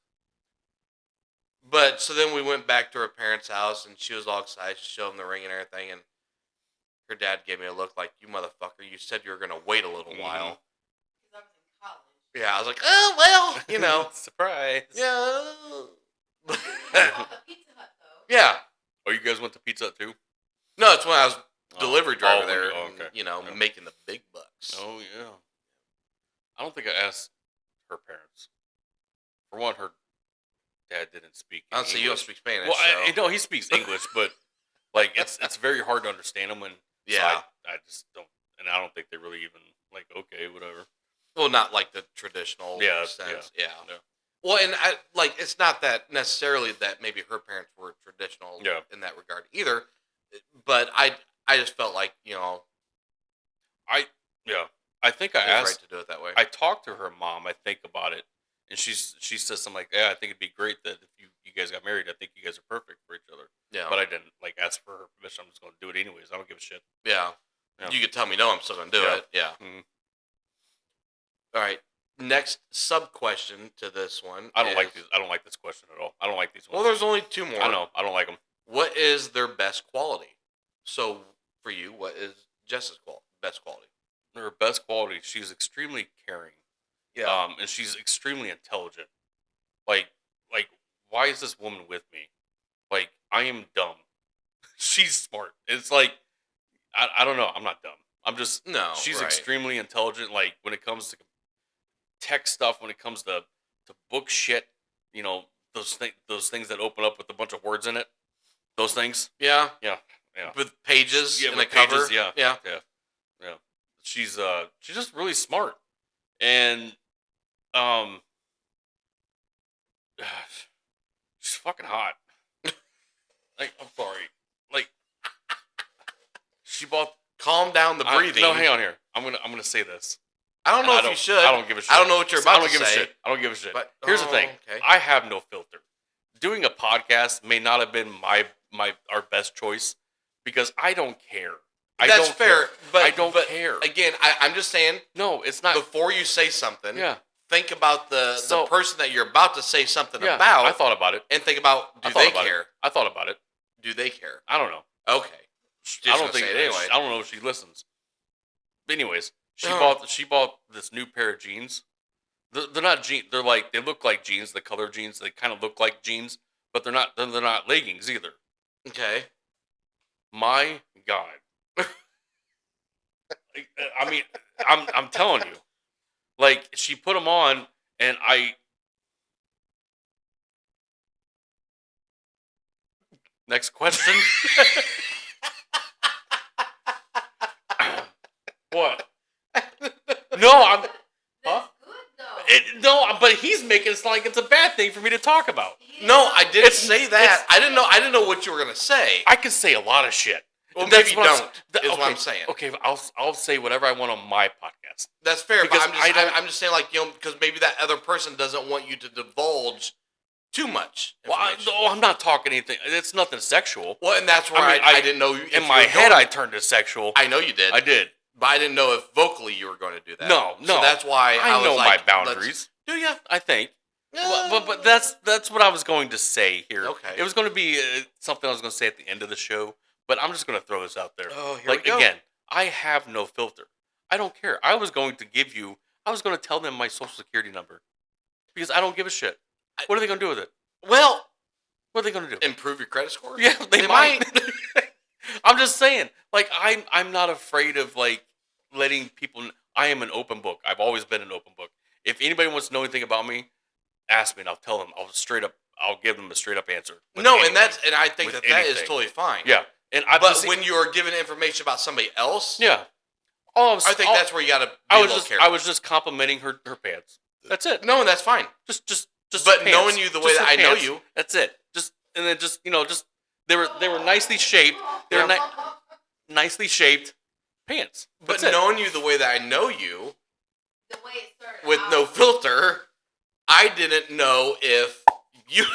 But so then we went back to her parents' house, and she was all excited. She showed them the ring and everything, and her dad gave me a look like, "You motherfucker, you said you were going to wait a little while." Because I was in college. Yeah, I was like, "Oh, well, Surprise. yeah." I called the Pizza Hut though. Yeah. Oh, you guys went to Pizza Hut too? No, it's when I was delivery driver Oh, there, oh, and, okay. Yeah. making the big bucks. Oh, yeah. I don't think I asked her parents. For one, her dad didn't speak Honestly, you don't English. speak Spanish. Well, so. I know he speaks English, but like it's very hard to understand him. And so Yeah. I just don't, and I don't think they really even like. Okay, whatever. Well, not like the traditional sense. Yeah. Well, and it's not that necessarily that maybe her parents were traditional in that regard either, but I just felt like I think I it was asked. right to do it that way. I talked to her mom. I think about it, and she says something like, "Yeah, I think it'd be great that if you guys got married, I think you guys are perfect for each other." Yeah. But I didn't ask for her permission. I'm just going to do it anyways. I don't give a shit. Yeah. You could tell me no, I'm still gonna do it. Yeah. Mhm. All right. Next sub question to this one. I don't like these. I don't like this question at all. I don't like these ones. Well, there's only two more. I know. I don't like them. What is their best quality? So for you, what is Jess's best quality? her best quality, she's extremely caring. Yeah. And she's extremely intelligent. Like, like, why is this woman with me? Like, I am dumb. She's smart. It's like, I don't know. I'm not dumb. I'm just, No. she's right. extremely intelligent. Like, when it comes to tech stuff, when it comes to book shit, you know, those things that open up with a bunch of words in it, those things. Yeah. Yeah. Yeah. With pages in with a cover. pages, yeah. Yeah. Yeah. Yeah. She's just really smart. And she's fucking hot. Like, I'm sorry. Like, she bought. Calm down the breathing. No, hang on here. I'm gonna say this. I don't know And if you should. I don't give a shit. I don't know what you're about I don't to give say. a shit. I don't give a shit. But here's the thing. Okay. I have no filter. Doing a podcast may not have been our best choice because I don't care. That's don't fair, care. but I don't care. Again, I'm just saying. No, it's not. Before you say something, Yeah. think about the person that you're about to say something Yeah, about. I thought about it. And think about, do thought they about care? It. I thought about it. Do they care? I don't know. Okay. I don't think say it anyway. I don't know if she listens. But anyways, she Oh. bought this new pair of jeans. They're not jeans. They're like, they look like jeans. The color jeans. They kind of look like jeans, but they're not. They're not leggings either. Okay. My God. I mean, I'm telling you, like, she put them on, and Next question. What? No, I'm. Huh? That's good though. But he's making it sound like it's a bad thing for me to talk about. No, I didn't It's- say that. I didn't know what you were gonna say. I could say a lot of shit. Well, That's maybe what I'm don't. s- Is what I'm saying. Okay, I'll say whatever I want on my podcast. That's fair, Because but I don't- I'm just saying, like, because maybe that other person doesn't want you to divulge too much Well, information. I'm not talking anything. It's nothing sexual. Well, and that's where I mean, I didn't know. If In you my were head, going- I turned to sexual. I know you did. I did. But I didn't know if vocally you were going to do that. No. So that's why I was know like, my boundaries. Do you? I think. But that's what I was going to say here. Okay. It was going to be something I was going to say at the end of the show, but I'm just going to throw this out there. Oh, here Like, we go. again, I have no filter. I don't care. I was going to tell them my social security number because I don't give a shit. What are they going to do with it? Well, What are they going to do? improve your credit score. Yeah, they might. I'm just saying. Like, I'm not afraid of, like, letting people. I am an open book. I've always been an open book. If anybody wants to know anything about me, ask me and I'll tell them. I'll give them a straight up answer. with No, anything. and I think With that is anything. totally fine. Yeah. And But when you are given information about somebody else, yeah. I that's where you got to be a little careful. I was just complimenting her pants. That's it. No, and that's fine. Just But her pants. knowing you the way Just that her I know pants. you. That's it. They were nicely shaped. They were nicely shaped pants. But That's it. knowing you the way that I know you, The way it started with out. no filter, I didn't know if you.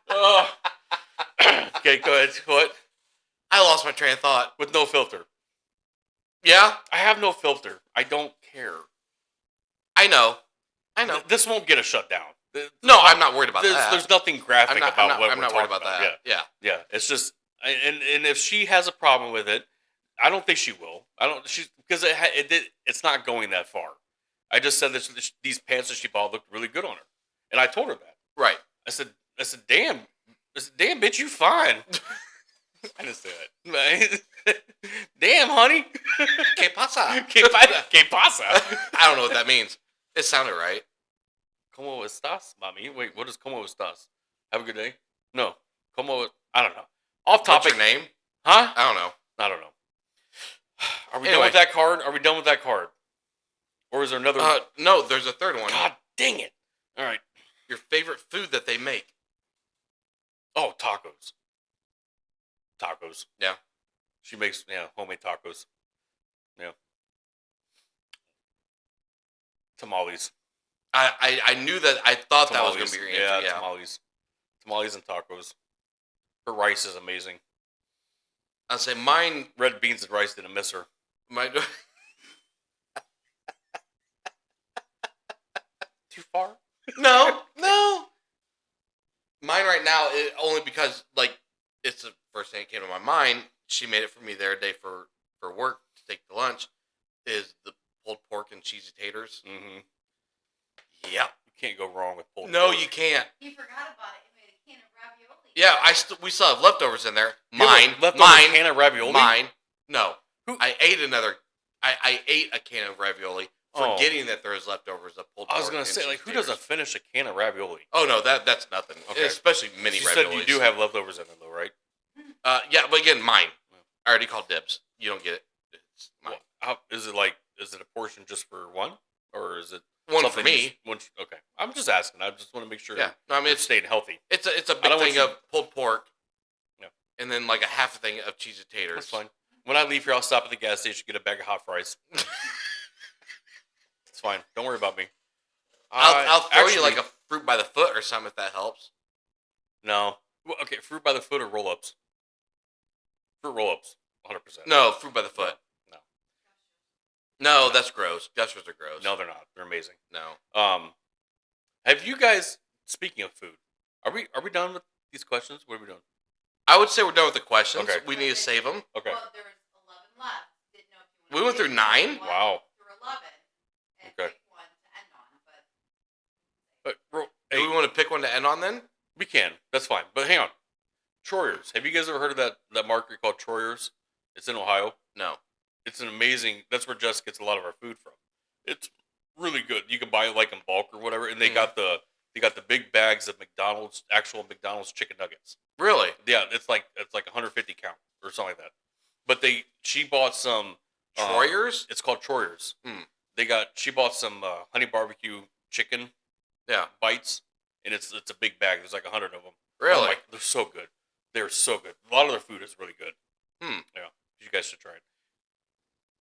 Oh. Okay, go ahead. What? I lost my train of thought. With no filter. Yeah, I have no filter. I don't care. I know. This won't get us shut down. No, I'm not worried about that. There's nothing graphic about what I'm we're not worried talking about that. Yeah. Yeah. Yeah, it's just, and if she has a problem with it, I don't think she will. Because it's not going that far. I just said that these pants that she bought looked really good on her, and I told her that. Right. I said, damn, bitch, you fine. I didn't say that. Damn, honey. Que pasa? Que pasa? I don't know what that means. It sounded right. ¿Cómo estás, mami? Wait, what is ¿Cómo estás? Have a good day? No. I don't know. Off topic. What's your name? Huh? I don't know. I don't know. Are we done Anyway. with that card? Are we done with that card? Or is there another? No, there's a third one. God dang it. All right. Your favorite food that they make. Oh, tacos. Tacos. Yeah. She makes, homemade tacos. Yeah. Tamales. I knew that. I thought that was going Tamales. to be your answer. Yeah. Tamales. Tamales and tacos. Her rice is amazing. I'll say mine. Red beans and rice didn't miss her. My. Too far? No. Mine right now, only because like it's the first thing that came to my mind. she made it for me the other day for work to take to lunch. Is the pulled pork and cheesy taters? Mm-hmm. Yep. You can't go wrong with pulled No, pork. you can't. He forgot about it. He made a can of ravioli. Yeah, we still have leftovers in there. You have a Mine, leftover mine, can of ravioli. mine. No, Who- I ate another. I ate a can of ravioli, Oh. forgetting that there was leftovers of pulled pork. I was gonna and say, cheesy like, who taters. doesn't finish a can of ravioli? Oh no, that's nothing. Okay. Especially mini You raviolis. said you do have leftovers in it, though, right? Yeah, but again, mine. I already called dibs. You don't get it. It's mine. Well, is it a portion just for one, or is it One for something me. Okay, I'm just asking. I just want to make sure. Yeah. No, I mean it's staying healthy. it's a I big don't want thing you- of pulled pork. Yeah. And then like a half a thing of cheesy taters. That's fine. When I leave here, I'll stop at the gas station, get a bag of hot fries. It's fine. Don't worry about me. I'll throw Actually, you like a fruit by the foot or something if that helps. no. Well, okay, fruit by the foot or roll-ups. Fruit roll-ups, 100%. No, fruit by the foot. No. No, that's gross. Gushers are gross. No, they're not. They're amazing. No. Have you guys? Speaking of food, are we done with these questions? What are we doing? I would say we're done with the questions. Okay. We need to save them. Okay. Well, there was 11 left. Didn't know if you We went through 9? Wow. Through 11. And Okay. pick one to end on, But but Do we want to pick one to end on then? we can. That's fine. But hang on. Troyers. Have you guys ever heard of that market called Troyers? It's in Ohio. No. It's an amazing. That's where Jess gets a lot of our food from. It's really good. You can buy it like in bulk or whatever, and they Mhm. got the big bags of actual McDonald's chicken nuggets. Really? Yeah, it's like 150 count or something like that. But she bought some Troyers? It's called Troyers. Hmm. She bought some honey barbecue chicken Yeah. bites, and it's a big bag. There's like 100 of them. Really? Oh they're so good. They're so good. A lot of their food is really good. Hmm. Yeah, you guys should try it.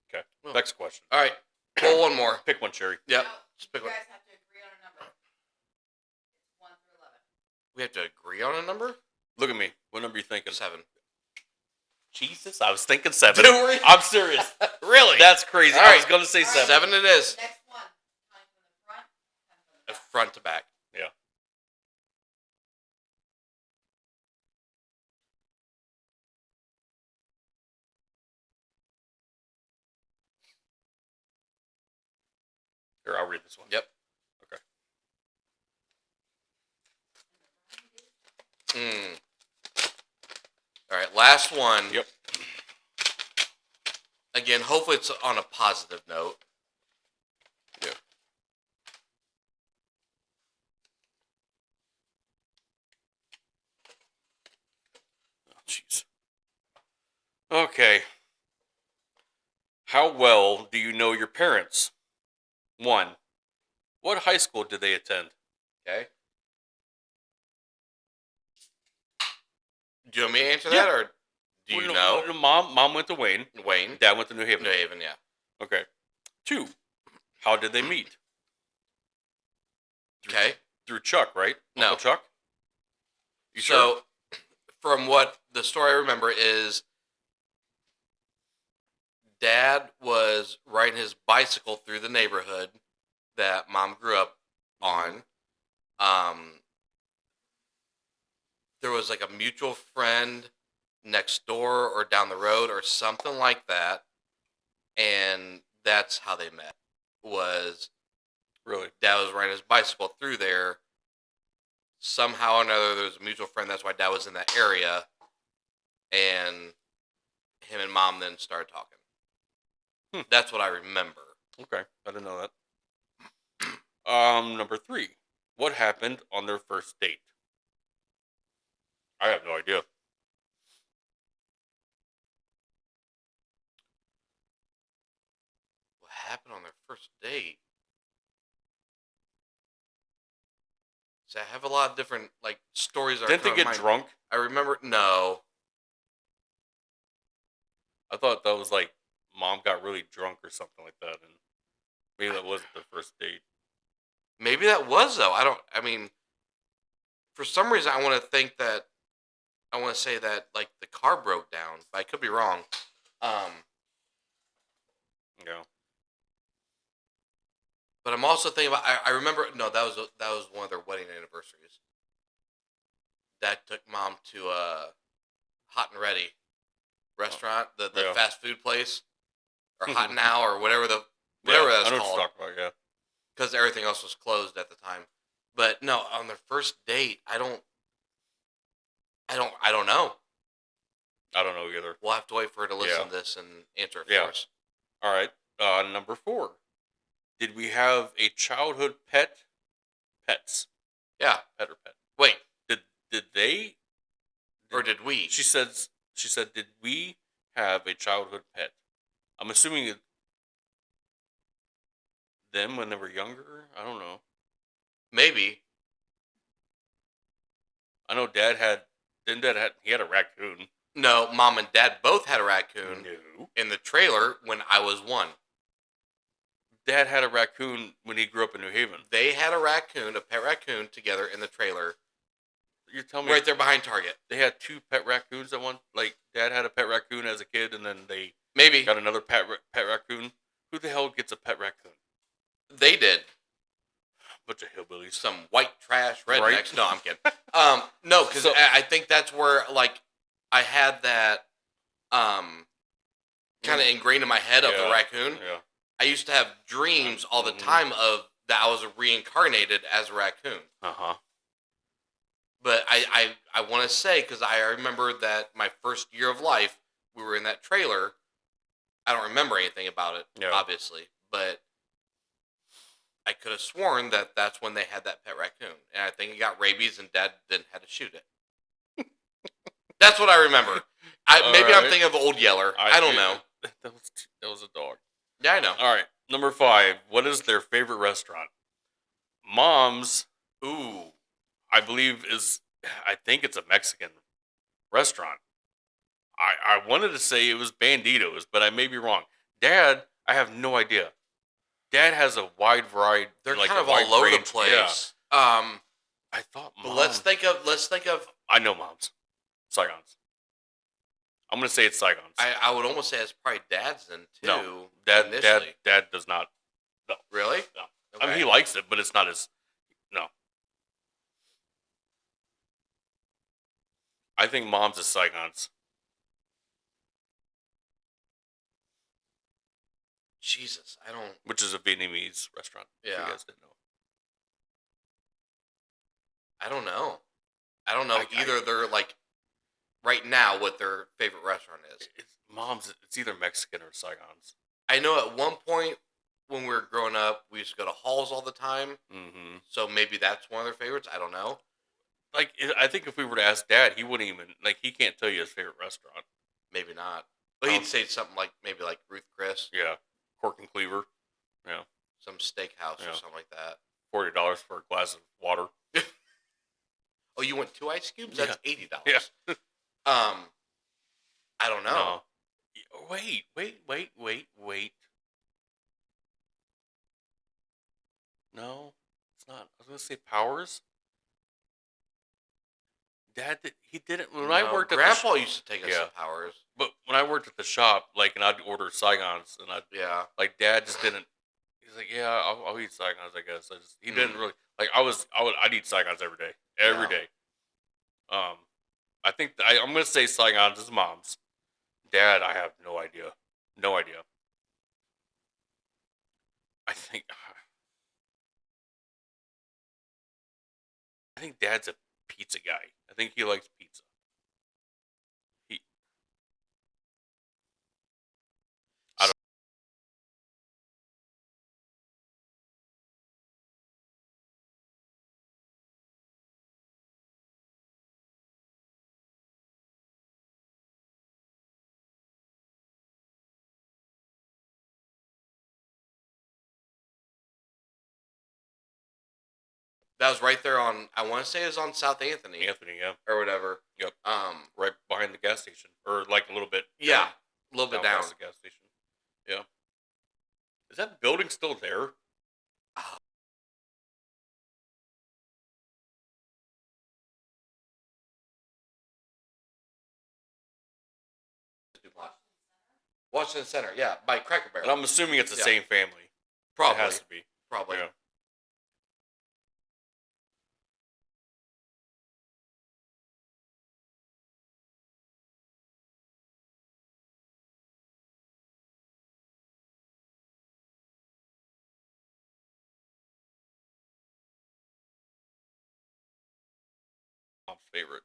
Okay. Well. Next question. All right. Pull one more. Pick one, Cherry. Yep. no, Just pick you one. guys have to agree on a number. It's 1 through 11. We have to agree on a number? Look at me. What number are you thinking? 7. Jesus, I was thinking 7. Don't worry. I'm serious. Really? That's crazy. All I right. was gonna say All right. 7. 7 it is. Next one. Time from the front. Time from the back. Front to back. Yeah. Here, I'll read this one. Yep. Okay. All right. Last one. Yep. Again, hopefully it's on a positive note. Yeah. Oh, jeez. Okay. How well do you know your parents? 1. What high school did they attend? Okay. Do you want me to answer Yeah. that, or do you know? Mom went to Wayne. Wayne? Dad went to New Haven. New Haven, yeah. Okay. 2. How did they meet? Okay. Through Chuck, right? No. Uncle Chuck? You So, sure? from what the story I remember is, Dad was riding his bicycle through the neighborhood that Mom grew up on. There was like a mutual friend next door or down the road or something like that, and that's how they met. Was Really? Dad was riding his bicycle through there. Somehow or another, there was a mutual friend. That's why Dad was in that area. And him and Mom then started talking. That's what I remember. Okay. I didn't know that. Number 3. What happened on their first date? I have no idea. What happened on their first date? So I have a lot of different like stories. That Didn't they are get drunk? I remember. No. I thought that was like Mom got really drunk or something like that, and maybe that wasn't the first date. Maybe that was though. I mean, for some reason, I want to think that. I want to say that like the car broke down, but I could be wrong. You know. But I'm also thinking about. I remember. No, that was one of their wedding anniversaries. Dad took Mom to Hot and Ready restaurant, the Yeah. fast food place, or Hot Now, or whatever Yeah, that's I know what called, you're talking about. Yeah. because everything else was closed at the time. But no, on their first date, I don't know. I don't know either. We'll have to wait for her to listen Yeah. to this and answer it Yeah. for us. All right. Number 4. Did we have a childhood pet? Pets. Yeah. Pet or pet? Wait, Did they? or did we? She said. Did we have a childhood pet? I'm assuming them when they were younger. I don't know. Maybe. I know Dad had. He had a raccoon. No, Mom and Dad both had a raccoon No. in the trailer when I was 1. Dad had a raccoon when he grew up in New Haven. They had a pet raccoon together in the trailer, You're telling me right there behind Target. they had 2 pet raccoons at one? Like Dad had a pet raccoon as a kid, and then they Maybe got another pet raccoon. Who the hell gets a pet raccoon? they did. Bunch of hillbillies. Some white trash rednecks. Right? No, I'm kidding. No, because So- I think that's where I had that kind of ingrained in my head of the Yeah. raccoon. Yeah. I used to have dreams all the Mhm. time of that I was reincarnated as a raccoon. Uh huh. But I want to say, because I remember that my first year of life, we were in that trailer. I don't remember anything about it, Yeah. obviously, but I could have sworn that that's when they had that pet raccoon, and I think it got rabies, and Dad then had to shoot it. That's what I remember. Maybe I'm Alright. thinking of Old Yeller. I don't know. That was a dog. Yeah, I know. All right. Number 5. What is their favorite restaurant? Mom's, Ooh, I believe, I think it's a Mexican restaurant. I wanted to say it was Banditos, but I may be wrong. Dad, I have no idea. Dad has a wide variety. they're like kind a of wide all over the range. place. Yeah. I thought But Mom. let's think of. I know Mom's. Saigon's. I'm going to say it's Saigon's. I would almost say it's probably Dad's then too. No. initially. Dad does not. Really? No. Okay. I mean, he likes it, but it's not his. No. I think Mom's is Saigon's. Jesus, I don't. Which is a Vietnamese restaurant. If Yeah. you guys didn't know. I don't know. I don't know I- either. They're right now what their favorite restaurant is. It's Mom's. It's either Mexican or Saigon's. I know at one point when we were growing up, we used to go to Halls all the time. Mm-hmm. So maybe that's one of their favorites. I don't know. I think if we were to ask Dad, he wouldn't even he can't tell you his favorite restaurant. Maybe not. But he'd say something maybe like Ruth Chris, Yeah, Cork and Cleaver. Yeah, some steakhouse Yeah. or something like that. $40 for a glass of water. Oh, you want 2 ice cubes? That's $80. Yeah. I don't know. No. Wait. No, it's not. I was gonna say Powers. Dad he didn't when I No, worked at Grandpa used to take us Yeah. to Powers. but when I worked at the shop, and I'd order Saigons, and Yeah. Dad just didn't. He's like, yeah, I'll eat Saigons, I guess. He Mm. didn't really I'd eat Saigons every day, every Yeah. day. I think I'm gonna say Saigons is Mom's. Dad, I have no idea, no idea. I think Dad's a pizza guy. I think he likes pizza. That was right there on. I want to say it was on South Anthony Anthony, yeah, or whatever. Yep. Right. behind the gas station, or a little bit. Yeah, a little bit down. past the gas station. Yeah. Is that building still there? Washington Center, yeah, by Cracker Barrel. And I'm assuming it's the Yeah. same family. Probably, It has to be. probably. Yeah. mom's favorite.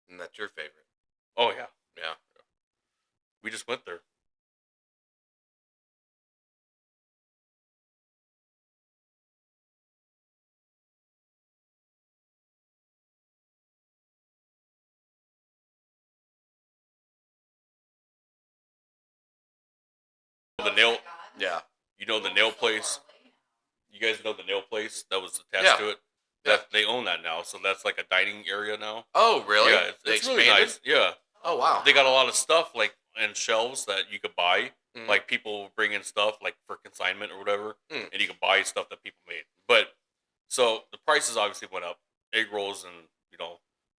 And that's your favorite. Oh yeah, Yeah. we just went there. The nail, Yeah. you know the nail place. You guys know the nail place that was attached Yeah. to it. Yeah. That they own that now, so that's like a dining area now. Oh, really? Yeah, They it's really expanded? nice. Yeah, Oh, wow. they got a lot of stuff like and shelves that you could buy. Mhm. Like people bring in stuff like for consignment or whatever, Mm. and you can buy stuff that people made. But so the prices obviously went up. Egg rolls and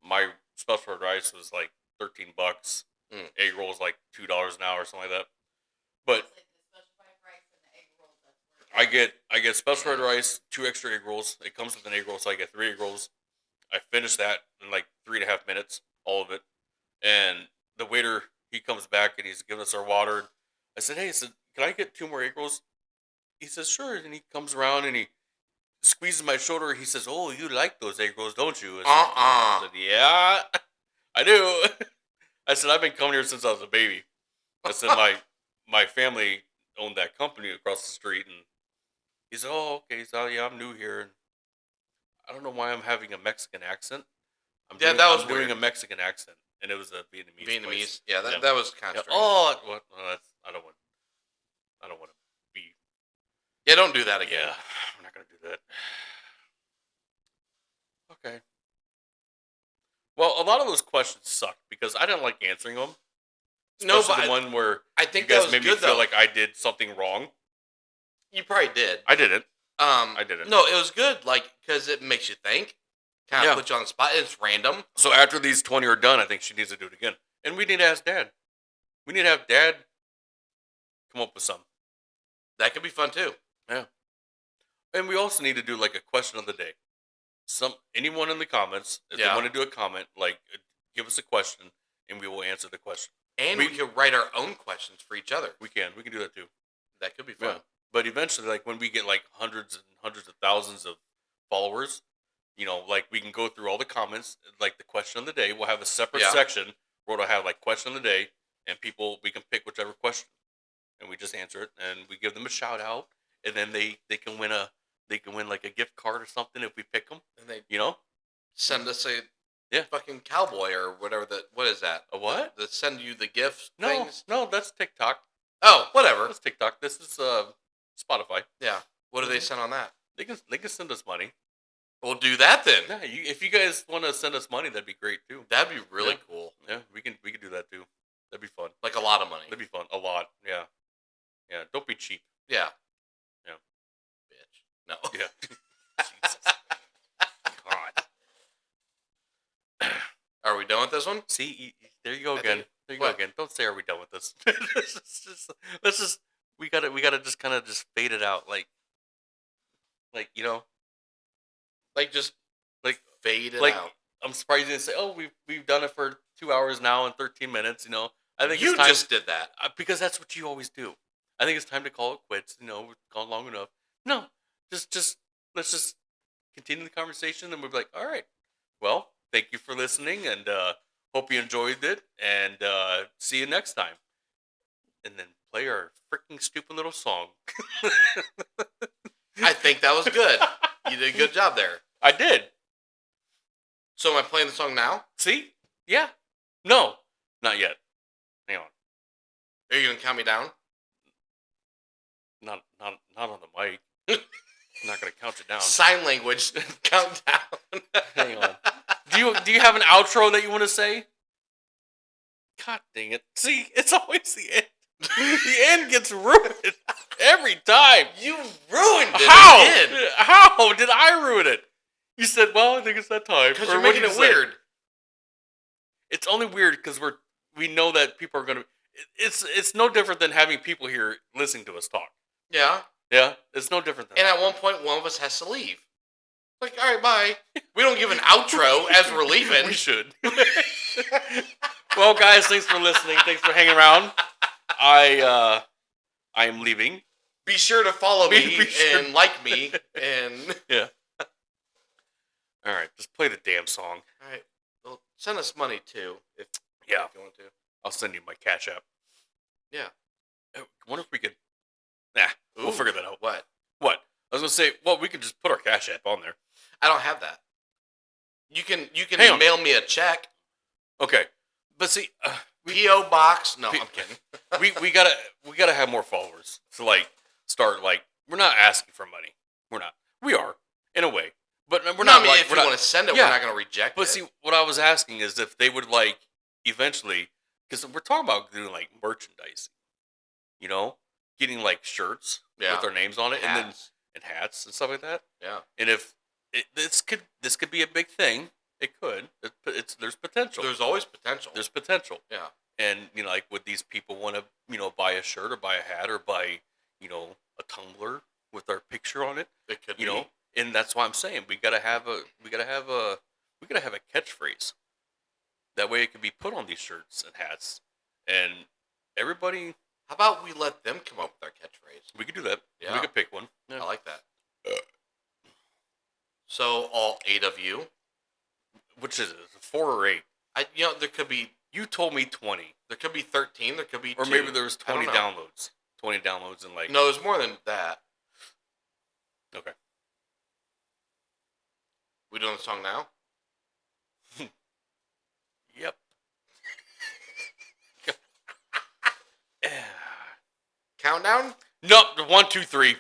my special fried rice was like $13. Mm. Egg rolls like $2 an hour or something like that. But I get special fried rice, 2 extra egg rolls. It comes with an egg roll, so I get 3 egg rolls. I finished that in like 3.5 minutes, all of it. And the waiter, he comes back and he's giving us our water. I said, hey, can I get 2 more egg rolls? He says, sure. And he comes around and he squeezes my shoulder. He says, oh, you like those egg rolls, don't you? I said, yeah, I do. I said, I've been coming here since I was a baby. I said, my family owned that company across the street. And he said, oh, okay. So, yeah, I'm new here. And I don't know why I'm having a Mexican accent. I'm Yeah, doing, that was I'm doing weird. a Mexican accent. And it was a Vietnamese place. Vietnamese. Yeah, that, Yeah. that was kind Yeah. of strange. Oh, what? I don't want to be. Yeah, don't do that again. Yeah, I'm not gonna do that. Okay. Well, a lot of those questions suck because I didn't like answering them. No, Especially but the one where I you think guys that was made me good, feel though. like I did something wrong. You probably did. I didn't. I didn't. No, it was good, like, because it makes you think. Kind of Yeah. put you on the spot. It's random. So after these 20 are done, I think she needs to do it again. And we need to ask Dad. We need to have Dad come up with something. That could be fun, too. And we also need to do like a question of the day. Anyone in the comments, if they Yeah. want to do a comment, like give us a question and we will answer the question. And we could write our own questions for each other. We can do that too. That could be fun. Yeah. But eventually, like when we get like hundreds and hundreds of thousands of followers, like we can go through all the comments, like the question of the day. We'll have a separate Yeah. section where it'll have like question of the day, and we can pick whichever question, and we just answer it, and we give them a shout out, and then they can win like a gift card or something if we pick them. And they Send send us a Yeah. fucking cowboy or whatever. What is that? a what? That send you the gifts No, things? no, that's TikTok. Oh, whatever. That's TikTok. This is Spotify. Yeah. What do they send on that? They can send us money. We'll do that then. Yeah, if you guys want to send us money, that'd be great too. That'd be really Yeah. cool. Yeah, we can do that too. That'd be fun. Like a lot of money. That'd be fun. A lot. Yeah. Yeah. Don't be cheap. Yeah. Yeah. Bitch. No. Yeah. Jesus. God. Are we done with this one? See, there you go I again. think- There you go what? again. Don't say, "Are we done with this?" let's just. We gotta just kind of just fade it out, like Like just like fade it like. out. I'm surprised you didn't say, "Oh, we've done it for 2 hours now and 13 minutes." I think You it's time, just did that. because that's what you always do. I think it's time to call it quits. We've gone long enough. No, just let's just continue the conversation, and we'll be like, all right, well, thank you for listening, and hope you enjoyed it, and see you next time. And then play our freaking stupid little song. I think that was good. You did a good job there. I did. So am I playing the song now? See? Yeah. No, not yet. Hang on. Are you gonna count me down? Not on the mic. I'm not gonna count you down. Sign language. Count down. Hang on. Do you have an outro that you want to say? God dang it. See, it's always the end. The end gets ruined every time. You ruined it. How? again. How did I ruin it? You said, well, I think it's that time. Because Or you're what making did it you say? weird. It's only weird because we know that people are gonna. It's no different than having people here listening to us talk. Yeah. Yeah, it's no different than And at one point, one of us has to leave. Like, all right, bye. We don't give an outro as we're leaving. We should. Well, guys, thanks for listening. Thanks for hanging around. I am leaving. Be sure to follow me Be sure. and like me and Yeah. All right, just play the damn song. All right. Well, send us money too, if Yeah, you want to. I'll send you my Cash App. Yeah. I wonder if we could. Nah, we'll Ooh, figure that out. What? What? I was gonna say, well, we could just put our Cash App on there. I don't have that. You can Hang on. mail me a check. Okay, but see, PO box. No, P- I'm kidding. we gotta have more followers to like start like we're not asking for money. We're not. We are in a way, but we're No, not. I mean, like, if we're you not, want to send it, yeah. we're not going to reject But it. see, what I was asking is if they would like eventually, because we're talking about doing like merchandise, you know, getting like shirts Yeah. with our names on it, and then Hats. and hats and stuff like that. Yeah. And if this could be a big thing, it could. There's potential. There's always potential. There's potential. Yeah. And like, would these people want to buy a shirt or buy a hat or buy a tumbler with our picture on it? It could You be. know, and that's why I'm saying we gotta have a catchphrase. That way, it can be put on these shirts and hats, and everybody. How about we let them come up with our catchphrase? We could do that. Yeah. We could pick one. I like that. So all 8 of you. Which is it? 4 or 8? There could be You told me 20, 13. There could be or 2. maybe there was I don't 20 know. downloads. 20 downloads and like. No, there's more than that. Okay. We doing the song now? Yep. Countdown? Nope. 1, 2, 3.